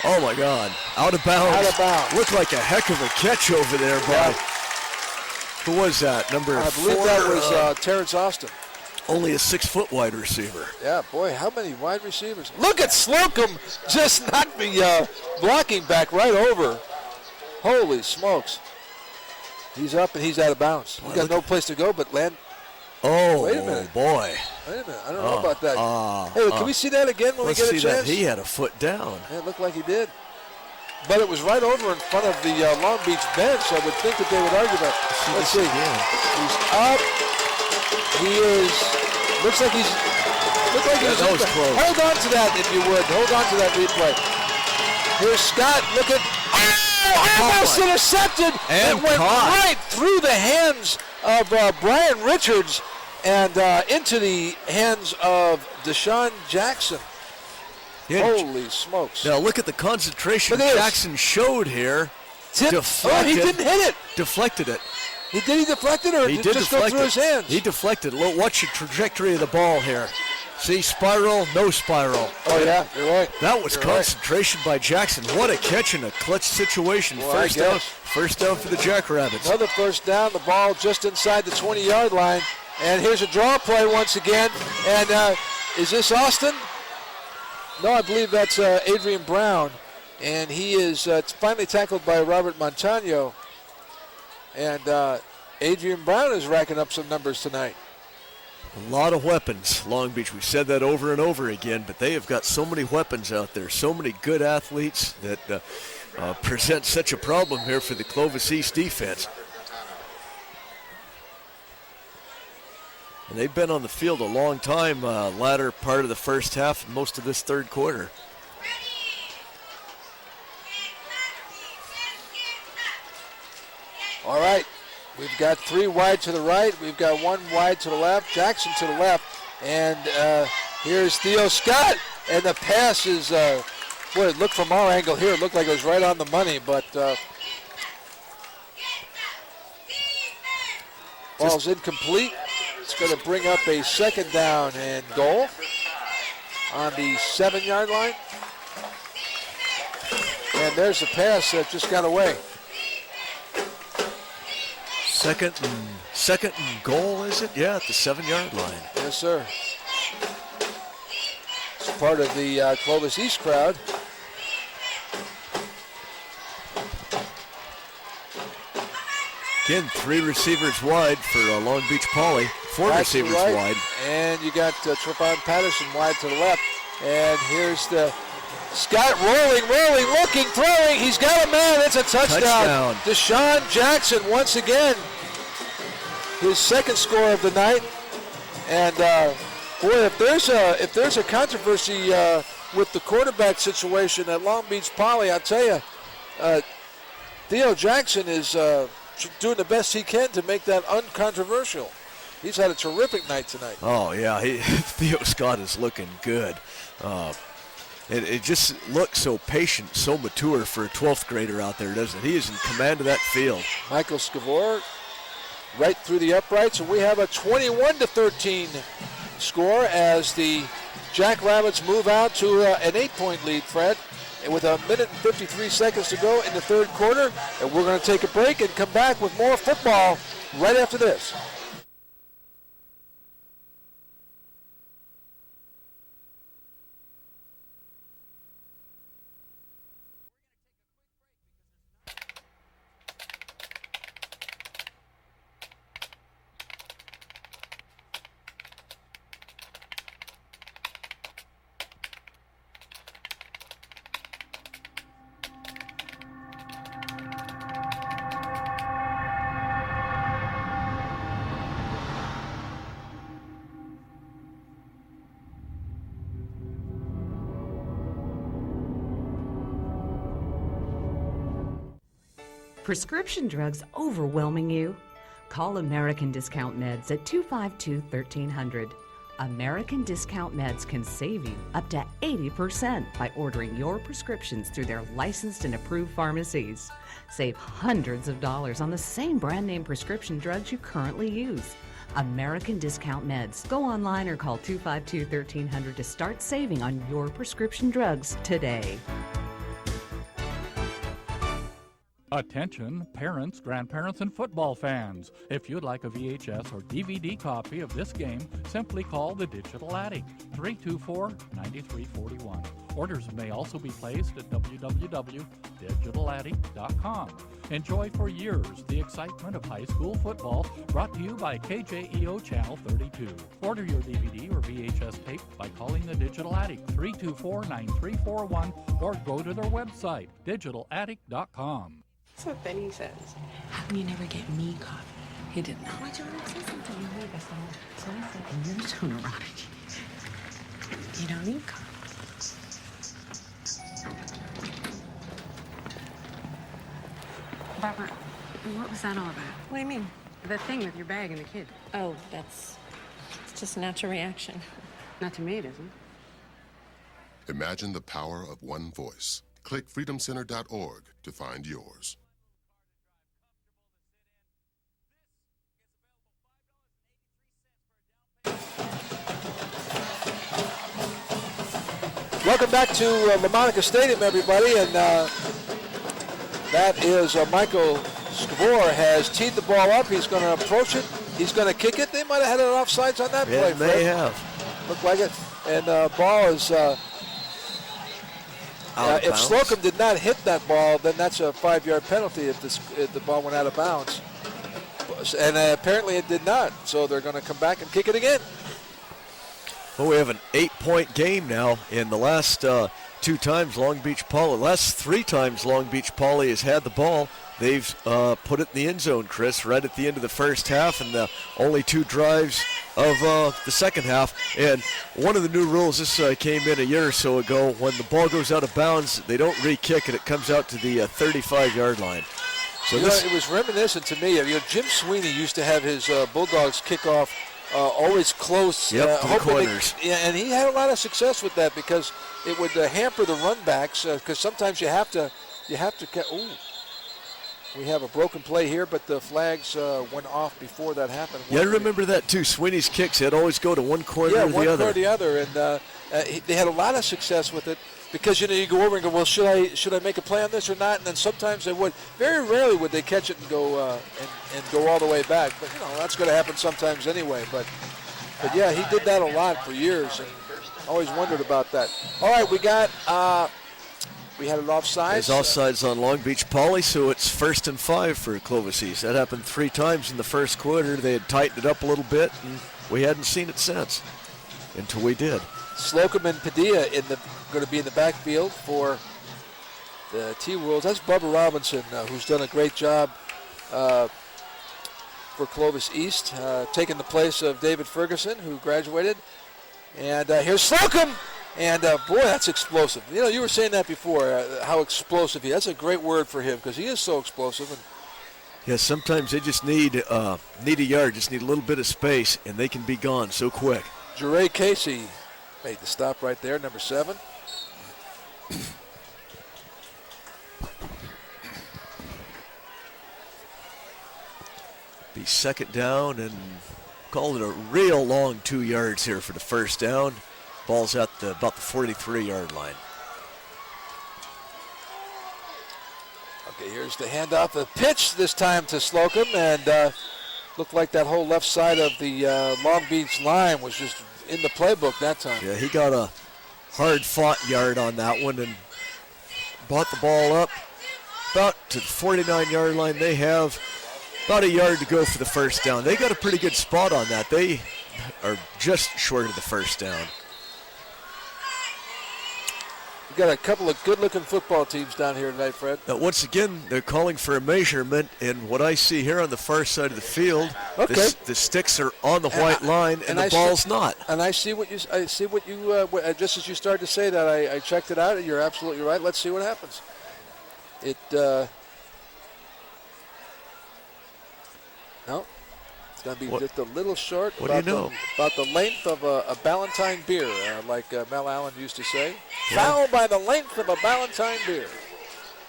Oh, my God. Out of bounds. Out of bounds. Looked like a heck of a catch over there by, who was that, number 4? I believe that was Terrence Austin. Only a 6-foot wide receiver. Yeah, boy, how many wide receivers? Look at Slocum just knocked the blocking back right over. Holy smokes. He's up and he's out of bounds. He's got no place to go but land. Oh, wait a minute. Boy. Wait a minute. I don't know about that. Hey, can we see that again when we get a chance? Let's see that. He had a foot down. Yeah, it looked like he did. But it was right over in front of the Long Beach bench. I would think that they would argue that. Let's see. He's up. He is. Looks like he's. Looks like that was close. Hold on to that if you would. Hold on to that replay. Here's Scott. Look at. Almost intercepted. And it went caught. right through the hands of Brian Richards and into the hands of DeSean Jackson. Yeah. Holy smokes. Now look at the concentration Jackson showed here. Oh, he didn't hit it. Deflected it. He deflect it, or he did it just go through his hands? He deflected. Look, watch the trajectory of the ball here. See, spiral, no spiral. Oh, yeah, you're right. That was concentration by Jackson. What a catch in a clutch situation. Well, first down for the Jackrabbits. Another first down, the ball just inside the 20-yard line. And here's a draw play once again. And is this Austin? No, I believe that's Adrian Brown. And he is finally tackled by Robert Montano. And Adrian Brown is racking up some numbers tonight. A lot of weapons, Long Beach. We've said that over and over again, but they have got so many weapons out there, so many good athletes that present such a problem here for the Clovis East defense. And they've been on the field a long time, latter part of the first half, and most of this third quarter. All right. We've got 3 wide to the right. We've got 1 wide to the left. Jackson to the left. And here's Theo Scott. And the pass is, boy, look from our angle here. It looked like it was right on the money. But ball's incomplete. It's going to bring up a 2nd down and goal on the 7-yard line. And there's the pass that just got away. Second and goal, is it? Yeah, at the 7-yard line. Yes, sir. It's part of the Clovis East crowd. Again, 3 receivers wide for Long Beach Poly. 4 receivers wide. And you got Trevon Patterson wide to the left. And here's the Scott rolling, looking, throwing. He's got a man. It's a touchdown. DeSean Jackson once again. His second score of the night. And boy, if there's a controversy with the quarterback situation at Long Beach Poly, I'll tell you, Theo Jackson is doing the best he can to make that uncontroversial. He's had a terrific night tonight. Oh, yeah. Theo Scott is looking good. It just looks so patient, so mature for a 12th grader out there, doesn't it? He is in command of that field. Michael Scavor right through the uprights, and we have a 21-13 score as the Jackrabbits move out to an 8-point lead, Fred, and with 1 minute and 53 seconds to go in the third quarter. And we're going to take a break and come back with more football right after this. Prescription drugs overwhelming you? Call American Discount Meds at 252-1300. American Discount Meds can save you up to 80% by ordering your prescriptions through their licensed and approved pharmacies. Save hundreds of dollars on the same brand name prescription drugs you currently use. American Discount Meds. Go online or call 252-1300 to start saving on your prescription drugs today. Attention, parents, grandparents, and football fans. If you'd like a VHS or DVD copy of this game, simply call the Digital Attic, 324-9341. Orders may also be placed at www.digitalattic.com. Enjoy for years the excitement of high school football, brought to you by KJEO Channel 32. Order your DVD or VHS tape by calling the Digital Attic, 324-9341, or go to their website, digitalattic.com. That's what Benny says. How come you never get me coffee? He didn't know. Why'd you want to say something? No, wait, that's all. So I said, and you're so neurotic. You don't need coffee. Barbara, what was that all about? What do you mean? The thing with your bag and the kid. Oh, it's just a natural reaction. Not to me, it isn't. Imagine the power of one voice. Click freedomcenter.org to find yours. Welcome back to LaMonica Stadium, everybody, and that is Michael Scavor has teed the ball up. He's going to approach it. He's going to kick it. They might have had it offsides on that play. Yeah, they have. Looked like it. And ball is if Slocum did not hit that ball, then that's a 5-yard penalty if the ball went out of bounds. And apparently it did not, so they're going to come back and kick it again. Well, we have an 8-point game now. In the last 2 times Long Beach Poly, last 3 times Long Beach Poly has had the ball, they've put it in the end zone, Chris, right at the end of the first half, and the only 2 drives of the second half. And one of the new rules, this came in a year or so ago, when the ball goes out of bounds, they don't re-kick it. It comes out to the 35-yard line. So it was reminiscent to me. Jim Sweeney used to have his Bulldogs kick off always close. To the corners. And he had a lot of success with that because it would hamper the run backs because sometimes you have to. Ooh, we have a broken play here, but the flags went off before that happened. Yeah, I remember that too. Sweeney's kicks, they'd always go to one corner or the other. Yeah, one corner or the other, and they had a lot of success with it. Because, you go over and go, well, should I make a play on this or not? And then sometimes they would. Very rarely would they catch it and go and go all the way back. But, that's going to happen sometimes anyway. But yeah, he did that a lot for years. And always wondered about that. All right, we had an offside. There's offsides on Long Beach Poly, so it's 1st and 5 for Clovis East. That happened 3 times in the first quarter. They had tightened it up a little bit, and we hadn't seen it since until we did. Slocum and Padilla going to be in the backfield for the T-Wolves. That's Bubba Robinson, who's done a great job for Clovis East, taking the place of David Ferguson, who graduated. And here's Slocum, and boy, that's explosive. You know, you were saying that before, how explosive he is. That's a great word for him because he is so explosive. And yeah, sometimes they just need a yard, just need a little bit of space, and they can be gone so quick. Jeray Casey made the stop right there, number 7. Be second down, and call it a real long 2 yards here for the first down. Ball's at about the 43-yard line. Okay, here's the handoff. The pitch this time to Slocum, and looked like that whole left side of the Long Beach line was just in the playbook that time. Yeah, he got a hard-fought yard on that one and brought the ball up about to the 49-yard line. They have about a yard to go for the first down. They got a pretty good spot on that. They are just short of the first down. We've got a couple of good-looking football teams down here tonight, Fred. Now, once again, they're calling for a measurement, and what I see here on the far side of the field, the sticks are on the white line, and the ball's not. And I see what you just as you started to say that, I checked it out, and you're absolutely right. Let's see what happens. No, it's going to be just a little short. What do you know? About the length of a Ballantine beer, like Mel Allen used to say. Yeah. Foul by the length of a Ballantine beer.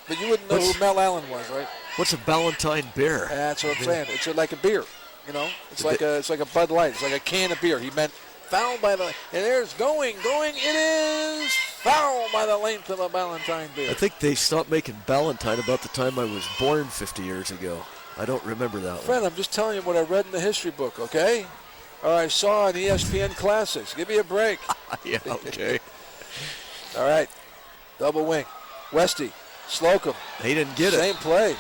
But you wouldn't know who Mel Allen was, right? What's a Ballantine beer? That's what I'm saying. It's like a beer, you know. It's like a Bud Light. It's like a can of beer. He meant foul by the, and there's going. It is foul by the length of a Ballantine beer. I think they stopped making Ballantine about the time I was born 50 years ago. I don't remember that Fred, one. I'm just telling you what I read in the history book, okay? Or I saw on ESPN Classics. Give me a break. Yeah, okay. All right. Double wing. Westy. Slocum. He didn't get Same play.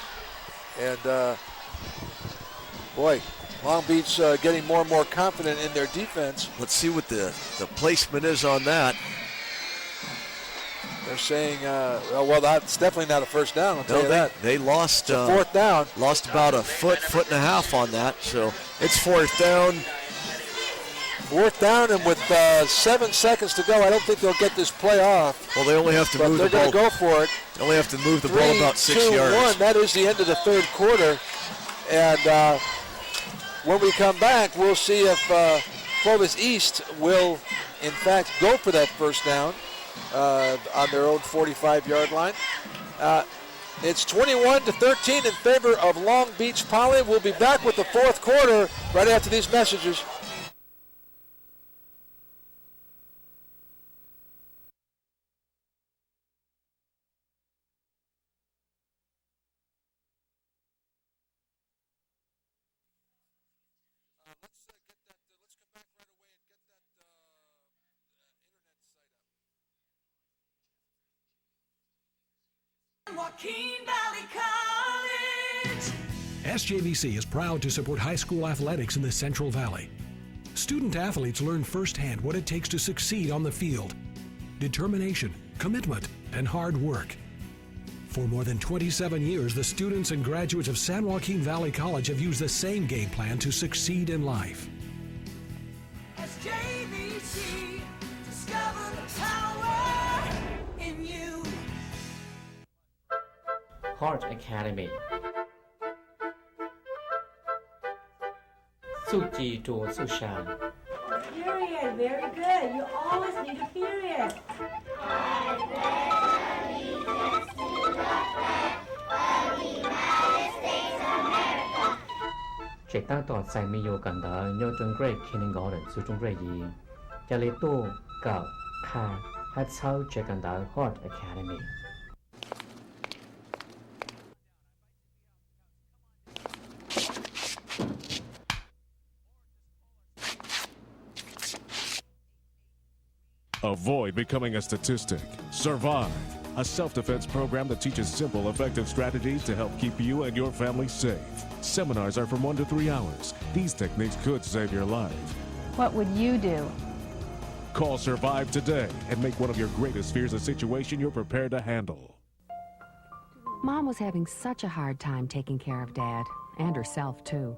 And, boy, Long Beach getting more and more confident in their defense. Let's see what the placement is on that. They're saying, well, that's definitely not a first down. I'll tell you that. They lost fourth down. Lost about a foot and a half on that. So it's fourth down. Fourth down, and with 7 seconds to go, I don't think they'll get this play off. Well, they only have to move the ball. They're going to go for it. They only have to move the ball about 6 yards. 3, 2, 1. That is the end of the third quarter. And when we come back, we'll see if Clovis East will, in fact, go for that first down on their own 45-yard line. It's 21-13 in favor of Long Beach Poly. We'll be back with the fourth quarter right after these messages. SJVC is proud to support high school athletics in the Central Valley. Student athletes learn firsthand what it takes to succeed on the field. Determination, commitment, and hard work. For more than 27 years, the students and graduates of San Joaquin Valley College have used the same game plan to succeed in life. SJVC, discover the power in you. Heart Academy. 速记住速上 Period. Very good. You always need a period. Trẻ ta tỏ sai mi yo gần đó nhớ trong grade kindergartenสู่trong grade 2 จะเลยตู้กับค่าฮัดเช่าเจกันดา Heart Academy Avoid becoming a statistic. Survive, a self-defense program that teaches simple, effective strategies to help keep you and your family safe. Seminars are from 1 to 3 hours. These techniques could save your life. What would you do? Call Survive today and make one of your greatest fears a situation you're prepared to handle. Mom was having such a hard time taking care of Dad, and herself, too.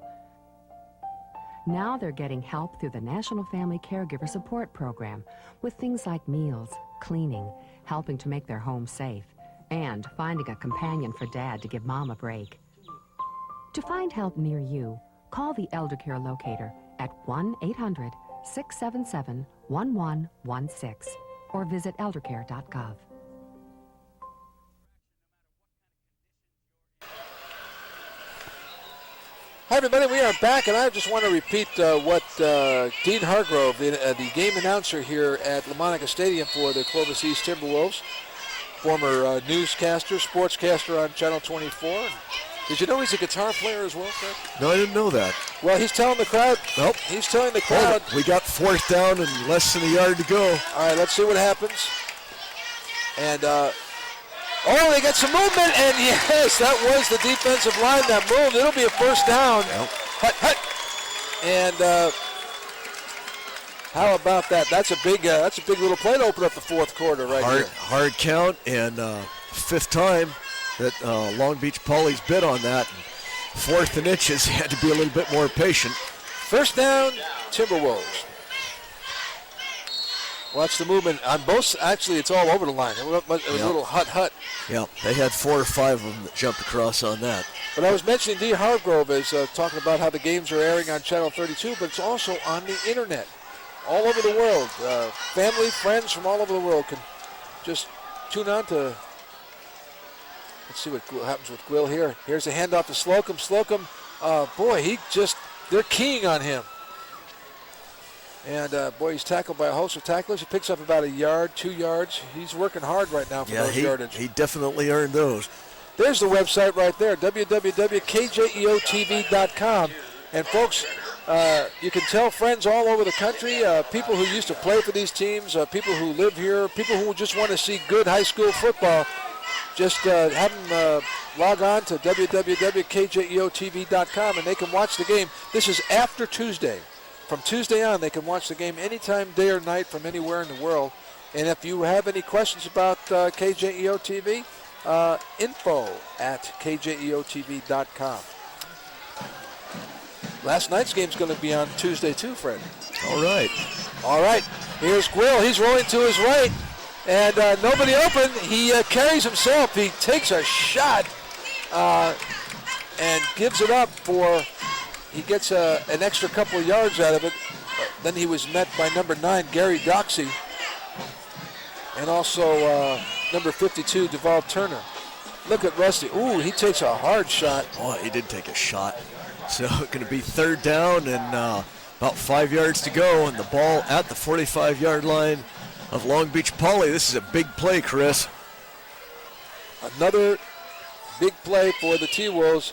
Now they're getting help through the National Family Caregiver Support Program with things like meals, cleaning, helping to make their home safe, and finding a companion for Dad to give Mom a break. To find help near you, call the Elder Care Locator at 1-800-677-1116 or visit eldercare.gov. Hi, everybody. We are back, and I just want to repeat what Dean Hargrove, the game announcer here at LaMonica Stadium for the Clovis East Timberwolves, former newscaster, sportscaster on Channel 24. Did you know he's a guitar player as well, Fred? No, I didn't know that. Well, he's telling the crowd. Nope. He's telling the crowd. We got 4th down and less than a yard to go. All right, let's see what happens. And, they got some movement, and yes, that was the defensive line that moved. It'll be a first down. Yep. Hut. And how about that? That's a big little play to open up the fourth quarter here. Hard count, and 5th time that Long Beach Poly's bid on that. 4th and inches, he had to be a little bit more patient. First down, Timberwolves. Watch the movement on both. Actually, it's all over the line. It was a little hut. Yeah, they had 4 or 5 of them that jumped across on that. But I was mentioning Dee Hargrove is talking about how the games are airing on Channel 32, but it's also on the internet, all over the world. Family, friends from all over the world can just tune on to. Let's see what happens with Gwill here. Here's a handoff to Slocum. Slocum, they're keying on him. And, he's tackled by a host of tacklers. He picks up about a yard, 2 yards. He's working hard right now for those yardage. He definitely earned those. There's the website right there, www.kjeotv.com. And, folks, you can tell friends all over the country, people who used to play for these teams, people who live here, people who just want to see good high school football, just have them log on to www.kjeotv.com, and they can watch the game. This is after Tuesday. From Tuesday on, they can watch the game anytime, day or night, from anywhere in the world. And if you have any questions about KJEO TV, info@kjeotv.com. Last night's game's going to be on Tuesday too, Fred. All right. Here's Gwill. He's rolling to his right, and nobody open. He carries himself. He takes a shot and gives it up for. He gets an extra couple of yards out of it. Then he was met by number 9, Gary Doxey, and also number 52, Duval Turner. Look at Rusty. Ooh, he takes a hard shot. Boy, he did take a shot. So going to be 3rd down and about 5 yards to go, and the ball at the 45-yard line of Long Beach Poly. This is a big play, Chris. Another big play for the T-Wolves.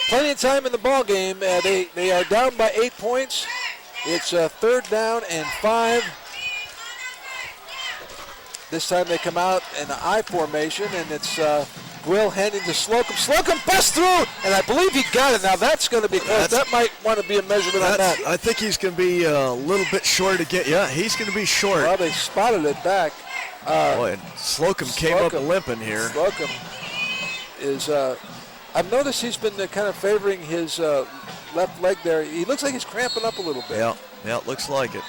Plenty of time in the ball game. They are down by 8 points. It's 3rd down and 5. This time they come out in the I formation, and it's Gwill handing to Slocum. Slocum busts through, and I believe he got it. Now that's going to be close. That might want to be a measurement on that. I think he's going to be a little bit short again. Yeah, he's going to be short. Well, they spotted it back. And Slocum came up limping here. Slocum is. I've noticed he's been kind of favoring his left leg there. He looks like he's cramping up a little bit. Yeah, it looks like it.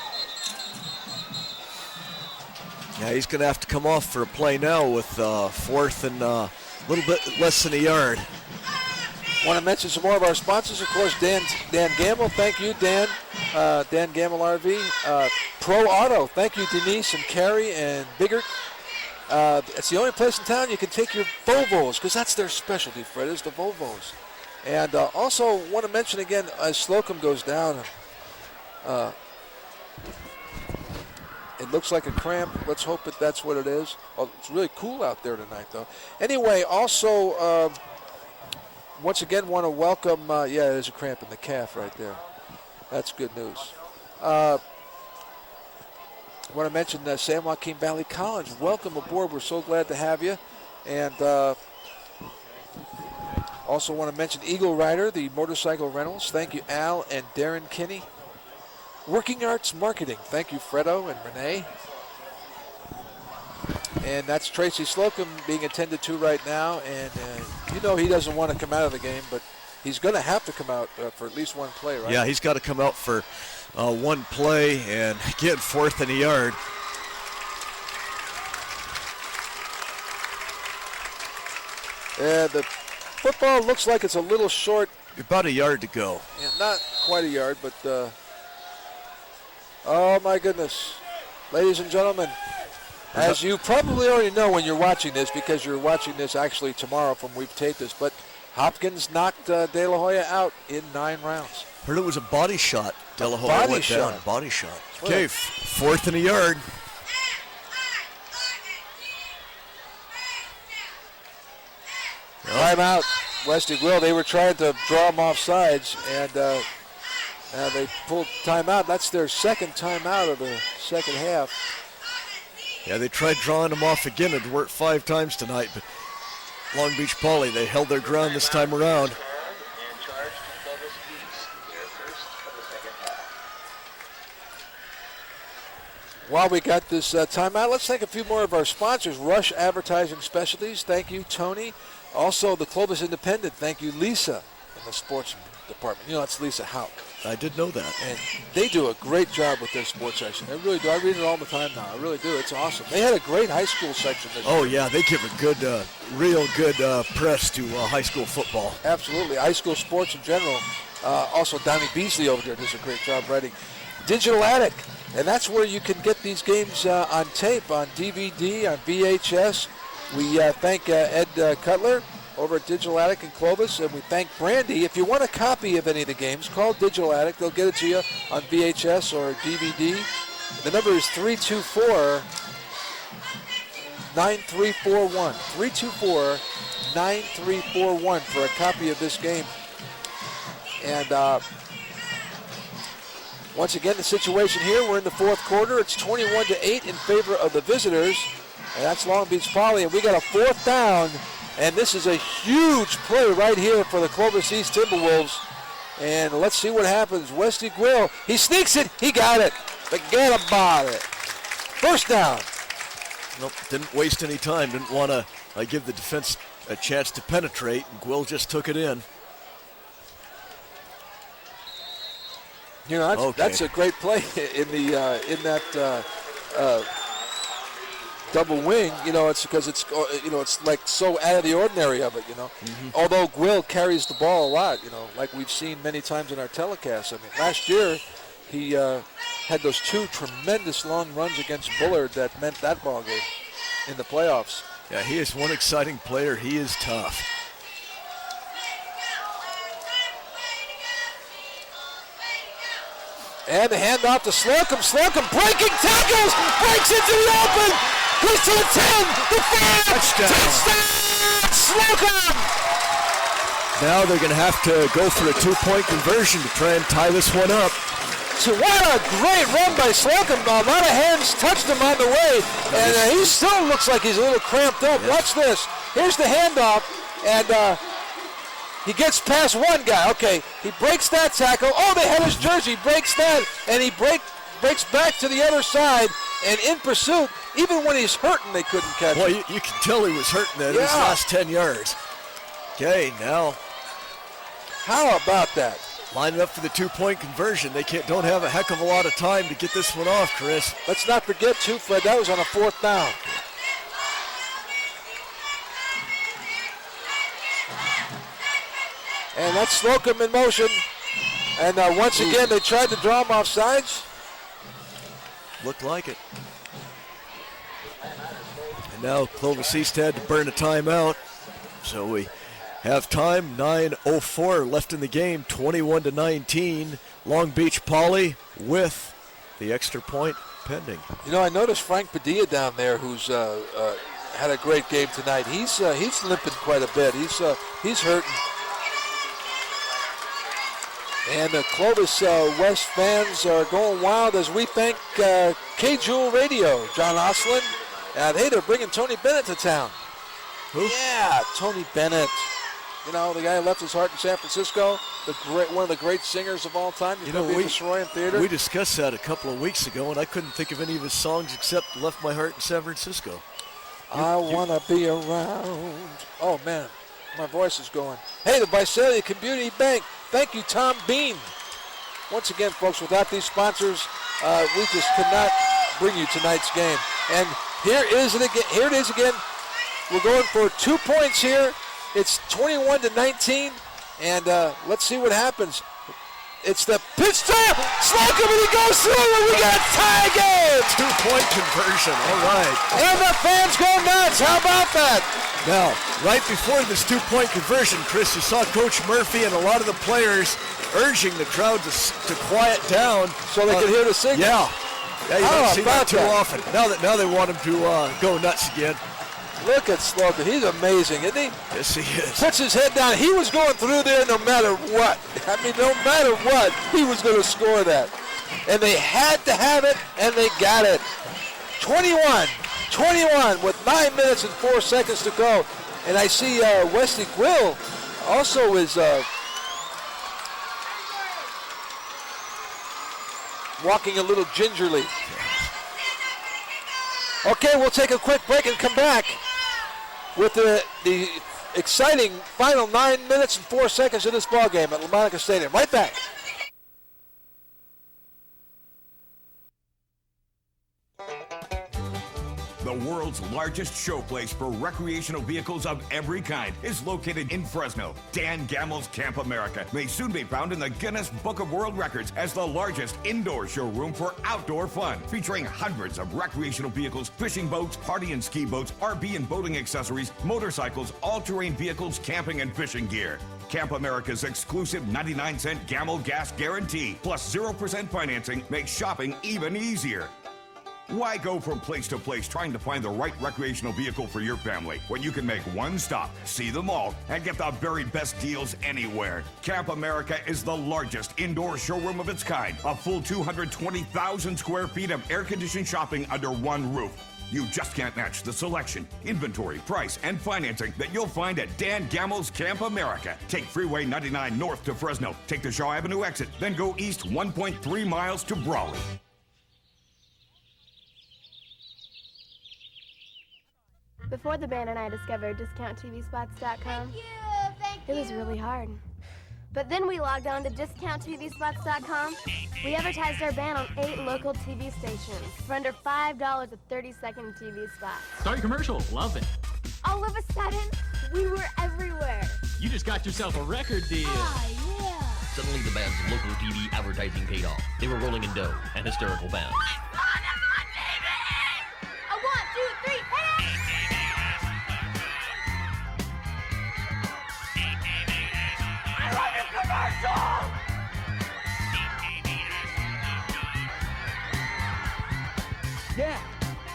Yeah, he's going to have to come off for a play now with 4th and a little bit less than a yard. Want to mention some more of our sponsors, of course. Dan Gamble, thank you, Dan. Dan Gamble RV. Pro Auto, thank you, Denise and Carrie and Biggert. It's the only place in town you can take your Volvos, because that's their specialty, Fred, is the Volvos. And also want to mention again, as Slocum goes down, it looks like a cramp. Let's hope that that's what it is. Oh, it's really cool out there tonight, though. Anyway, also, once again, want to welcome, there's a cramp in the calf right there. That's good news. I want to mention San Joaquin Valley College. Welcome aboard. We're so glad to have you. And also want to mention Eagle Rider, the motorcycle rentals. Thank you, Al and Darren Kinney. Working Arts Marketing. Thank you, Fredo and Renee. And that's Tracy Slocum being attended to right now. And he doesn't want to come out of the game, but he's going to have to come out for at least one play, right? Yeah, he's got to come out for one play and get 4th and a yard. And the football looks like it's a little short. About a yard to go. Yeah, not quite a yard, but oh my goodness. Ladies and gentlemen, as you probably already know when you're watching this, because you're watching this actually tomorrow from we've taped this, but Hopkins knocked De La Hoya out in 9 rounds. Heard it was a body shot. De La Hoya went down. Body shot. Okay, 4th and a yard. Timeout, Westy Will. They were trying to draw him off sides, and they pulled timeout. That's their second timeout of the second half. Yeah, they tried drawing him off again. It worked 5 times tonight, but Long Beach Poly, they held their ground this time around. While we got this timeout, let's thank a few more of our sponsors. Rush Advertising Specialties, thank you, Tony. Also, the Clovis Independent, thank you, Lisa, in the sports department. That's Lisa Houck. I did know that. And they do a great job with their sports section. They really do. I read it all the time now. I really do. It's awesome. They had a great high school section this year. Oh, yeah. They give a good, real good press to high school football. Absolutely. High school sports in general. Also, Donnie Beasley over there does a great job writing. Digital Attic. And that's where you can get these games on tape, on DVD, on VHS. We thank Ed Cutler over at Digital Attic in Clovis, and we thank Brandy. If you want a copy of any of the games, call Digital Attic. They'll get it to you on VHS or DVD. The number is 324-9341. 324-9341 for a copy of this game. And once again, the situation here, we're in the 4th quarter. It's 21-8 in favor of the visitors, and that's Long Beach Poly. And we got a 4th down. And this is a huge play right here for the Clovis East Timberwolves. And let's see what happens. Westy Guill, he sneaks it. He got it. Forget about it. 1st down. Nope, didn't waste any time. Didn't want to give the defense a chance to penetrate. And Guill just took it in. That's a great play in that double wing. It's because it's like so out of the ordinary of it. Mm-hmm. Although Guill carries the ball a lot. Like we've seen many times in our telecasts. I mean, last year he had those 2 tremendous long runs against Bullard that meant that ball game in the playoffs. Yeah, he is one exciting player. He is tough. And the handoff to Slocum. Slocum breaking tackles, breaks into the open. Goes to the 10, the 5, touchdown, Slocum! Now they're going to have to go for a 2-point conversion to try and tie this one up. So what a great run by Slocum. A lot of hands touched him on the way, and he still looks like he's a little cramped up. Yes. Watch this. Here's the handoff, and he gets past one guy. Okay, he breaks that tackle. Oh, they had his jersey. Breaks that, and he breaks back to the other side, and in pursuit, even when he's hurting, they couldn't catch him. Well, you can tell he was hurting at his last 10 yards. Okay, now. How about that? Lining up for the 2-point conversion. They don't have a heck of a lot of time to get this one off, Chris. Let's not forget, too, Fred, that was on a 4th down. And that's Slocum in motion. And once again, they tried to draw him off sides. Looked like it. And now Clovis East had to burn a timeout. So we have time, 9:04 left in the game, 21-19. Long Beach Poly with the extra point pending. I noticed Frank Padilla down there, who's had a great game tonight. He's limping quite a bit. He's hurting. And the Clovis West fans are going wild as we thank K-Jewel Radio, John Oslin. They're bringing Tony Bennett to town. Who? Yeah, Tony Bennett. You know, the guy who left his heart in San Francisco, one of the great singers of all time. He's going to be at the Soroyan Theater. We discussed that a couple of weeks ago, and I couldn't think of any of his songs except Left My Heart in San Francisco. I want to be around. Oh, man, my voice is going. Hey, the Visalia Community Bank. Thank you, Tom Bean. Once again, folks, without these sponsors, we just could not bring you tonight's game. And here it is again. We're going for 2 points here. It's 21-19, and let's see what happens. It's the pitch to Slocum, and he goes through, and we got a tie game. 2-point conversion, all right. And the fans go nuts. How about that? Now, right before this 2-point conversion, Chris, you saw Coach Murphy and a lot of the players urging the crowd to quiet down. So they could hear the signal? Yeah, you don't see that too often. Now they want him to go nuts again. Look at Slocum. He's amazing, isn't he? Yes, he is. Puts his head down. He was going through there no matter what. I mean, no matter what, he was going to score that. And they had to have it, and they got it. 21 with 9 minutes and 4 seconds to go. And I see Wesley Quill also is walking a little gingerly. Okay, we'll take a quick break and come back with the exciting final 9 minutes and 4 seconds of this ball game at LaMonica Stadium. Right back. The world's largest showplace for recreational vehicles of every kind is located in Fresno. Dan Gammel's Camp America may soon be found in the Guinness Book of World Records as the largest indoor showroom for outdoor fun, featuring hundreds of recreational vehicles, fishing boats, party and ski boats, RV and boating accessories, motorcycles, all-terrain vehicles, camping and fishing gear. Camp America's exclusive 99-cent Gammel gas guarantee plus 0% financing makes shopping even easier. Why go from place to place trying to find the right recreational vehicle for your family when you can make one stop, see them all, and get the very best deals anywhere? Camp America is the largest indoor showroom of its kind. A full 220,000 square feet of air-conditioned shopping under one roof. You just can't match the selection, inventory, price, and financing that you'll find at Dan Gammel's Camp America. Take Freeway 99 north to Fresno. Take the Shaw Avenue exit, then go east 1.3 miles to Brawley. Before the band and I discovered DiscountTVSpots.com, it was really hard. But then we logged on to DiscountTVSpots.com. We advertised our band on 8 local TV stations for under $5 a 30-second TV spot. Start your commercial. Love it. All of a sudden, we were everywhere. You just got yourself a record deal. Oh, yeah. Suddenly the band's local TV advertising paid off. They were rolling in dough and hysterical bound. A 1, 2, 3, hey! I love your commercial! Yeah,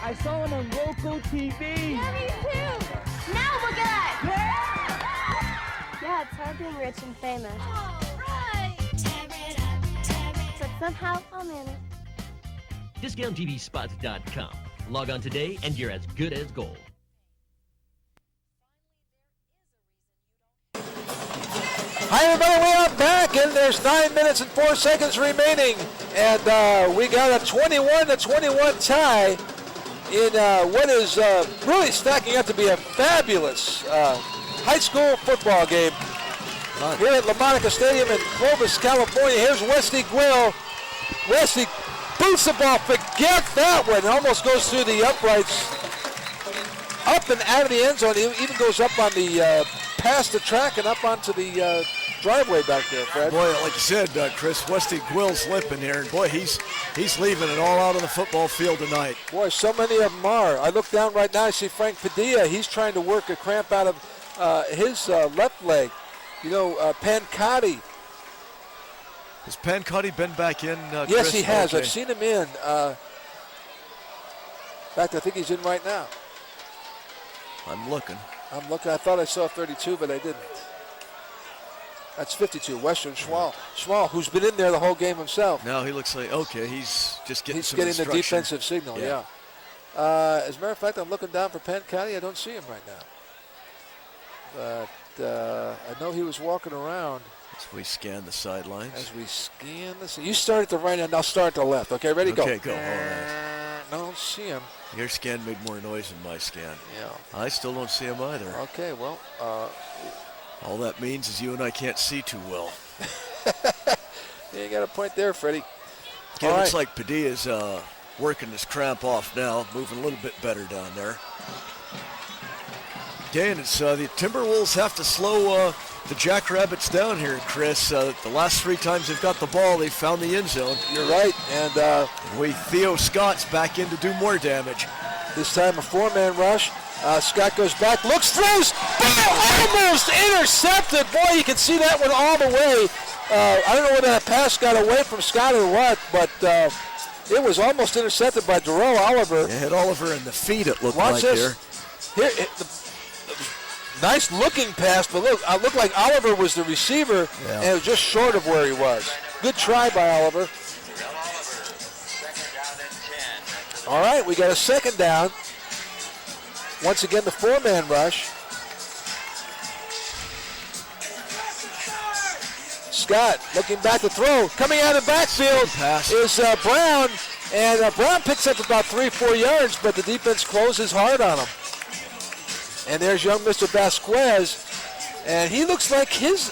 I saw him on local TV. Yeah, me too. Now look at us. Yeah, it's hard being rich and famous. All right. But somehow I'll manage. DiscountTVSpots.com. Log on today and you're as good as gold. Hi, everybody. We are back, and there's 9 minutes and 4 seconds remaining. And we got a 21-21 tie in what is really stacking up to be a fabulous high school football game here at LaMonica Stadium in Clovis, California. Here's Wesley Guill. Wesley boots the ball. Forget that one. It almost goes through the uprights, up and out of the end zone. It even goes up on the past the track and up onto the driveway back there, Fred. Boy, like you said, Chris, Wesley Guill's limping here, and boy, he's leaving it all out on the football field tonight. Boy, so many of them are. I look down right now, I see Frank Padilla. He's trying to work a cramp out of his left leg. You know, Pancotti. Has Pancotti been back in, Yes, Chris? he has. Okay. I've seen him in. In fact, I think he's in right now. I'm looking. I thought I saw 32, but I didn't. That's 52, Western Schwal. Schwal, who's been in there the whole game himself. Now he looks like, okay, he's just getting some the instruction. defensive signal, yeah. As a matter of fact, I'm looking down for Pancotti. I don't see him right now. I know he was walking around. As we scan the sidelines. You start at the right end, I'll start at the left. Okay, ready, go. Okay, go. All right. I don't see him. Your scan made more noise than my scan. Yeah. I still don't see him either. Okay, well. All that means is you and I can't see too well. You got a point there, Freddie. It looks like Padilla's working his cramp off now, moving a little bit better down there. Again, it's the Timberwolves have to slow the Jackrabbits down here, Chris. The last 3 times they've got the ball, they've found the end zone. You're right, and Theo Scott's back in to do more damage. This time a 4-man rush. Scott goes back, looks, throws, ball almost intercepted. Boy, you can see that one all the way. I don't know whether that pass got away from Scott or what, but it was almost intercepted by Darrell Oliver. It hit Oliver in the feet, it looked Watch like this. Here, nice looking pass, but look, it looked like Oliver was the receiver, and it was just short of where he was. Good try by Oliver. All right, we got a 2nd down. Once again, the 4-man rush. Scott looking back to throw. Coming out of the backfield is Brown. And Brown picks up about 3-4 yards, but the defense closes hard on him. And there's young Mr. Vasquez. And he looks like he's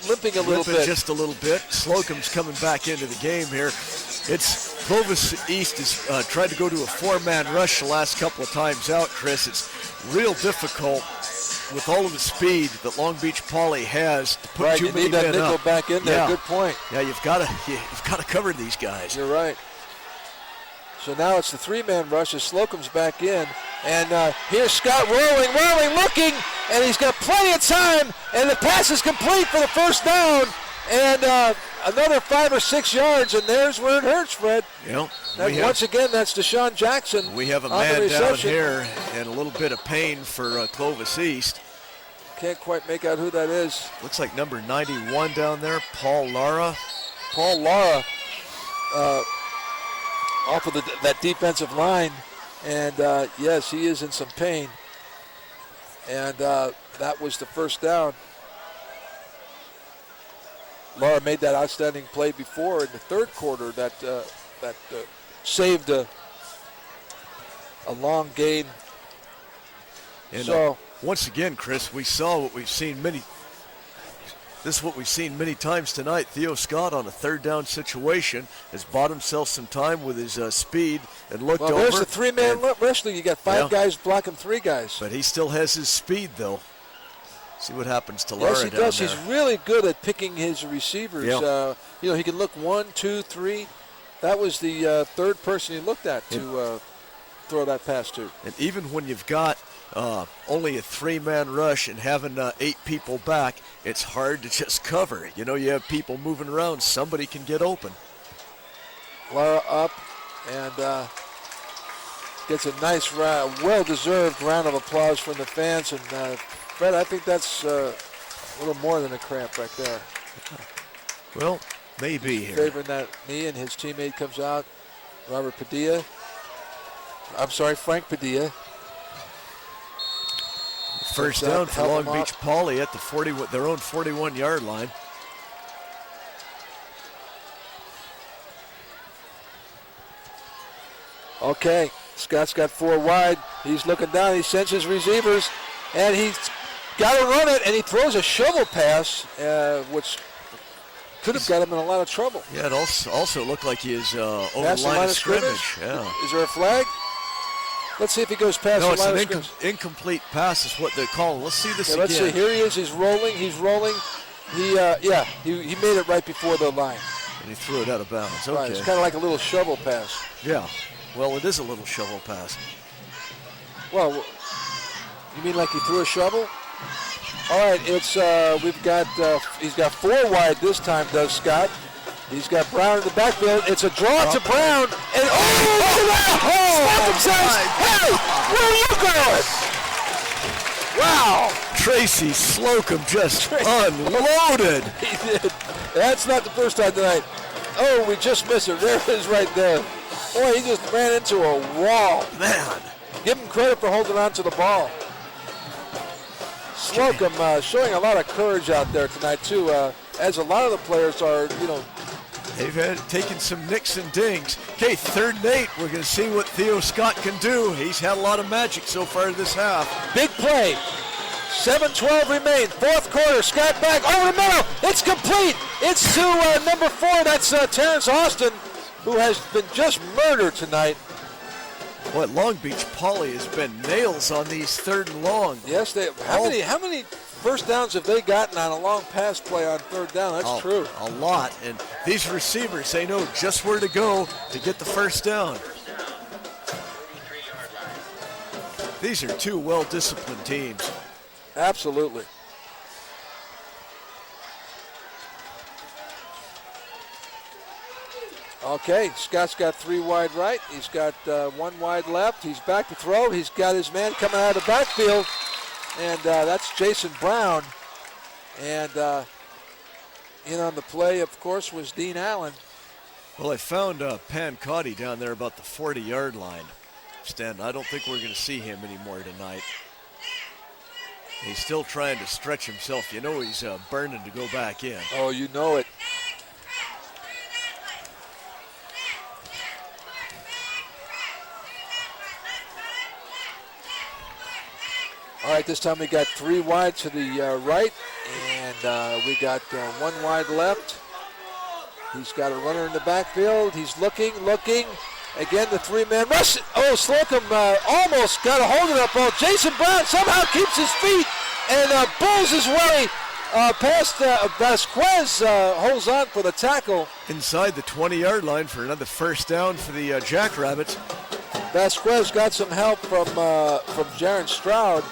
limping a little bit. Just a little bit. Slocum's coming back into the game here. It's Clovis East has tried to go to a 4-man rush the last couple of times out, Chris. It's real difficult with all of the speed that Long Beach Poly has to put too many men up. You need that nickel back in there. Yeah. Good point. Yeah, you've got to cover these guys. You're right. So now it's the 3-man rush as Slocum's back in. And here's Scott rolling, looking, and he's got plenty of time, and the pass is complete for the 1st down. And another 5 or 6 yards, and there's where it hurts, Fred. Yep. Once again, that's DeSean Jackson. We have a man down here and a little bit of pain for Clovis East. Can't quite make out who that is. Looks like number 91 down there, Paul Lara. Paul Lara off of that defensive line. And, yes, he is in some pain. And that was the 1st down. Lara made that outstanding play before in the 3rd quarter that saved a long gain. And so once again, Chris, we saw what we've seen many. This is what we've seen many times tonight. Theo Scott on a 3rd down situation has bought himself some time with his speed and looked over. There's the 3-man wrestling. You got 5 guys blocking 3 guys. But he still has his speed, though. See what happens to Lara. Yes, he does. He's really good at picking his receivers. Yep. He can look 1, 2, 3. That was the 3rd person he looked at to throw that pass to. And even when you've got only a 3-man rush and having 8 people back, it's hard to just cover. You have people moving around. Somebody can get open. Lara up and gets a nice, well-deserved round of applause from the fans. And Fred, I think that's a little more than a cramp right there. Well, maybe here. Favoring that knee, and his teammate comes out, Frank Padilla. 1st down for Long Beach Poly at their own 41-yard line. Okay, Scott's got 4 wide. He's looking down. He sends his receivers, and he's got to run it, and he throws a shovel pass, which could have got him in a lot of trouble. Yeah, it also looked like he is over the line of scrimmage. Yeah. Is there a flag? Let's see if he goes past the line of scrimmage. No, it's an incomplete pass is what they're calling. Let's see this again. Let's see. Here he is. He's rolling. He made it right before the line. And he threw it out of bounds. Okay. Right, it's kind of like a little shovel pass. Yeah. Well, it is a little shovel pass. Well, you mean like he threw a shovel? All right, it's he's got 4 wide this time, does Scott. He's got Brown in the backfield. It's a draw to Brown, and look at that! Slocum says, "Hey, where are you going?" Wow! Tracy Slocum just unloaded. He did. That's not the first time tonight. Oh, we just missed it. There it is right there. Boy, he just ran into a wall. Man. Give him credit for holding on to the ball. Slocum showing a lot of courage out there tonight, too, as a lot of the players are, They've taken some nicks and dings. Okay, 3rd and 8. We're going to see what Theo Scott can do. He's had a lot of magic so far this half. Big play. 7:12 remain. 4th quarter. Scott back over the middle. It's complete. It's to number 4. That's Terrence Austin, who has been just murdered tonight. Boy, Long Beach Poly has been nails on these 3rd and long. Yes, they. How many first downs have they gotten on a long pass play on 3rd down? That's true. A lot. And these receivers, they know just where to go to get the first down. These are 2 well-disciplined teams. Absolutely. Okay, Scott's got 3 wide right. He's got 1 wide left. He's back to throw. He's got his man coming out of the backfield. And that's Jason Brown. And in on the play, of course, was Dean Allen. Well, I found Pancotti down there about the 40-yard line. Stan, I don't think we're going to see him anymore tonight. He's still trying to stretch himself. You know he's burning to go back in. Oh, you know it. All right, this time we got 3 wide to the right, and we got 1 wide left. He's got a runner in the backfield. He's looking. Again, the 3-man rush. Oh, Slocum almost got a hold of that ball. Jason Brown somehow keeps his feet and pulls his way past Vasquez, holds on for the tackle. Inside the 20-yard line for another first down for the Jackrabbits. Vasquez got some help from Jaron Stroud.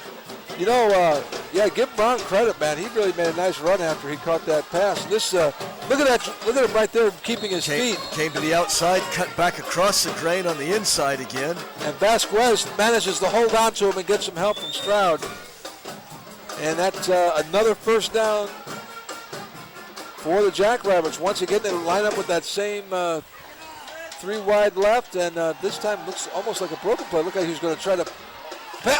Give Brown credit, man. He really made a nice run after he caught that pass. This, look at him right there keeping his feet. Came to the outside, cut back across the drain on the inside again. And Vasquez manages to hold on to him and get some help from Stroud. And that's another first down for the Jackrabbits. Once again, they line up with that same 3 wide left, and this time looks almost like a broken play. Look like he was going to try to. The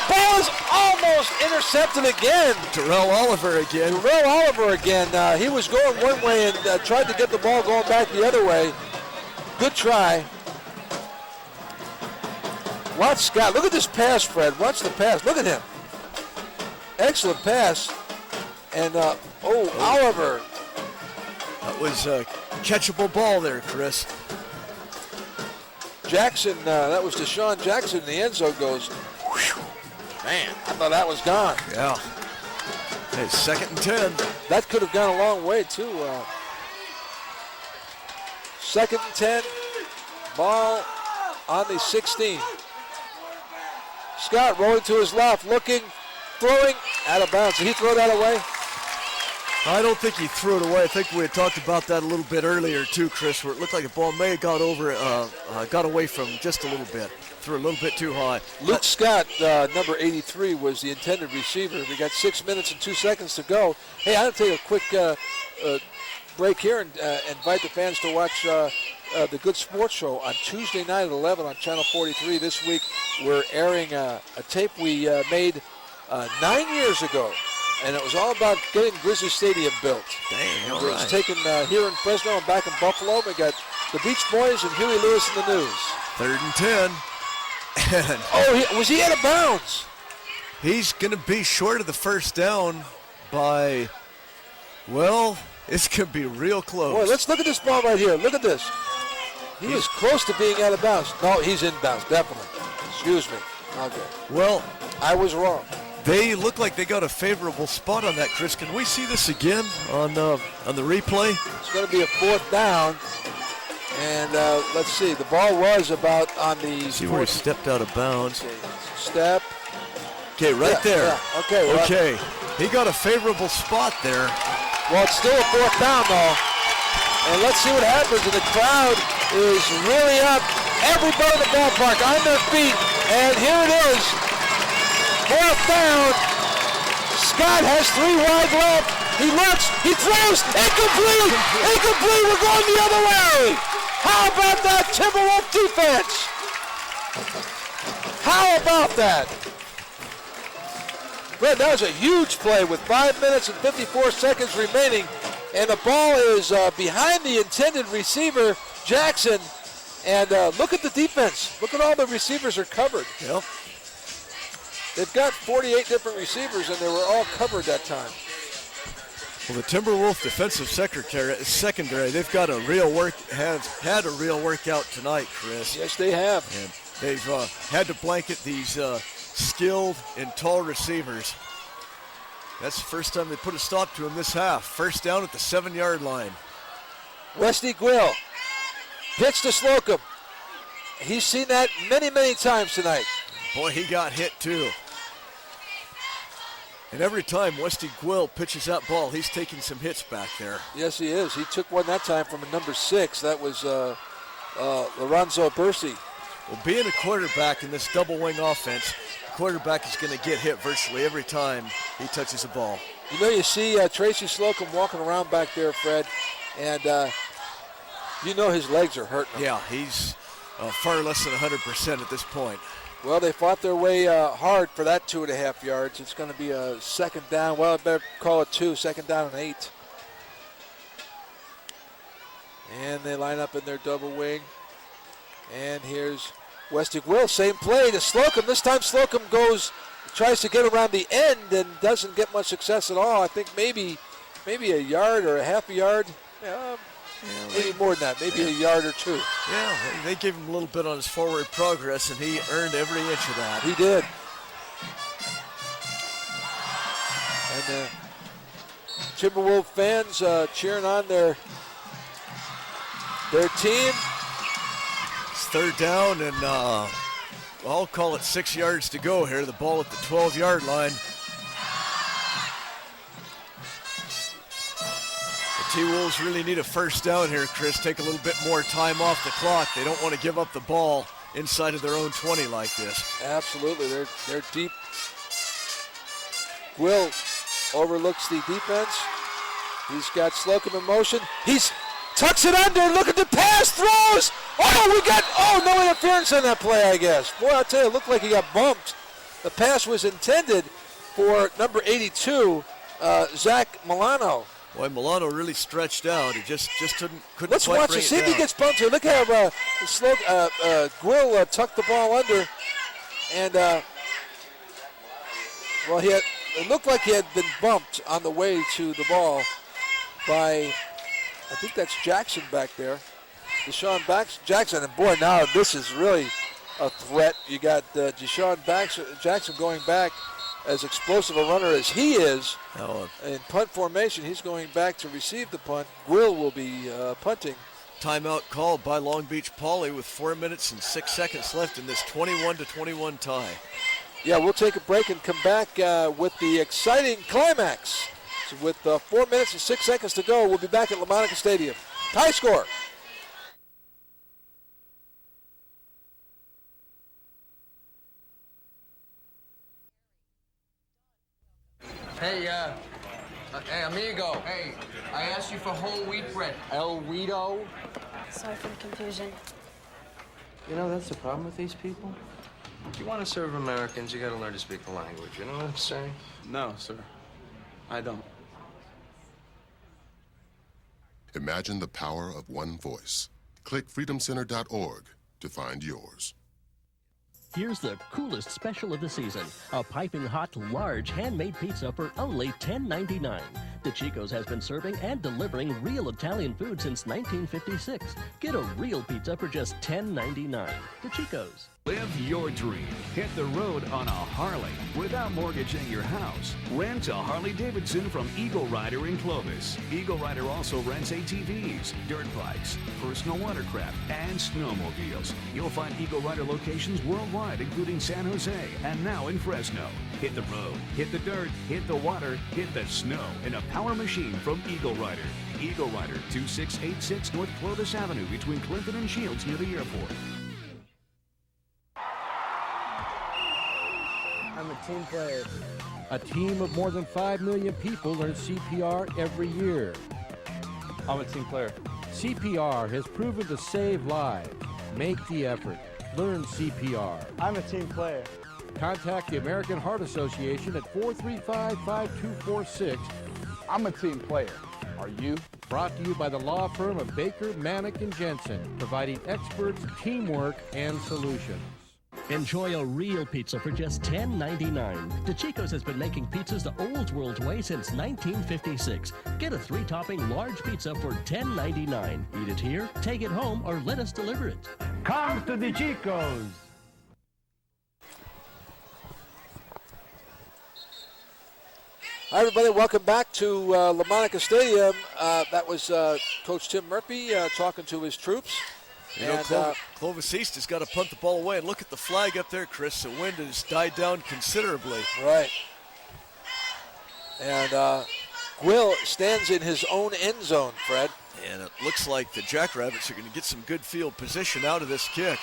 ball is almost intercepted again. Terrell Oliver again. He was going one way and tried to get the ball going back the other way. Good try. Watch Scott. Look at this pass, Fred. Watch the pass. Look at him. Excellent pass. And, Oliver. That was a catchable ball there, Chris. Jackson, that was DeSean Jackson in the end zone goes, whew, man, I thought that was gone. Yeah. Hey, 2nd and 10. That could have gone a long way, too. 2nd and 10. Ball on the 16. Scott rolling to his left, looking, throwing, out of bounds. Did he throw that away? I don't think he threw it away. I think we had talked about that a little bit earlier too, Chris, where it looked like the ball may have got away from just a little bit. Threw a little bit too high. Luke Scott, number 83, was the intended receiver. We got 6 minutes and 2 seconds to go. Hey, I'm going to take a quick break here and invite the fans to watch the Good Sports Show on Tuesday night at 11 on Channel 43. This week we're airing a tape we made 9 years ago. And it was all about getting Grizzly Stadium built. Dang, all right. It was taken here in Fresno and back in Buffalo. We got the Beach Boys and Huey Lewis in the news. 3rd and 10. Was he out of bounds? He's going to be short of the first down by, well, it's going to be real close. Boy, let's look at this ball right here. Look at this. He was close to being out of bounds. No, he's in bounds, definitely. Excuse me. Okay. Well, I was wrong. They look like they got a favorable spot on that, Chris. Can we see this again on the replay? It's going to be a 4th down. And let's see. The ball was about on the... See where he stepped out of bounds. Okay. Step. Okay, right there. Yeah. Okay. Okay. He got a favorable spot there. Well, it's still a 4th down, though. And let's see what happens. And the crowd is really up. Everybody in the ballpark on their feet. And here it is. 4th down. Scott has 3 wide left. He looks. He throws. Incomplete. Incomplete. We're going the other way. How about that Timberwolf defense? How about that? Fred, that was a huge play with 5 minutes and 54 seconds remaining, and the ball is behind the intended receiver, Jackson. And look at the defense. Look at all the receivers are covered. Yep. They've got 48 different receivers, and they were all covered that time. Well, the Timberwolf defensive secondary, they've got a real have had a real workout tonight, Chris. Yes, they have. And they've had to blanket these skilled and tall receivers. That's the first time they put a stop to them this half. First down at the 7-yard line. Westy Quill. Pitch to Slocum. He's seen that many, many times tonight. Boy, he got hit too. And every time Westy Quill pitches that ball, he's taking some hits back there. Yes, he is. He took one that time from a number 6. That was Lorenzo Bersi. Well, being a quarterback in this double wing offense, the quarterback is going to get hit virtually every time he touches the ball. You know, you see Tracy Slocum walking around back there, Fred, and you know his legs are hurting him. Yeah, he's far less than 100% at this point. Well, they fought their way hard for that 2.5 yards. It's going to be a second down. Well, I better call it 2, second down and 8. And they line up in their double wing. And here's Westy Will, same play to Slocum. This time Slocum tries to get around the end and doesn't get much success at all. I think maybe a yard or a half a yard. Maybe more than that, maybe a yard or 2. Yeah, they gave him a little bit on his forward progress, and he earned every inch of that. He did. And Timberwolf fans cheering on their team. It's third down, and I'll call it 6 yards to go here. The ball at the 12-yard line. T-Wolves really need a first down here, Chris. Take a little bit more time off the clock. They don't want to give up the ball inside of their own 20 like this. Absolutely. They're deep. Will overlooks the defense. He's got Slocum in motion. He's tucks it under. Look at the pass. Throws. No interference on that play, I guess. Boy, I'll tell you, it looked like he got bumped. The pass was intended for number 82, Zach Milano. Boy, Milano really stretched out. He just couldn't Let's quite watch bring it. See it if he down. gets bumped here. Look how Gwill tucked the ball under. And, it looked like he had been bumped on the way to the ball by, I think that's Jackson back there. DeSean Jackson. And, boy, now this is really a threat. You got DeSean Jackson going back. As explosive a runner as he is, in punt formation, he's going back to receive the punt. Will be punting. Timeout called by Long Beach Poly with 4 minutes and 6 seconds left in this 21-21 tie. Yeah, we'll take a break and come back with the exciting climax. So with 4 minutes and 6 seconds to go, we'll be back at LaMonica Stadium. Tie score. Hey, amigo. Hey, I asked you for whole wheat bread. El Wheato. Sorry for the confusion. You know, that's the problem with these people. If you want to serve Americans, you got to learn to speak the language. You know what I'm saying? No, sir. I don't. Imagine the power of one voice. Click freedomcenter.org to find yours. Here's the coolest special of the season. A piping hot, large, handmade pizza for only $10.99. DeChico's has been serving and delivering real Italian food since 1956. Get a real pizza for just $10.99. DeChico's. Live your dream. Hit the road on a Harley without mortgaging your house. Rent a Harley-Davidson from Eagle Rider in Clovis. Eagle Rider also rents ATVs, dirt bikes, personal watercraft, and snowmobiles. You'll find Eagle Rider locations worldwide, including San Jose and now in Fresno. Hit the road, hit the dirt, hit the water, hit the snow in a power machine from Eagle Rider. Eagle Rider, 2686 North Clovis Avenue between Clinton and Shields near the airport. I'm a team player. A team of more than 5 million people learn CPR every year. I'm a team player. CPR has proven to save lives. Make the effort. Learn CPR. I'm a team player. contact the American Heart Association at 435-5246. I'm a team player. Are you? Brought to you by the law firm of Baker, Manick, and Jensen, providing experts, teamwork, and solutions. Enjoy a real pizza for just $10.99. DeChico's has been making pizzas the old world way since 1956. Get a 3-topping large pizza for $10.99. Eat it here, take it home, or let us deliver it. Come to DeChico's. Hi, everybody. Welcome back to LaMonica Stadium. That was Coach Tim Murphy talking to his troops. Clovis East has got to punt the ball away. And look at the flag up there, Chris. The wind has died down considerably. Right. And Gwill stands in his own end zone, Fred. And it looks like the Jackrabbits are going to get some good field position out of this kick.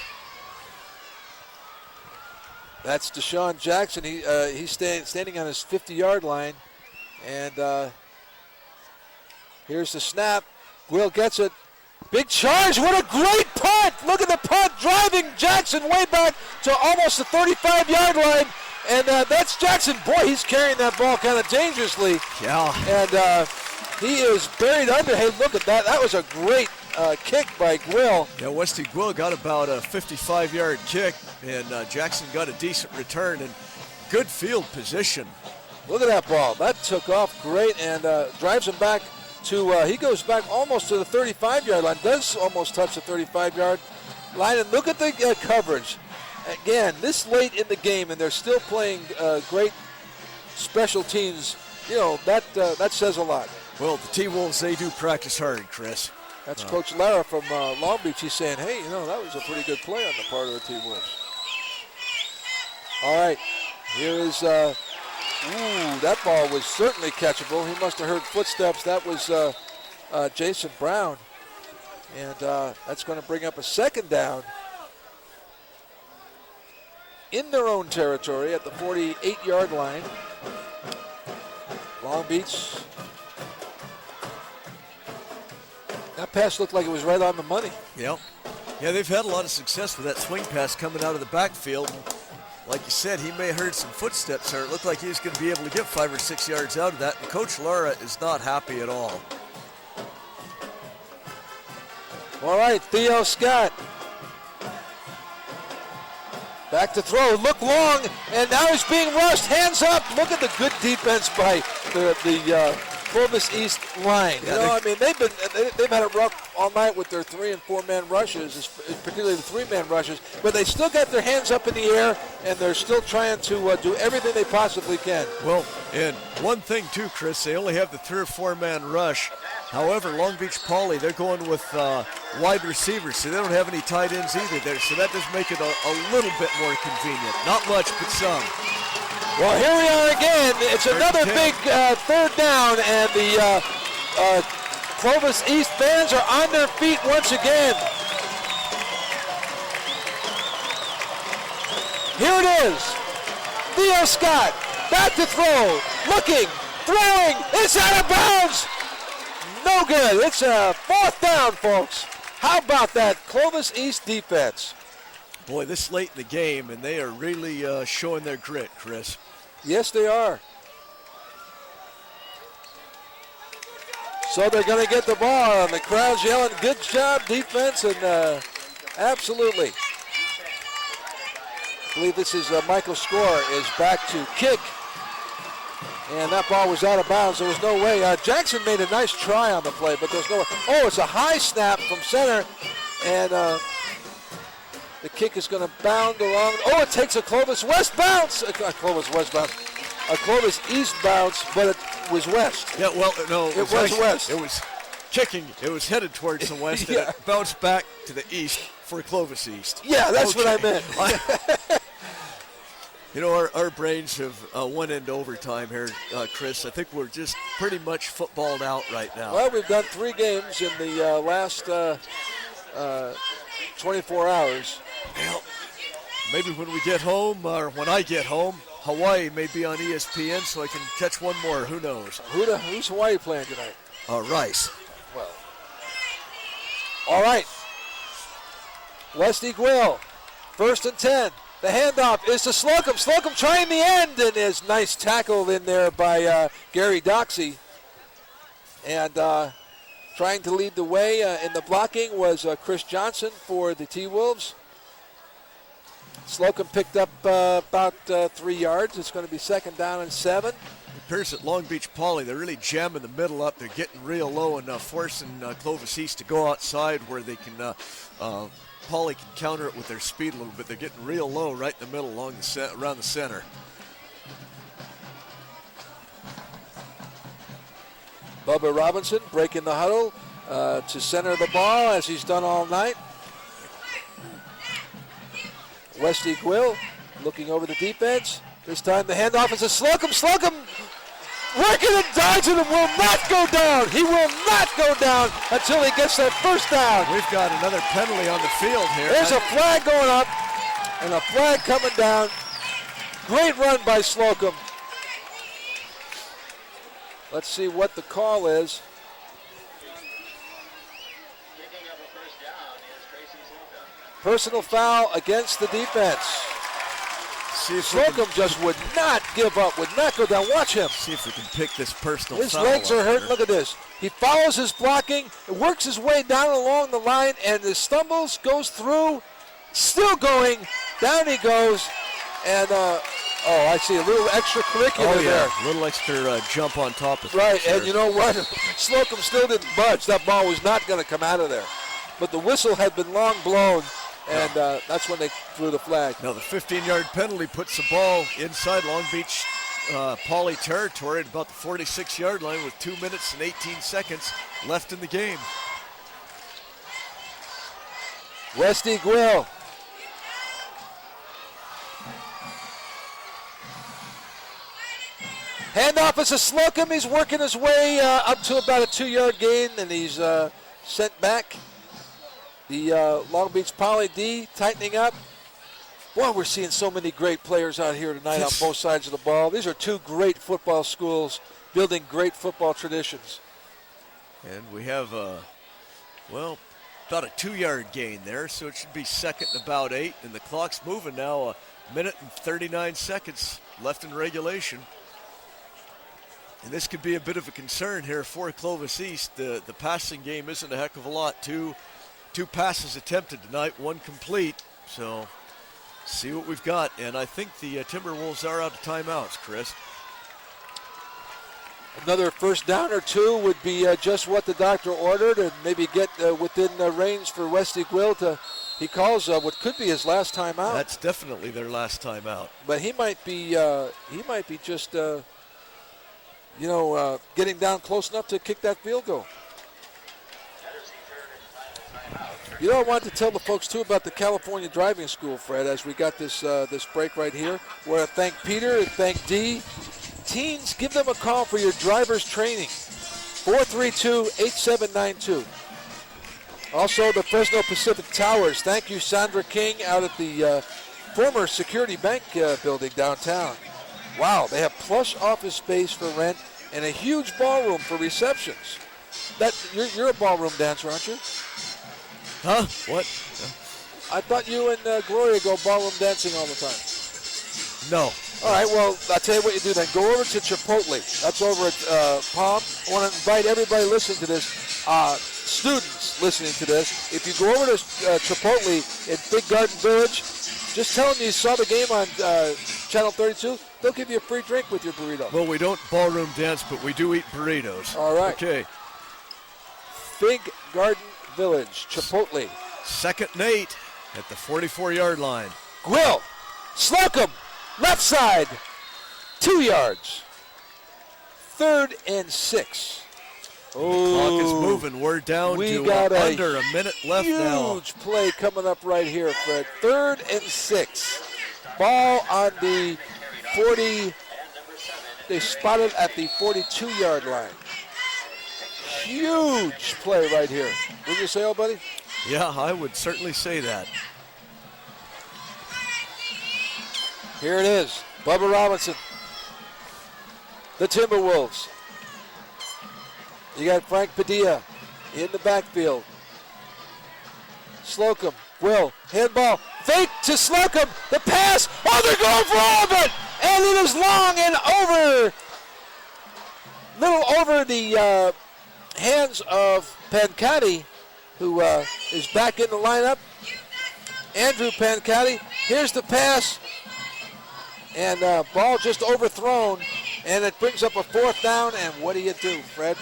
That's DeSean Jackson. He's standing on his 50-yard line. And here's the snap. Gwill gets it. Big charge. What a great punt. Look at the punt driving Jackson way back to almost the 35-yard line. And that's Jackson. Boy, he's carrying that ball kind of dangerously. Yeah. And he is buried under. Hey, look at that. That was a great kick by Gwill. Yeah, Westy Gwill got about a 55-yard kick, and Jackson got a decent return and good field position. Look at that ball. That took off great and drives him back to, he goes back almost to the 35-yard line, does almost touch the 35-yard line. And look at the coverage. Again, this late in the game, and they're still playing great special teams. You know, that says a lot. Well, the T-Wolves, they do practice hard, Chris. That's Coach Lara from Long Beach. He's saying, hey, you know, that was a pretty good play on the part of the T-Wolves. All right, here is, that ball was certainly catchable. He must have heard footsteps. That was Jason Brown. And that's going to bring up a second down in their own territory at the 48-yard line. Long Beach. That pass looked like it was right on the money. Yep. Yeah, they've had a lot of success with that swing pass coming out of the backfield. Like you said, he may have heard some footsteps there. It looked like he was going to be able to get 5 or 6 yards out of that. And Coach Lara is not happy at all. All right, Theo Scott. Back to throw, look long, and now he's being rushed. Hands up. Look at the good defense by the Clovis East line. You know, I mean, they've had it rough all night with their 3- and 4-man rushes, particularly the 3-man rushes, but they still got their hands up in the air, and they're still trying to do everything they possibly can. Well, and one thing too, Chris, they only have the 3- or 4-man rush. However, Long Beach Poly, they're going with wide receivers, so they don't have any tight ends either there, so that does make it a little bit more convenient. Not much, but some. Well, here we are again. It's another big third down, and the Clovis East fans are on their feet once again. Here it is. Theo Scott, back to throw, looking, throwing, it's out of bounds. No good. It's a 4th down, folks. How about that Clovis East defense? Boy, this late in the game, and they are really showing their grit, Chris. Yes, they are. So they're going to get the ball, and the crowd's yelling, good job, defense, and absolutely. I believe this is Michael Score is back to kick. And that ball was out of bounds. There was no way. Jackson made a nice try on the play, but there's no way. Oh, it's a high snap from center, and the kick is going to bound along. Oh, it takes a Clovis West bounce. A Clovis West bounce. A Clovis East bounce, but it was west. Yeah, well, no. It was west. It was kicking. It was headed towards the west, and it bounced back to the east for Clovis East. Yeah, that's what I meant. You know, our brains have went into overtime here, Chris. I think we're just pretty much footballed out right now. Well, we've done 3 games in the last 24 hours. Well, maybe when we get home, or when I get home, Hawaii may be on ESPN, so I can catch one more. Who knows? Who's Hawaii playing tonight? Rice. Well, all right. Westy Gwill, 1st and 10. The handoff is to Slocum. Slocum trying the end, and is nice tackle in there by Gary Doxey. And trying to lead the way in the blocking was Chris Johnson for the T-Wolves. Slocum picked up about 3 yards. It's going to be 2nd down and 7. It appears that Long Beach Poly, they're really jamming the middle up. They're getting real low and forcing Clovis East to go outside where they can, Poly can counter it with their speed a little bit. They're getting real low right in the middle around the center. Bubba Robinson breaking the huddle to center the ball as he's done all night. Westy Quill looking over the defense. This time the handoff is to Slocum. Slocum working and dodging him, will not go down. He will not go down until he gets that first down. We've got another penalty on the field here. There's a flag going up and a flag coming down. Great run by Slocum. Let's see what the call is. Personal foul against the defense. Slocum just would not give up, would not go down. Watch him. See if we can pick this personal His foul. legs are hurt. Here. Look at this. He follows his blocking, works his way down along the line, and stumbles, goes through, still going. Down he goes. And, I see a little extracurricular there. A little extra jump on top of Right, things and here. you know what? Slocum still didn't budge. That ball was not going to come out of there. But the whistle had been long blown, and that's when they threw the flag. Now the 15-yard penalty puts the ball inside Long Beach Poly territory at about the 46-yard line with 2 minutes and 18 seconds left in the game. Westy Quill. Handoff is to Slocum. He's working his way up to about a 2-yard gain, and he's sent back. The Long Beach Poly D tightening up. Boy, we're seeing so many great players out here tonight on both sides of the ball. These are two great football schools building great football traditions. And we have, about a 2-yard gain there, so it should be 2nd and about 8. And the clock's moving now, 1 minute and 39 seconds left in regulation. And this could be a bit of a concern here for Clovis East. The passing game isn't a heck of a lot. Two passes attempted tonight, 1 complete. So see what we've got. And I think the Timberwolves are out of timeouts, Chris. Another first down or 2 would be just what the doctor ordered, and maybe get within range for Westy Quill to. He calls what could be his last time out. That's definitely their last time out. But he might be just getting down close enough to kick that field goal. You know, I wanted to tell the folks, too, about the California Driving School, Fred, as we got this break right here. We want to thank Peter and thank Dee. Teens, give them a call for your driver's training, 432-8792. Also, the Fresno Pacific Towers. Thank you, Sandra King, out at the former Security Bank building downtown. Wow, they have plush office space for rent and a huge ballroom for receptions. You're a ballroom dancer, aren't you? Huh? What? I thought you and Gloria go ballroom dancing all the time. No. All right, well, I'll tell you what you do then. Go over to Chipotle. That's over at Palm. I want to invite everybody listening to this, students listening to this. If you go over to Chipotle in Big Garden Village, just tell them you saw the game on Channel 32. They'll give you a free drink with your burrito. Well, we don't ballroom dance, but we do eat burritos. All right. Okay. Big Garden Village, Chipotle. 2nd and 8 at the 44-yard line. Quill, Slocum, left side, 2 yards. 3rd and 6. The clock is moving. We're down to under a minute left now. Huge play coming up right here, Fred. 3rd and 6. Ball on the 40. They spotted at the 42-yard line. Huge play right here. Wouldn't you say, old buddy? Yeah, I would certainly say that. Here it is. Bubba Robinson. The Timberwolves. You got Frank Padilla in the backfield. Slocum will handball. Fake to Slocum. The pass. Oh, they're going for all of it. And it is long and over. Little over the hands of Pancati, who is back in the lineup. Andrew Pancati. Here's the pass. And ball just overthrown. And it brings up a 4th down. And what do you do, Fred?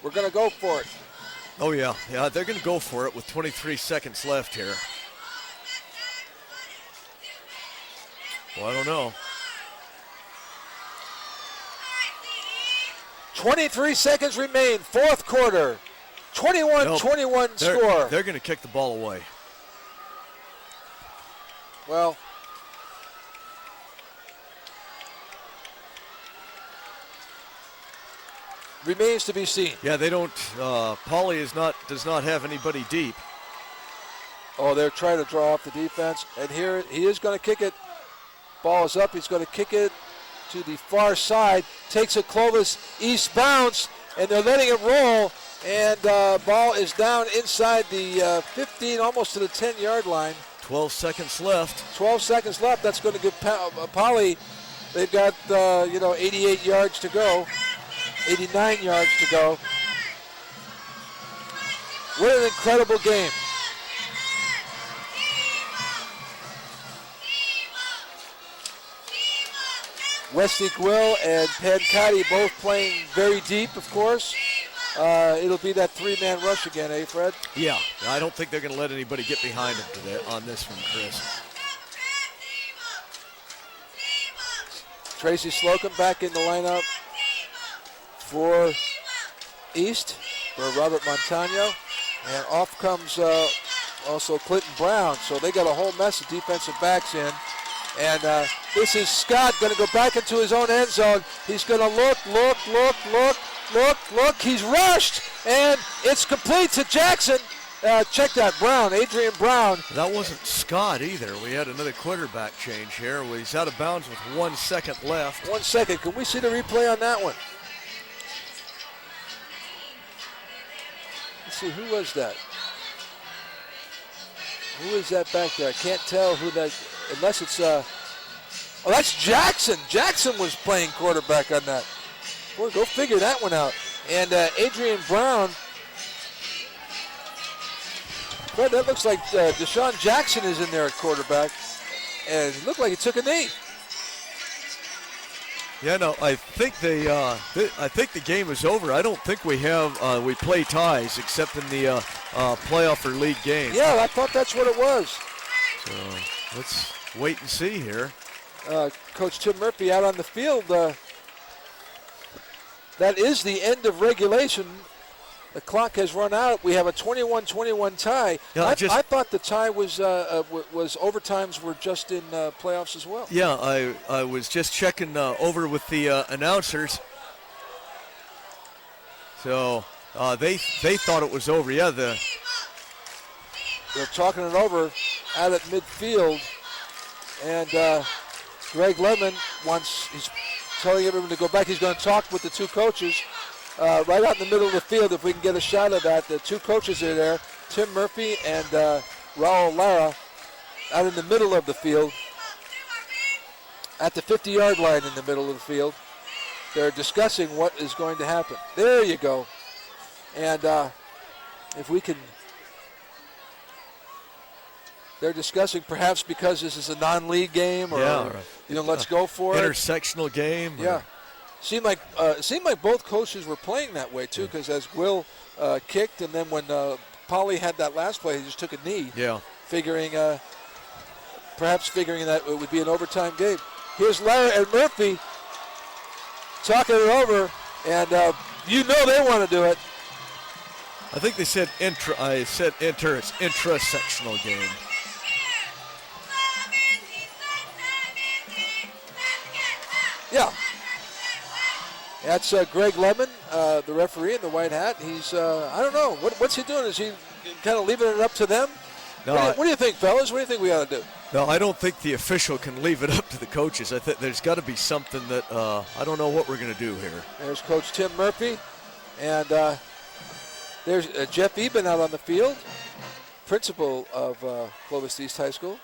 We're going to go for it. Oh, yeah. Yeah, they're going to go for it with 23 seconds left here. Well, I don't know. 23 seconds remain, 4th quarter. 21-21 score. They're going to kick the ball away. Well, remains to be seen. Yeah, they don't. Pauly does not have anybody deep. Oh, they're trying to draw off the defense, and here he is going to kick it. Ball is up. He's going to kick it to the far side. Takes a Clovis East bounce, and they're letting it roll. And ball is down inside the 15, almost to the 10-yard line. 12 seconds left. 12 seconds left. That's going to give Pauly. They've got 88 yards to go. 89 yards to go. What an incredible game. Wesley Gwill and Pancati both playing very deep, of course. It'll be that 3-man rush again, eh, Fred? Yeah, I don't think they're going to let anybody get behind them on this one, Chris. Tracy Slocum back in the lineup for East, for Robert Montano. And off comes also Clinton Brown. So they got a whole mess of defensive backs in. And this is Scott going to go back into his own end zone. He's going to look. He's rushed, and it's complete to Jackson. Check that, Brown, Adrian Brown. That wasn't Scott either. We had another quarterback change here. He's out of bounds with 1 second left. 1 second. Can we see the replay on that one? Let's see, who was that? Who is that back there? I can't tell who that, unless it's, oh, that's Jackson. Jackson was playing quarterback on that. Boy, go figure that one out. And Adrian Brown, Fred, that looks like DeSean Jackson is in there at quarterback. And it looked like he took a knee. Yeah, no, I think the game is over. I don't think we play ties except in the playoff or league game. Yeah, I thought that's what it was. So let's wait and see here. Coach Tim Murphy out on the field. That is the end of regulation. The clock has run out. We have a 21-21 tie. Yeah, I thought the tie was overtimes were just in playoffs as well. Yeah, I was just checking over with the announcers. So they thought it was over. Yeah, they're talking it over out at midfield, and Greg Lemon he's telling everyone to go back. He's going to talk with the two coaches. Right out in the middle of the field, if we can get a shot of that. The two coaches are there, Tim Murphy and Raul Lara, out in the middle of the field, at the 50-yard line in the middle of the field. They're discussing what is going to happen. There you go. And if we can, they're discussing perhaps because this is a non-league game, or let's go for it. Intersectional game. Yeah. Seemed like both coaches were playing that way too, because as Will kicked, and then when Pauly had that last play, he just took a knee. Yeah. Perhaps figuring that it would be an overtime game. Here's Lara and Murphy talking it over, and they want to do it. I think they said intra. I said inter. It's intra-sectional game. Yeah. That's Greg Lemon, the referee in the white hat. He's, I don't know, what's he doing? Is he kind of leaving it up to them? No, what do you think, fellas? What do you think we ought to do? No, I don't think the official can leave it up to the coaches. I think there's got to be something that I don't know what we're going to do here. There's Coach Tim Murphy, and there's Jeff Eben out on the field. principal of Clovis East High School.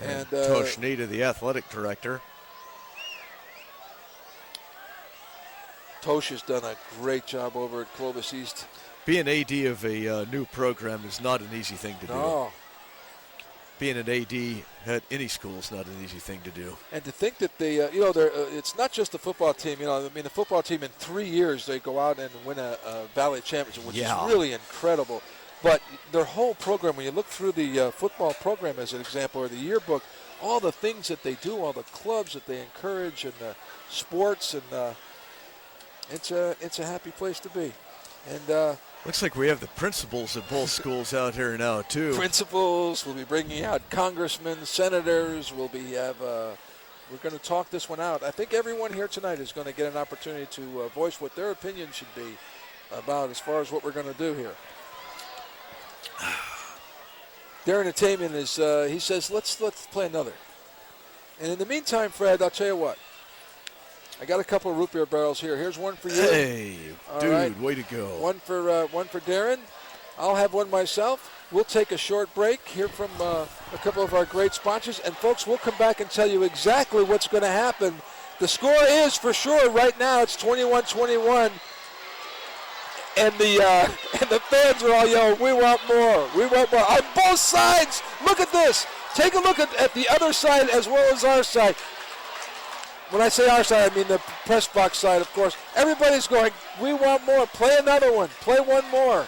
And Tosh Nita, the athletic director. Tosh has done a great job over at Clovis East. Being AD of a new program is not an easy thing to do. Being an AD at any school is not an easy thing to do. And to think that they, it's not just the football team. The football team in 3 years they go out and win a Valley Championship, which is really incredible. But their whole program, when you look through the football program as an example, or the yearbook, all the things that they do, all the clubs that they encourage, and sports, and it's a happy place to be. And looks like we have the principals of both schools out here now too. Principals, we'll be bringing out congressmen, senators. We're going to talk this one out. I think everyone here tonight is going to get an opportunity to voice what their opinion should be about as far as what we're going to do here. Darren Ataman is, he says, let's play another. And in the meantime, Fred, I'll tell you what. I got a couple of root beer barrels here. Here's one for you. Hey, all dude, right. Way to go. One for Darren. I'll have one myself. We'll take a short break, hear from a couple of our great sponsors. And, folks, we'll come back and tell you exactly what's going to happen. The score is, for sure, right now, it's 21-21. And the fans are all yelling, we want more, we want more. On both sides, look at this. Take a look at the other side as well as our side. When I say our side, I mean the press box side, of course. Everybody's going, we want more. Play another one. Play one more.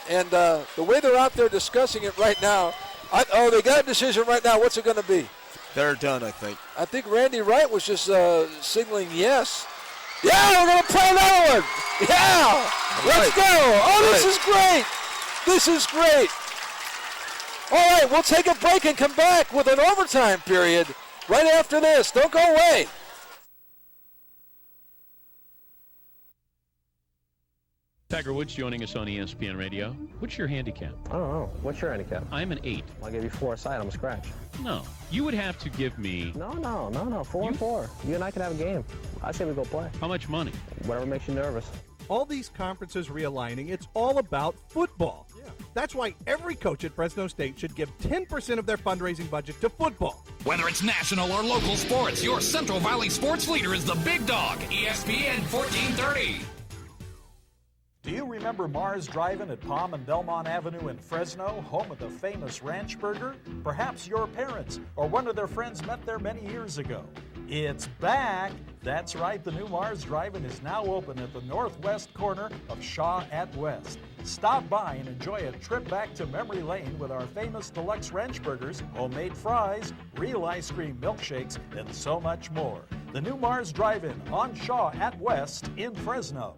And the way they're out there discussing it right now, they got a decision right now. What's it going to be? They're done, I think. I think Randy Wright was just signaling yes. Yeah, we're going to play another one. Yeah, let's go. Oh, this is great. This is great. All right, we'll take a break and come back with an overtime period right after this. Don't go away. Tiger Woods joining us on ESPN Radio. What's your handicap? I don't know. What's your handicap? I'm an 8. I'll give you 4 aside. I'm a scratch. No. You would have to give me... No. 4-4. You and I could have a game. I say we go play. How much money? Whatever makes you nervous. All these conferences realigning, it's all about football. Yeah. That's why every coach at Fresno State should give 10% of their fundraising budget to football. Whether it's national or local sports, your Central Valley sports leader is the Big Dog, ESPN 1430. Do you remember Mars Drive-In at Palm and Belmont Avenue in Fresno, home of the famous Ranch Burger? Perhaps your parents or one of their friends met there many years ago. It's back! That's right, the new Mars Drive-In is now open at the northwest corner of Shaw at West. Stop by and enjoy a trip back to memory lane with our famous deluxe ranch burgers, homemade fries, real ice cream milkshakes, and so much more. The new Mars Drive-In on Shaw at West in Fresno.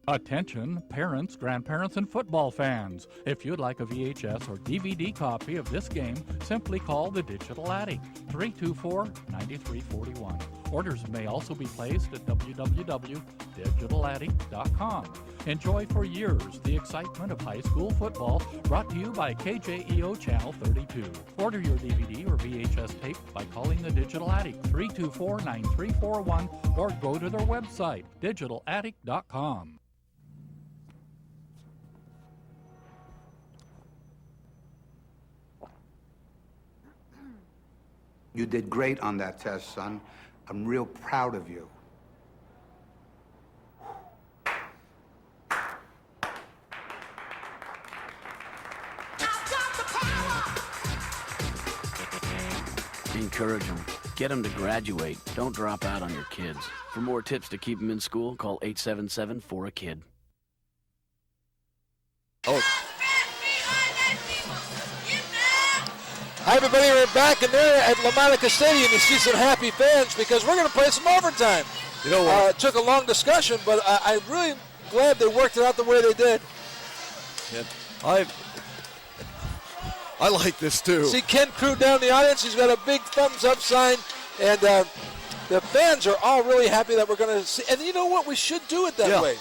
Attention, parents, grandparents, and football fans. If you'd like a VHS or DVD copy of this game, simply call the Digital Attic, 324-9341. Orders may also be placed at www.digitalattic.com. Enjoy for years the excitement of high school football, brought to you by KJEO Channel 32. Order your DVD or VHS tape by calling the Digital Attic, 324-9341, or go to their website, digitalattic.com. You did great on that test, son. I'm real proud of you. Encourage them. Get them to graduate. Don't drop out on your kids. For more tips to keep them in school, call 877-4-A-KID. Oh. Hi, everybody. We're back, and they're at La Monica Stadium. You see some happy fans because we're going to play some overtime. You know what? It took a long discussion, but I'm really glad they worked it out the way they did. Yeah, I like this, too. See Ken Crew down in the audience. He's got a big thumbs-up sign, and the fans are all really happy that we're going to see. And you know what? We should do it that way.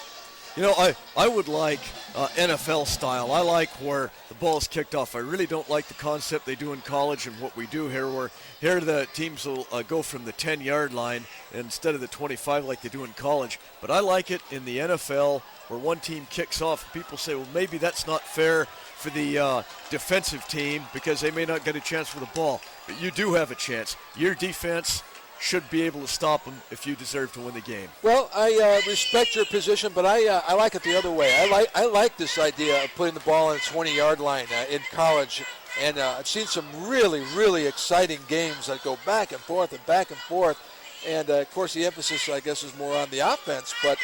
You know, I would like NFL style. I like where the ball's kicked off. I really don't like the concept they do in college and what we do here, where here the teams will go from the 10-yard line instead of the 25 like they do in college. But I like it in the NFL where one team kicks off. People say, well, maybe that's not fair for the defensive team because they may not get a chance for the ball. But you do have a chance. Your defense should be able to stop them if you deserve to win the game. Well, I respect your position, but I like it the other way. I like this idea of putting the ball on the 20-yard line in college, and I've seen some really, really exciting games that go back and forth and back and forth, and of course the emphasis, I guess, is more on the offense, but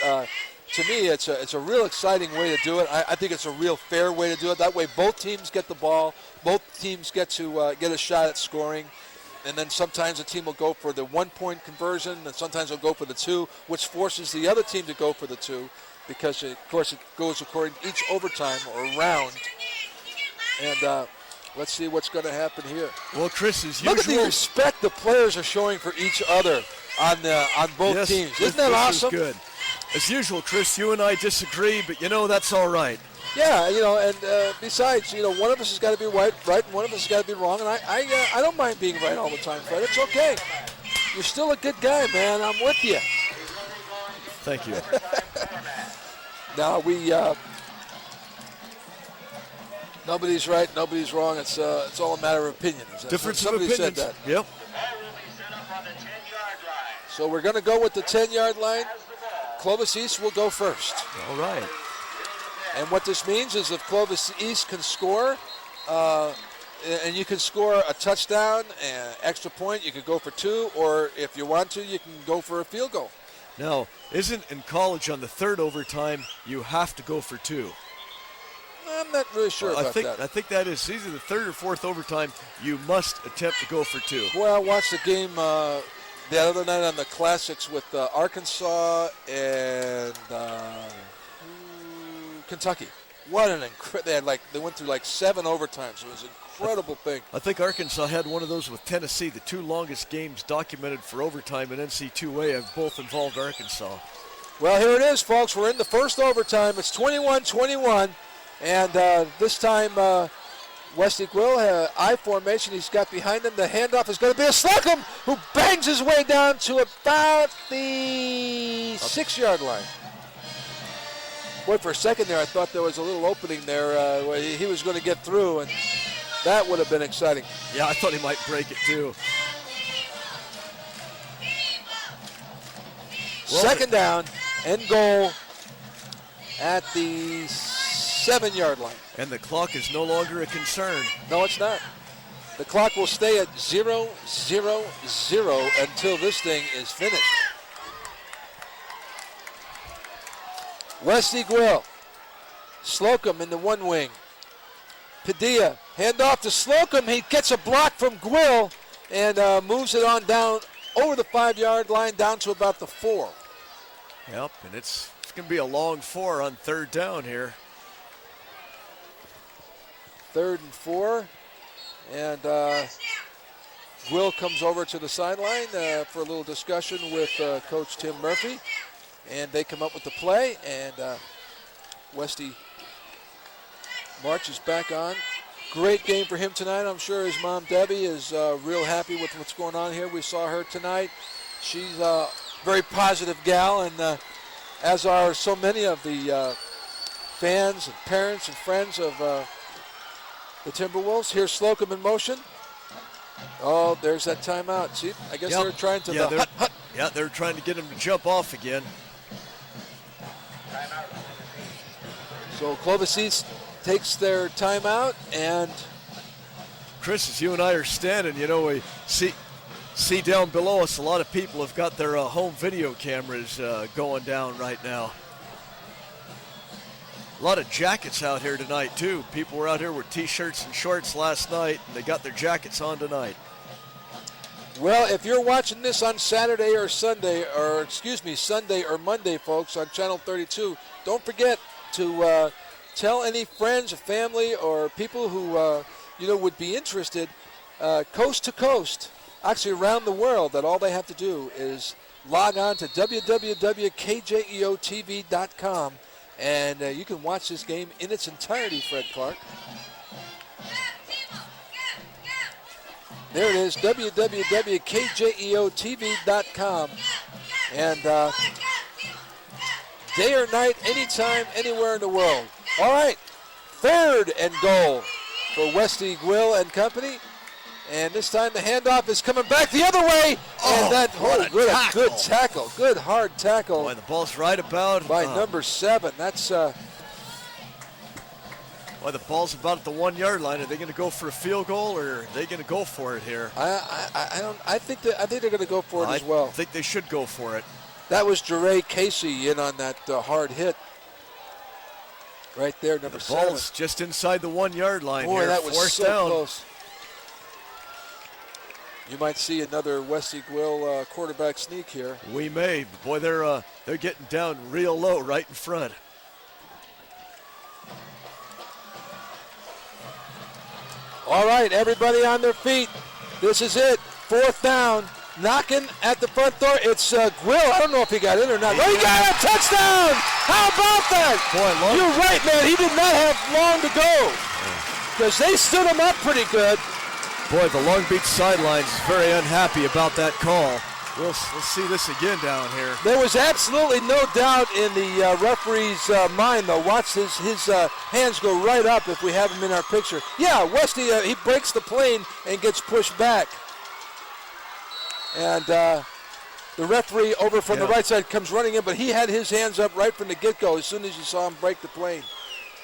to me it's a real exciting way to do it. I think it's a real fair way to do it. That way both teams get the ball, both teams get to get a shot at scoring. And then sometimes a team will go for the 1-point conversion, and sometimes they'll go for the 2, which forces the other team to go for the 2 because, of course, it goes according to each overtime or round. And let's see what's going to happen here. Well, Chris, as look usual, at the respect the players are showing for each other on both teams. Isn't that awesome? This is good. As usual, Chris, you and I disagree, but that's all right. Yeah, and besides, one of us has got to be right, and one of us has got to be wrong, and I don't mind being right all the time, Fred. It's okay. You're still a good guy, man. I'm with you. Thank you. Now nobody's right, nobody's wrong. It's all a matter of opinion. Difference of opinions. Somebody said that. Yep. So we're going to go with the 10-yard line. Clovis East will go first. All right. And what this means is if Clovis East can score, and you can score a touchdown, an extra point, you could go for 2, or if you want to, you can go for a field goal. Now, isn't in college on the 3rd overtime you have to go for 2? I'm not really sure about that. I think that is either the 3rd or 4th overtime you must attempt to go for 2. Boy, I watched the game the other night on the Classics with Arkansas and Kentucky. What an they went through 7 overtimes. It was an incredible thing. I think Arkansas had one of those with Tennessee. The 2 longest games documented for overtime in NC2A have both involved Arkansas. Well, here it is, folks. We're in the first overtime. It's 21-21, and this time Wesley Quill, I formation. He's got behind him. The handoff is going to be a Slocum, who bangs his way down to about the 6-yard line. Boy, for a second there, I thought there was a little opening there where he was going to get through, and that would have been exciting. Yeah, I thought he might break it too. Well, second down and goal at the 7-yard line. And the clock is no longer a concern. No, it's not. The clock will stay at 0-0-0 until this thing is finished. Wesley Quill, Slocum in the one wing. Padilla, hand off to Slocum. He gets a block from Quill and moves it on down over the 5-yard line down to about the 4. Yep, and it's going to be a long 4 on 3rd down here. 3rd and 4, and Quill comes over to the sideline for a little discussion with Coach Tim Murphy. And they come up with the play, and Westy marches back on. Great game for him tonight. I'm sure his mom, Debbie, is real happy with what's going on here. We saw her tonight. She's a very positive gal, and as are so many of the fans and parents and friends of the Timberwolves. Here's Slocum in motion. Oh, there's that timeout. See, I guess they're trying to they're trying to get him to jump off again. So Clovis East takes their timeout, and Chris, as you and I are standing, we see down below us a lot of people have got their home video cameras going down right now. A lot of jackets out here tonight too. People were out here with t-shirts and shorts last night, and they got their jackets on tonight. Well, if you're watching this on Saturday or Sunday or Monday, folks, on Channel 32, don't forget to tell any friends or family or people who would be interested, coast to coast, actually around the world, that all they have to do is log on to www.kjeotv.com And you can watch this game in its entirety, Fred Clark. There it is, www.kjeotv.com. And day or night, anytime, anywhere in the world. All right, 3rd and goal for Westy Gwill and company. And this time the handoff is coming back the other way. And good tackle. Good hard tackle. Boy, the ball's right about. By number 7. That's. Boy, the ball's about at the 1 yard line. Are they going to go for a field goal, or are they going to go for it here? I think they're going to go for it as well. I think they should go for it. That was Jeray Casey in on that hard hit. Right there, number 7. The ball's just inside the 1 yard line. Boy, here. that was Fourth so down. close. You might see another Westy Gwill quarterback sneak here. We may. Boy, they're getting down real low right in front. All right, everybody on their feet. This is it. 4th down. Knocking at the front door. It's Gwill. I don't know if he got in or not. Oh, he got a touchdown! How about that? Boy, you're right, man. He did not have long to go because they stood him up pretty good. Boy, the Long Beach sidelines is very unhappy about that call. We'll see this again down here. There was absolutely no doubt in the referee's mind, though. Watch his hands go right up if we have him in our picture. Yeah, Westy, he breaks the plane and gets pushed back. And the referee over from the right side comes running in, but he had his hands up right from the get-go as soon as you saw him break the plane.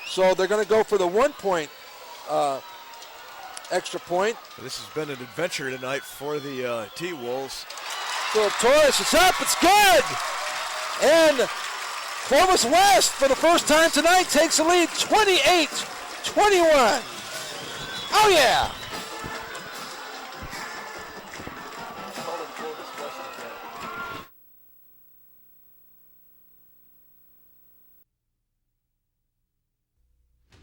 So they're going to go for the 1 point extra point. This has been an adventure tonight for the T-Wolves. So Torres, it's up, it's good! And Clovis West, for the first time tonight, takes the lead 28-21. Oh, yeah!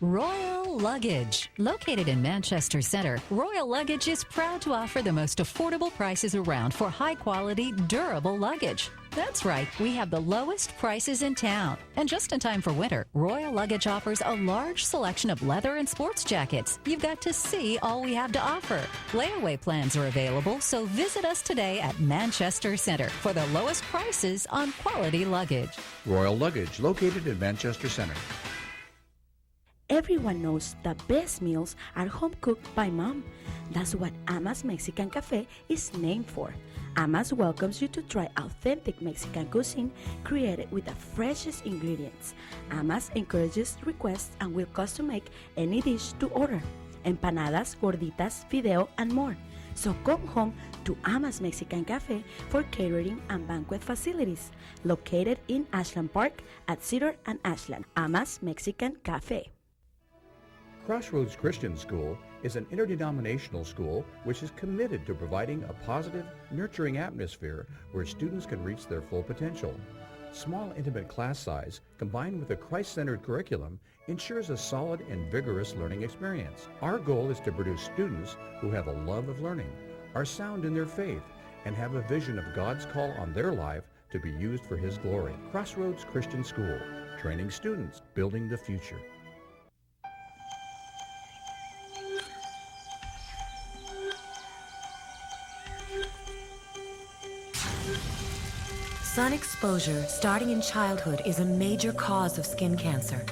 Royal Luggage. Located in Manchester Center, Royal Luggage is proud to offer the most affordable prices around for high-quality, durable luggage. That's right, we have the lowest prices in town. And just in time for winter, Royal Luggage offers a large selection of leather and sports jackets. You've got to see all we have to offer. Layaway plans are available, so visit us today at Manchester Center for the lowest prices on quality luggage. Royal Luggage, located in Manchester Center. Everyone knows the best meals are home cooked by mom. That's what Ama's Mexican Cafe is named for. Ama's welcomes you to try authentic Mexican cuisine created with the freshest ingredients. Ama's encourages requests and will custom make any dish to order. Empanadas, gorditas, fideo, and more. So come home to Ama's Mexican Cafe for catering and banquet facilities. Located in Ashland Park at Cedar and Ashland. Ama's Mexican Cafe. Crossroads Christian School is an interdenominational school which is committed to providing a positive, nurturing atmosphere where students can reach their full potential. Small, intimate class size combined with a Christ-centered curriculum ensures a solid and vigorous learning experience. Our goal is to produce students who have a love of learning, are sound in their faith, and have a vision of God's call on their life to be used for His glory. Crossroads Christian School, training students, building the future. Sun exposure starting in childhood is a major cause of skin cancer.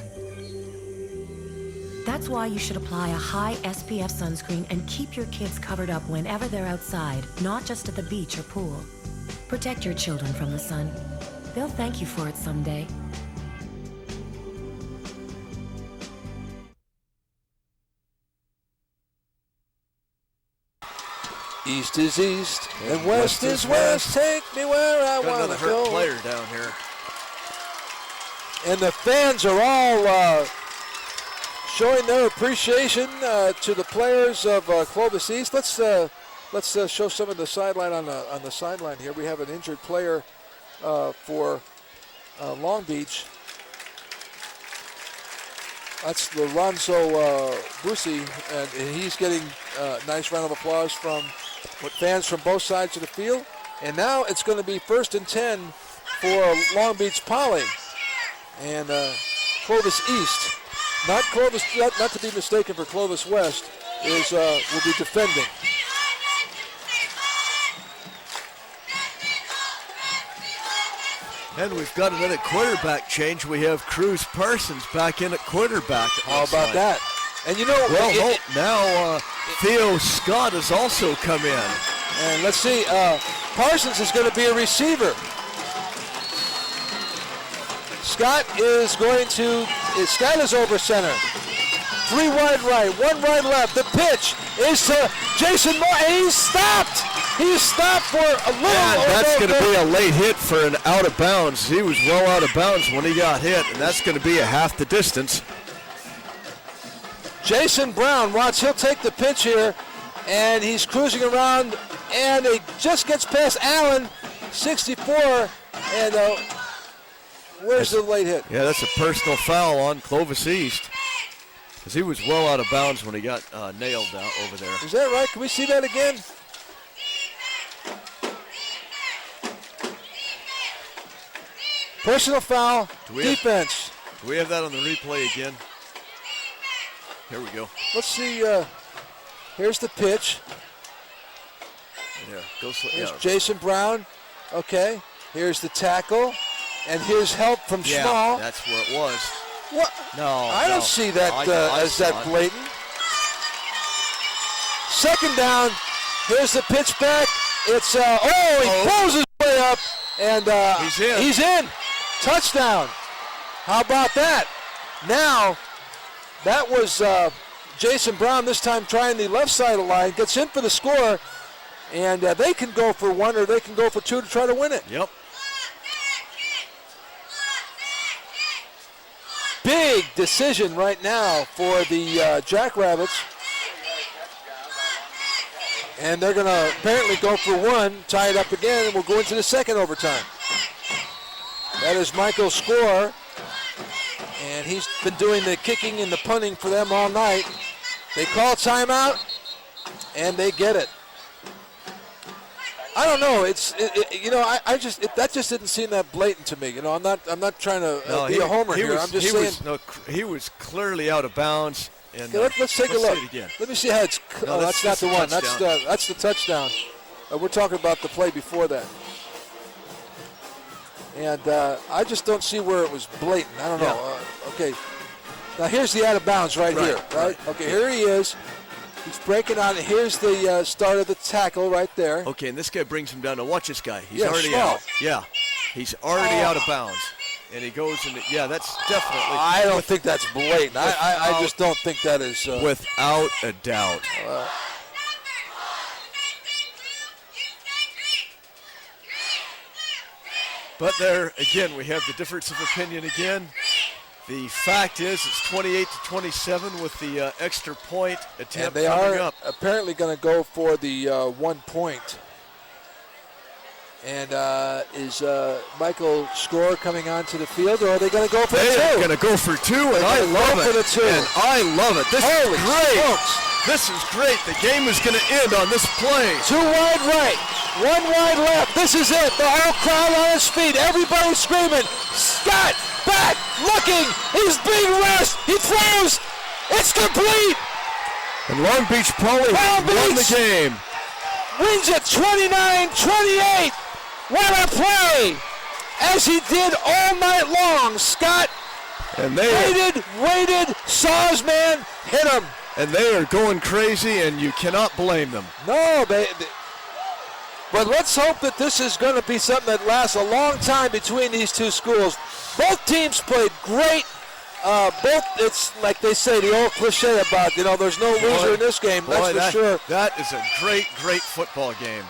That's why you should apply a high SPF sunscreen and keep your kids covered up whenever they're outside, not just at the beach or pool. Protect your children from the sun. They'll thank you for it someday. East is east, and west is west. Take me where I want to go. Hurt player down here. And the fans are all showing their appreciation to the players of Clovis East. Let's show some of the sideline on the sideline here. We have an injured player for Long Beach. That's Lorenzo Busi, and he's getting a nice round of applause from fans from both sides of the field. And now it's going to be 1st and 10 for Long Beach Poly. And Clovis East, not Clovis, not to be mistaken for Clovis West, will be defending. And we've got another quarterback change. We have Cruz Parsons back in at quarterback. How about that? And you know, now Theo Scott has also come in. And let's see, Parsons is going to be a receiver. Scott is over center. 3 wide right, 1 wide left. The pitch is to Jason Moore, and he's stopped. He's stopped for a little. And that's going to be a late hit for an out of bounds. He was well out of bounds when he got hit, and that's going to be a half the distance. Jason Brown, he'll take the pitch here, and he's cruising around, and he just gets past Allen, 64, and where's the late hit? Yeah, that's a personal foul on Clovis East, because he was well out of bounds when he got nailed out over there. Is that right? Can we see that again? Personal foul, defense. Do we have that on the replay again? Here we go. Let's see. Here's the pitch. Here's Jason Brown. Okay. Here's the tackle. And here's help from Small. That's where it was. What? No. I don't see that as that blatant. Second down. Here's the pitch back. It's, he pulls his way up. And he's in. Touchdown. How about that? Now, that was Jason Brown this time trying the left side of the line. Gets in for the score. And they can go for 1 or they can go for 2 to try to win it. Yep. Big decision right now for the Jackrabbits. And they're going to apparently go for 1, tie it up again, and we'll go into the second overtime. That is Michael's score. And he's been doing the kicking and the punting for them all night. They call timeout, and they get it. I don't know. That just didn't seem that blatant to me. You know, I'm not trying to be a homer here. I'm just saying. He was clearly out of bounds. And let's take a look. See it again. Let me see how it's. That's not the one. That's the touchdown. We're talking about the play before that. And I just don't see where it was blatant. I don't know. Okay. Now here's the out of bounds right here. Right. Okay. Here he is. He's breaking out. Here's the start of the tackle right there. Okay, and this guy brings him down. Now watch this guy. He's already out. Yeah. He's already out of bounds. And he goes in. That's definitely. I don't think that's blatant. I just don't think that is. Without a doubt. But there, again, we have the difference of opinion again. The fact is it's 28-27 with the extra point attempt coming up. And they are apparently going to go for the 1 point. And is Michael Score coming onto the field, or are they going to go for 2? They're going to go for 2, and I love it. For the 2. And I love it. This is great. Smokes. This is great. The game is going to end on this play. 2 wide right, 1 wide left. This is it. The whole crowd on his feet. Everybody screaming. Scott back, looking. He's being rushed. He throws. It's complete. And Long Beach Poly won the game. Wins it 29-28. What a play. As he did all night long. Scott waited, saw his man, hit him. And they are going crazy, and you cannot blame them. No, but let's hope that this is going to be something that lasts a long time between these two schools. Both teams played great. It's like they say, the old cliche about, there's no loser in this game. That's for sure. That is a great, great football game.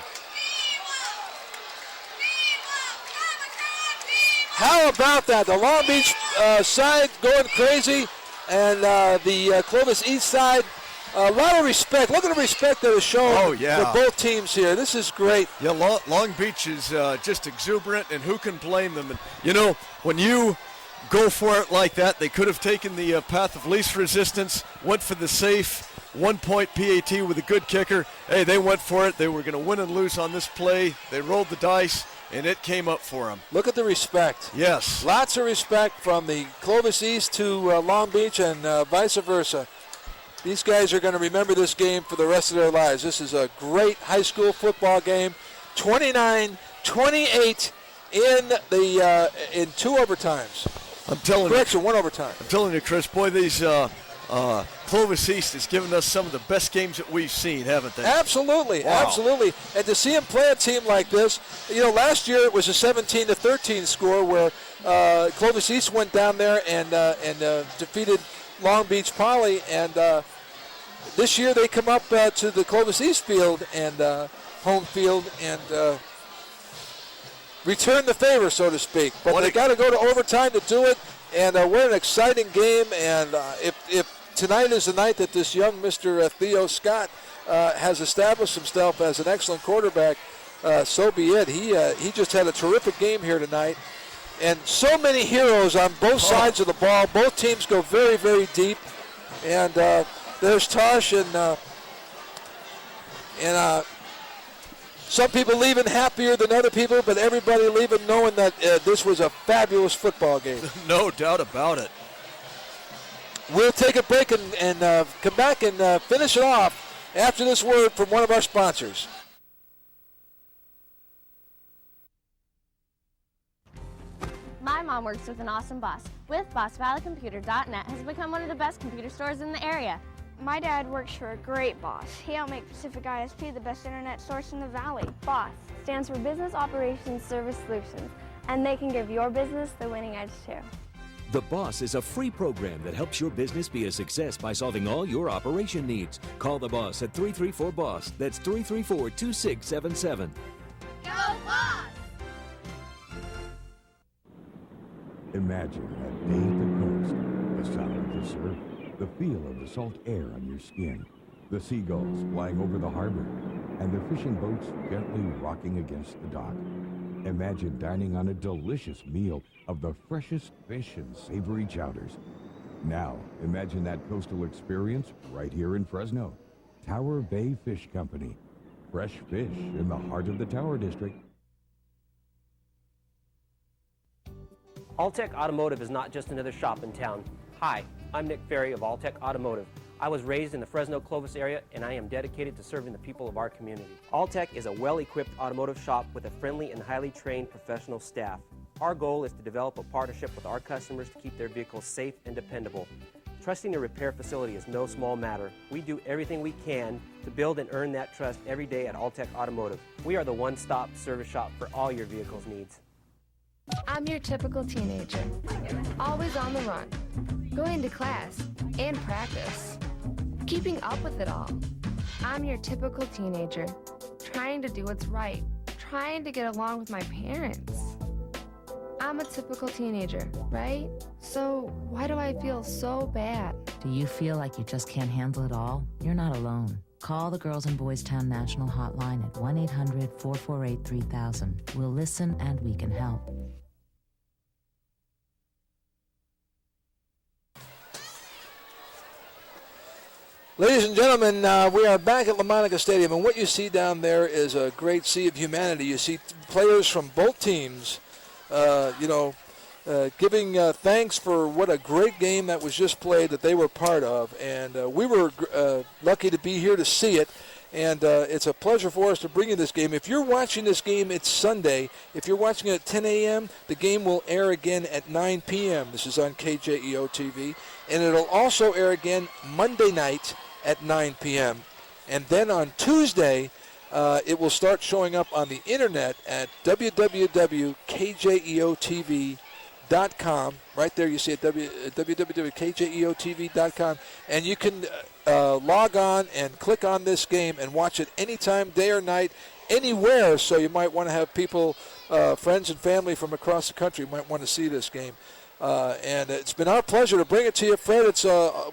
How about that? The Long Beach side going crazy, and the Clovis East side, a lot of respect. Look at the respect that is shown for both teams here. This is great. Yeah, Long Beach is just exuberant, and who can blame them? And, when you go for it like that, they could have taken the path of least resistance, went for the safe 1 point PAT with a good kicker. Hey, they went for it. They were going to win and lose on this play. They rolled the dice. and it came up for him. Look at the respect. Yes. Lots of respect from the Clovis East to Long Beach and vice versa. These guys are going to remember this game for the rest of their lives. This is a great high school football game. 29-28 in 2 overtimes. I'm telling Correction, 1 overtime. I'm telling you, Chris, boy, these Clovis East has given us some of the best games that we've seen, haven't they? Absolutely, wow. Absolutely. And to see them play a team like this, last year it was a 17-13 score where Clovis East went down there and defeated Long Beach Poly, and this year they come up to the Clovis East field and home field and return the favor, so to speak. But they got to go to overtime to do it, and what an exciting game. And if tonight is the night that this young Mr. Theo Scott has established himself as an excellent quarterback, so be it. He just had a terrific game here tonight. And so many heroes on both sides of the ball. Both teams go very, very deep. And there's Tosh and some people leaving happier than other people, but everybody leaving knowing that this was a fabulous football game. No doubt about it. We'll take a break and come back and finish it off after this word from one of our sponsors. My mom works with an awesome boss. With BossValleyComputer.net has become one of the best computer stores in the area. My dad works for a great boss. He helped make Pacific ISP the best internet source in the valley. BOSS stands for Business Operations Service Solutions, and they can give your business the winning edge too. The BOSS is a free program that helps your business be a success by solving all your operation needs. Call the BOSS at 334-BOSS. That's 334-2677. Go BOSS! Imagine that day at the coast, the sound of the surf, the feel of the salt air on your skin, the seagulls flying over the harbor, and the fishing boats gently rocking against the dock. Imagine dining on a delicious meal of the freshest fish and savory chowders. Now, imagine that coastal experience right here in Fresno. Tower Bay Fish Company. Fresh fish in the heart of the Tower District. Alltech Automotive is not just another shop in town. Hi, I'm Nick Ferry of Alltech Automotive. I was raised in the Fresno-Clovis area, and I am dedicated to serving the people of our community. Alltech is a well-equipped automotive shop with a friendly and highly trained professional staff. Our goal is to develop a partnership with our customers to keep their vehicles safe and dependable. Trusting a repair facility is no small matter. We do everything we can to build and earn that trust every day at Alltech Automotive. We are the one-stop service shop for all your vehicle's needs. I'm your typical teenager, always on the run, going to class and practice, keeping up with it all. I'm your typical teenager, trying to do what's right, trying to get along with my parents. I'm a typical teenager, right? So why do I feel so bad? Do you feel like you just can't handle it all? You're not alone. Call the Girls in Boys Town National Hotline at 1-800-448-3000. We'll listen and we can help. Ladies and gentlemen, we are back at LaMonica Stadium, and what you see down there is a great sea of humanity. You see players from both teams, giving thanks for what a great game that was just played that they were part of. And we were lucky to be here to see it. And it's a pleasure for us to bring you this game. If you're watching this game, it's Sunday. If you're watching it at 10 a.m., the game will air again at 9 p.m. This is on KJEO TV. And it'll also air again Monday night at 9 p.m. And then on Tuesday, it will start showing up on the internet at www.kjeotv.com. Right there you see it, www.kjeotv.com. And you can log on and click on this game and watch it anytime, day or night, anywhere. So you might want to have people, friends and family from across the country might want to see this game. And it's been our pleasure to bring it to you, Fred.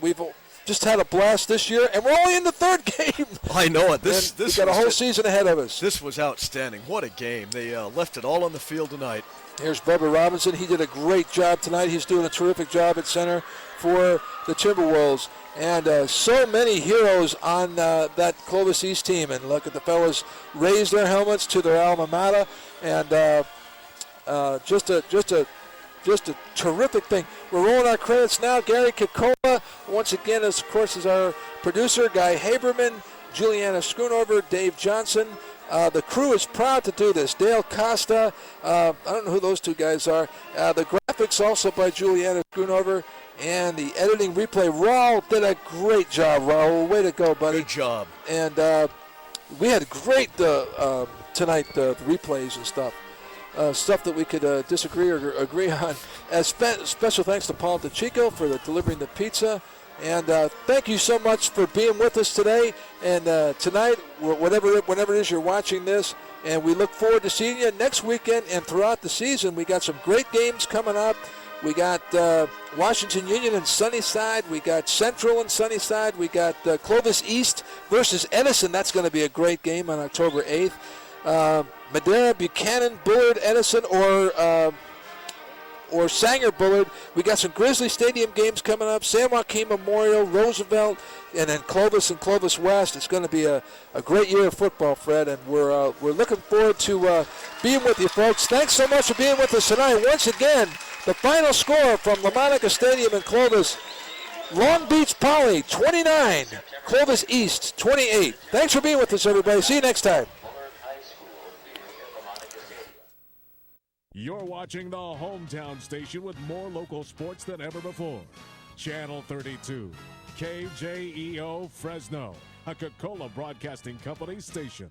We've just had a blast this year, and we're only in the third game. I know it. We've got a whole season ahead of us. This was outstanding. What a game. They left it all on the field tonight. Here's Bubba Robinson. He did a great job tonight. He's doing a terrific job at center for the Timberwolves. And so many heroes on that Clovis East team. And look at the fellas raise their helmets to their alma mater. and just a terrific thing. We're rolling our credits now. Gary Kikola, once again, of course, is our producer. Guy Haberman, Juliana Schoonover, Dave Johnson. The crew is proud to do this. Dale Costa, I don't know who those two guys are. The graphics also by Juliana Schoonover, and the editing replay. Raul did a great job, Raul. Way to go, buddy. Good job. And we had great tonight, the replays and stuff. Stuff that we could disagree or agree on. Special thanks to Paul DeChico for delivering the pizza. And thank you so much for being with us today and tonight, whenever it is you're watching this. And we look forward to seeing you next weekend and throughout the season. We got some great games coming up. We got Washington Union and Sunnyside. We got Central and Sunnyside. We got Clovis East versus Edison. That's going to be a great game on October 8th. Madera, Buchanan, Bullard, Edison, or Sanger Bullard. We got some Grizzly Stadium games coming up. San Joaquin Memorial, Roosevelt, and then Clovis and Clovis West. It's going to be a great year of football, Fred, and we're looking forward to being with you, folks. Thanks so much for being with us tonight. Once again, the final score from LaMonica Stadium in Clovis: Long Beach Poly 29, Clovis East 28. Thanks for being with us, everybody. See you next time. You're watching the hometown station with more local sports than ever before. Channel 32, KJEO Fresno, a Coca-Cola Broadcasting Company station.